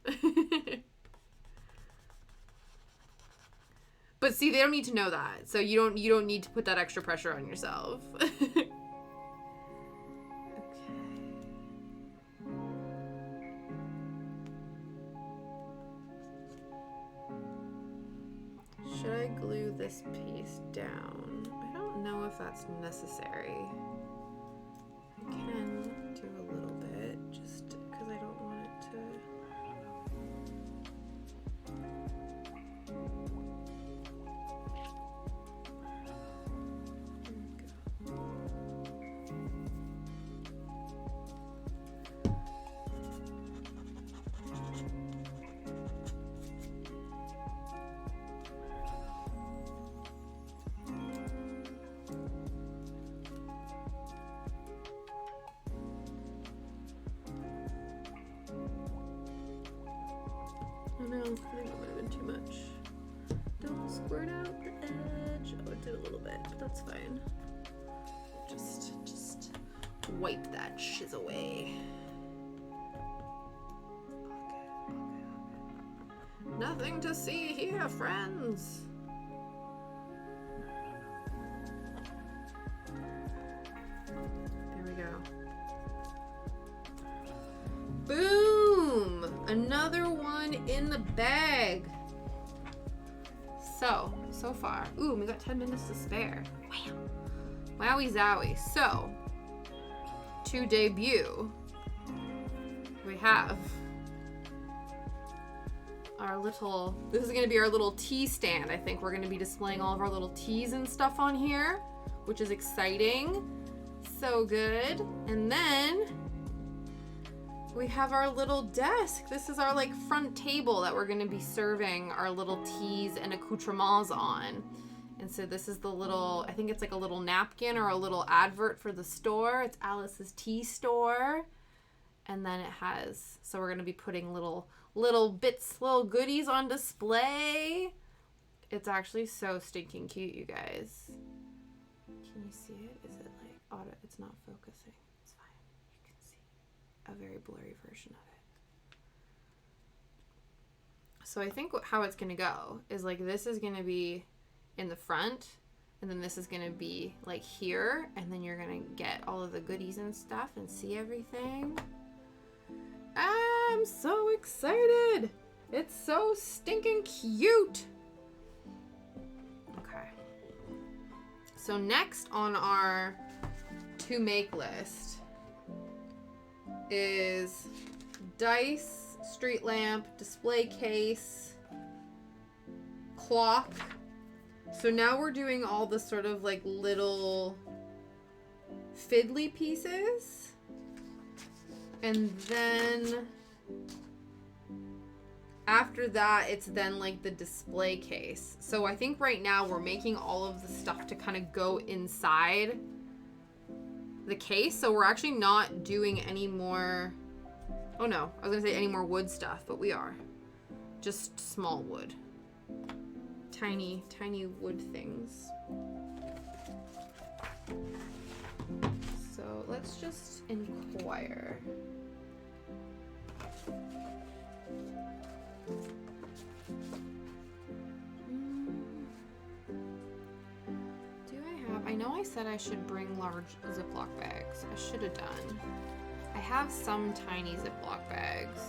But see, they don't need to know that. So you don't need to put that extra pressure on yourself. Okay. Should I glue this piece down? I don't know if that's necessary. I can do a little bit just because I don't want it to. Oh no, I think it might have been too much. Don't squirt out the edge. Oh, it did a little bit, but that's fine. Just wipe that shiz away. Okay. Nothing to see here, friends. There we go. Boom! Another one in the bag. So far. Ooh, we got 10 minutes to spare. Wow. Wowie zowie. So, to debut, we have our little, this is going to be our little tea stand. I think we're going to be displaying all of our little teas and stuff on here, which is exciting. So good. And then we have our little desk. This is our like front table that we're gonna be serving our little teas and accoutrements on. And so this is the little, I think it's like a little napkin or a little advert for the store. It's Alice's Tea Store. And then it has, so we're gonna be putting little bits, little goodies on display. It's actually so stinking cute, you guys. Can you see it? Is it like auto? It's not focusing. It's fine. You can see a very blurry version of it. So I think how it's going to go is like this is going to be in the front, and then this is going to be like here, and then you're going to get all of the goodies and stuff and see everything. I'm so excited. It's so stinking cute. Okay. So next on our to make list is dice, street lamp, display case, clock. So now we're doing all the sort of like little fiddly pieces. And then after that, it's then like the display case. So I think right now we're making all of the stuff to kind of go inside the case. So we're actually not doing any more, oh no, I was gonna say any more wood stuff, but we are. Just small wood. Tiny, tiny wood things. So let's just inquire. I know I said I should bring large Ziploc bags. I should have done. I have some tiny Ziploc bags.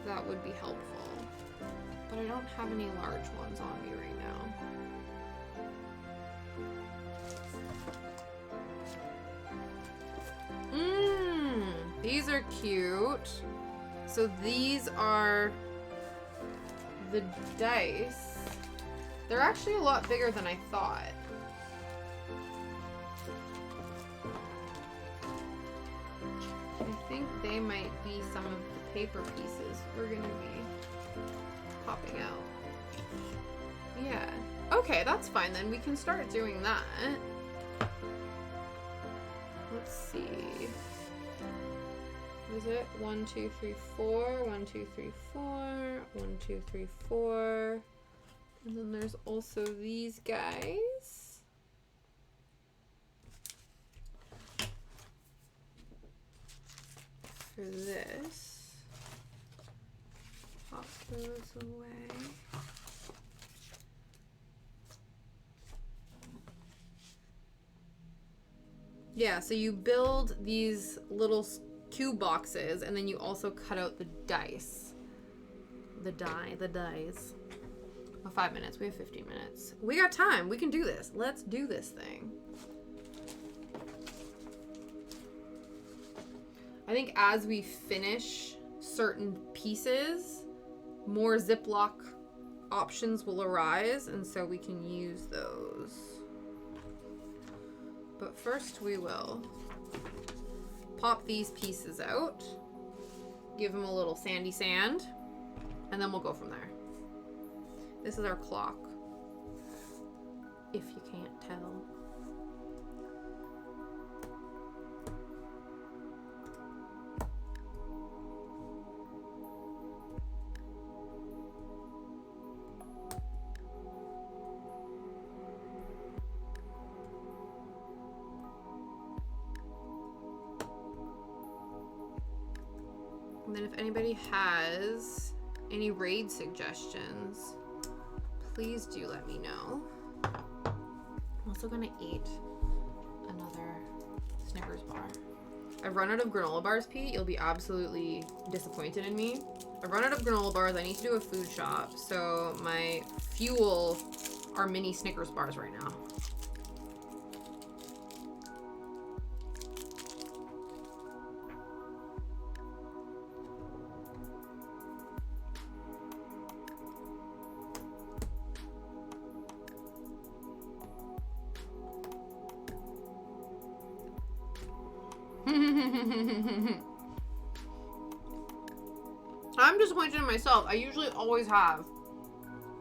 That would be helpful. But I don't have any large ones on me right now. These are cute. So these are the dice. They're actually a lot bigger than I thought. I think they might be some of the paper pieces we're gonna be popping out. Yeah. Okay, that's fine then. We can start doing that. Let's see. What is it? 1, 2, 3, 4. 1, 2, 3, 4. 1, 2, 3, 4. And then there's also these guys. For this, pop those away. Yeah, so you build these little cube boxes, and then you also cut out the dice. The dies. Oh, 5 minutes. We have 15 minutes. We got time. We can do this. Let's do this thing. I think as we finish certain pieces, more Ziploc options will arise, and so we can use those. But first we will pop these pieces out, give them a little sandy sand, and then we'll go from there. This is our clock, if you can't tell. And then if anybody has any raid suggestions, please do let me know. I'm also gonna eat another Snickers bar. I've run out of granola bars, Pete. You'll be absolutely disappointed in me. I've run out of granola bars. I need to do a food shop. So my fuel are mini Snickers bars right now. I'm disappointed in myself. I usually always have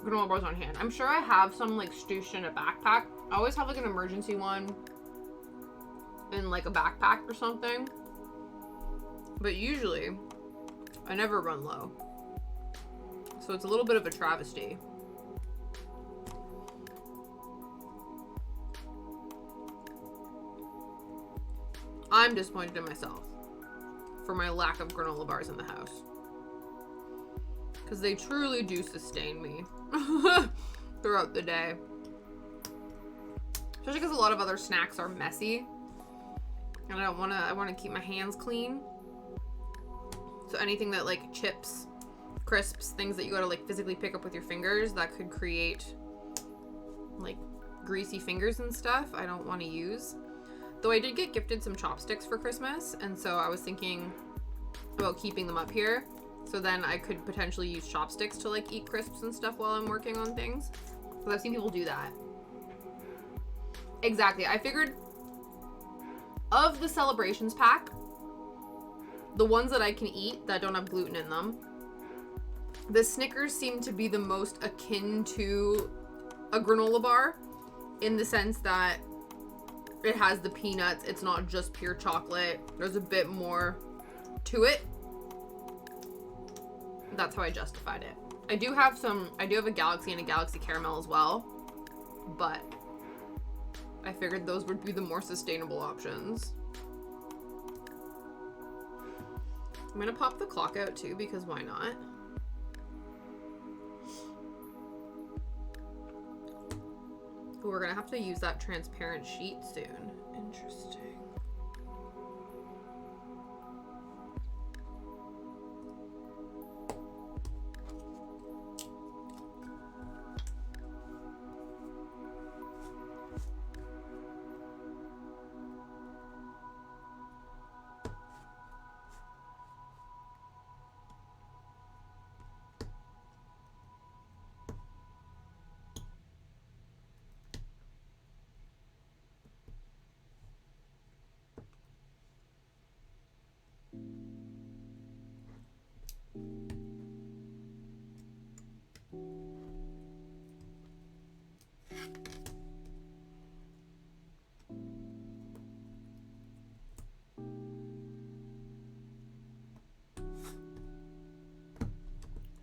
granola bars on hand. I'm sure I have some like stooshed in a backpack. I always have like an emergency one in like a backpack or something. But usually I never run low. So it's a little bit of a travesty. I'm disappointed in myself for my lack of granola bars in the house. Because they truly do sustain me throughout the day. Especially because a lot of other snacks are messy. And I want to keep my hands clean. So anything that like chips, crisps, things that you gotta like physically pick up with your fingers that could create like greasy fingers and stuff, I don't want to use. Though I did get gifted some chopsticks for Christmas, and so I was thinking about keeping them up here. So then I could potentially use chopsticks to like eat crisps and stuff while I'm working on things. Because I've seen people do that. Exactly. I figured of the celebrations pack, the ones that I can eat that don't have gluten in them, the Snickers seem to be the most akin to a granola bar in the sense that it has the peanuts. It's not just pure chocolate. There's a bit more to it. That's how I justified it. I do have a Galaxy and a Galaxy Caramel as well, but I figured those would be the more sustainable options. I'm gonna pop the clock out too, because why not? Ooh, we're gonna have to use that transparent sheet soon. Interesting.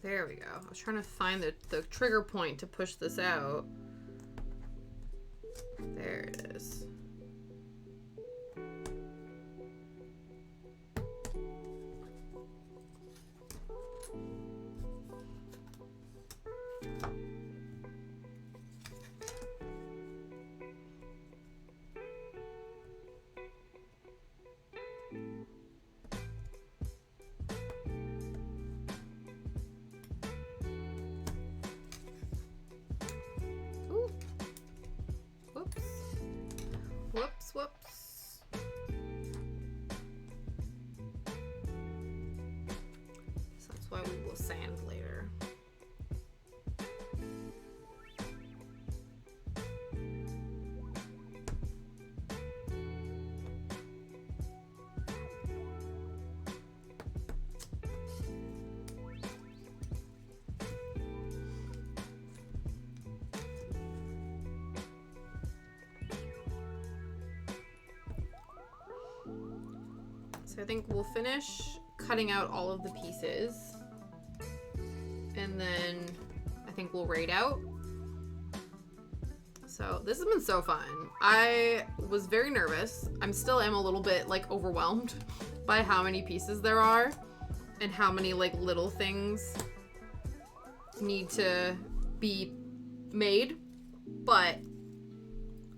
There we go. I was trying to find the trigger point to push this out. There it is. Whoops. So that's why we will sand later. So I think we'll finish cutting out all of the pieces, and then I think we'll raid out. So this has been so fun. I was very nervous. I still am a little bit like overwhelmed by how many pieces there are and how many like little things need to be made, but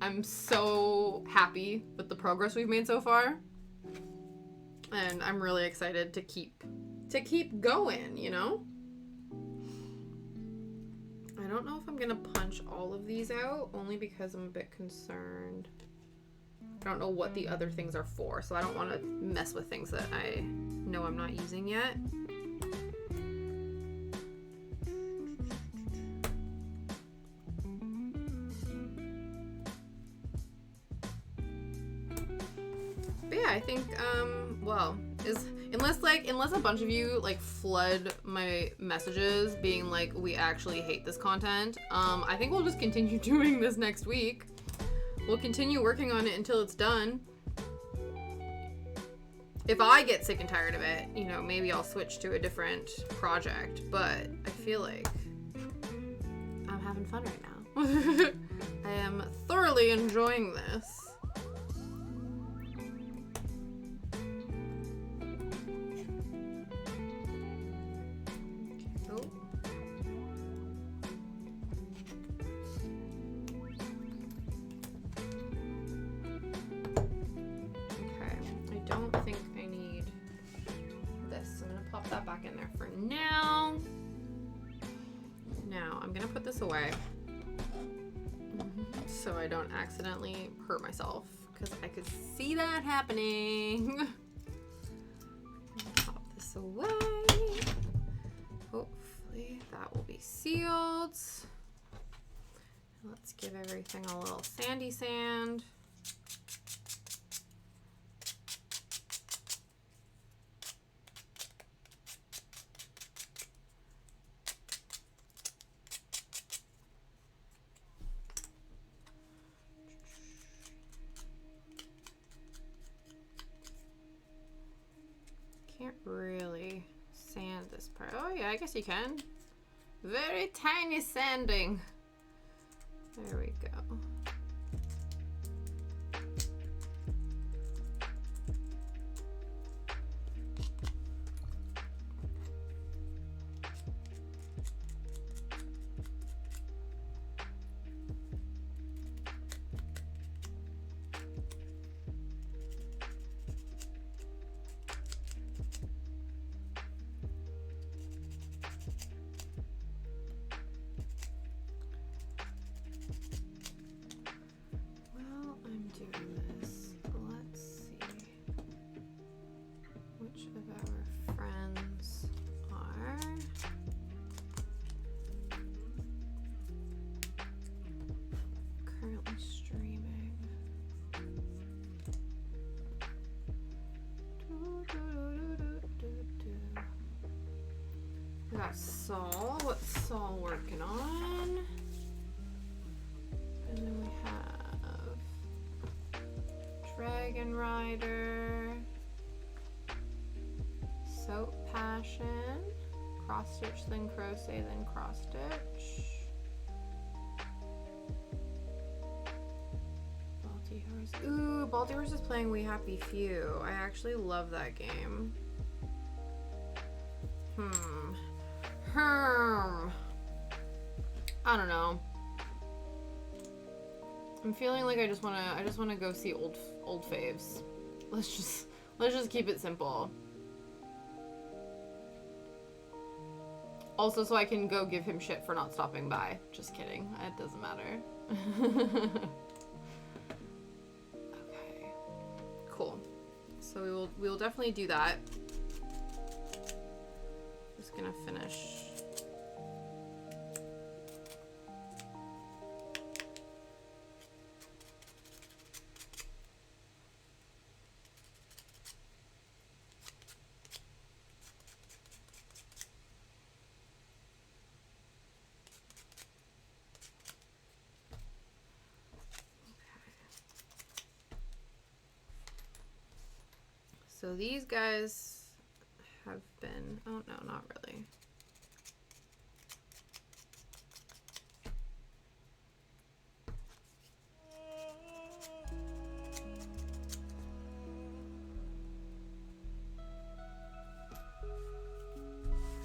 I'm so happy with the progress we've made so far. And I'm really excited to keep going, you know? I don't know if I'm gonna punch all of these out, only because I'm a bit concerned. I don't know what the other things are for, so I don't want to mess with things that I know I'm not using yet. But yeah, I think, well, unless a bunch of you like flood my messages being like, we actually hate this content, I think we'll just continue doing this next week. We'll continue working on it until it's done. If I get sick and tired of it, you know, maybe I'll switch to a different project, but I feel like I'm having fun right now. I am thoroughly enjoying this. Away so I don't accidentally hurt myself, because I could see that happening. Pop this away. Hopefully that will be sealed. Let's give everything a little sandy sand. Can't really sand this part. Oh yeah, I guess you can. Very tiny sanding. There we go. We got Saul. What's Saul working on? And then we have Dragon Rider, Soap Passion, Cross Stitch, then Crochet, then Cross Stitch. Balti Horse. Ooh, Balti Horse is playing We Happy Few. I actually love that game. I don't know. I'm feeling like I just wanna go see old faves. Let's just keep it simple. Also, so I can go give him shit for not stopping by. Just kidding. It doesn't matter. Okay. Cool. So we will definitely do that. Just gonna finish. So these guys have been, oh no, not really.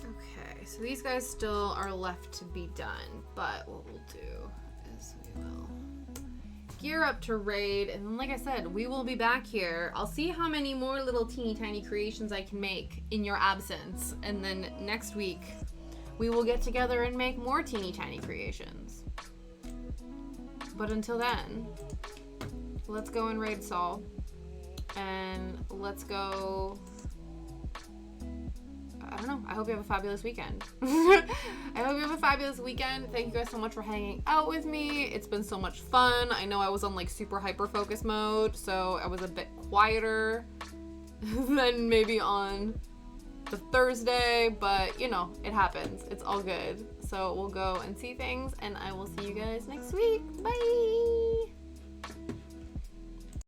Okay, so these guys still are left to be done, but what we'll do is we will gear up to raid, and then like I said, we will be back here. I'll see how many more little teeny tiny creations I can make in your absence, and then next week we will get together and make more teeny tiny creations. But until then, let's go and raid Saul, and let's go, I don't know, I hope you have a fabulous weekend. I hope you have a fabulous weekend. Thank you guys so much for hanging out with me. It's been so much fun. I know I was on like super hyper focus mode, so I was a bit quieter than maybe on the Thursday, but you know, it happens. It's all good. So we'll go and see things, and I will see you guys next week. Bye!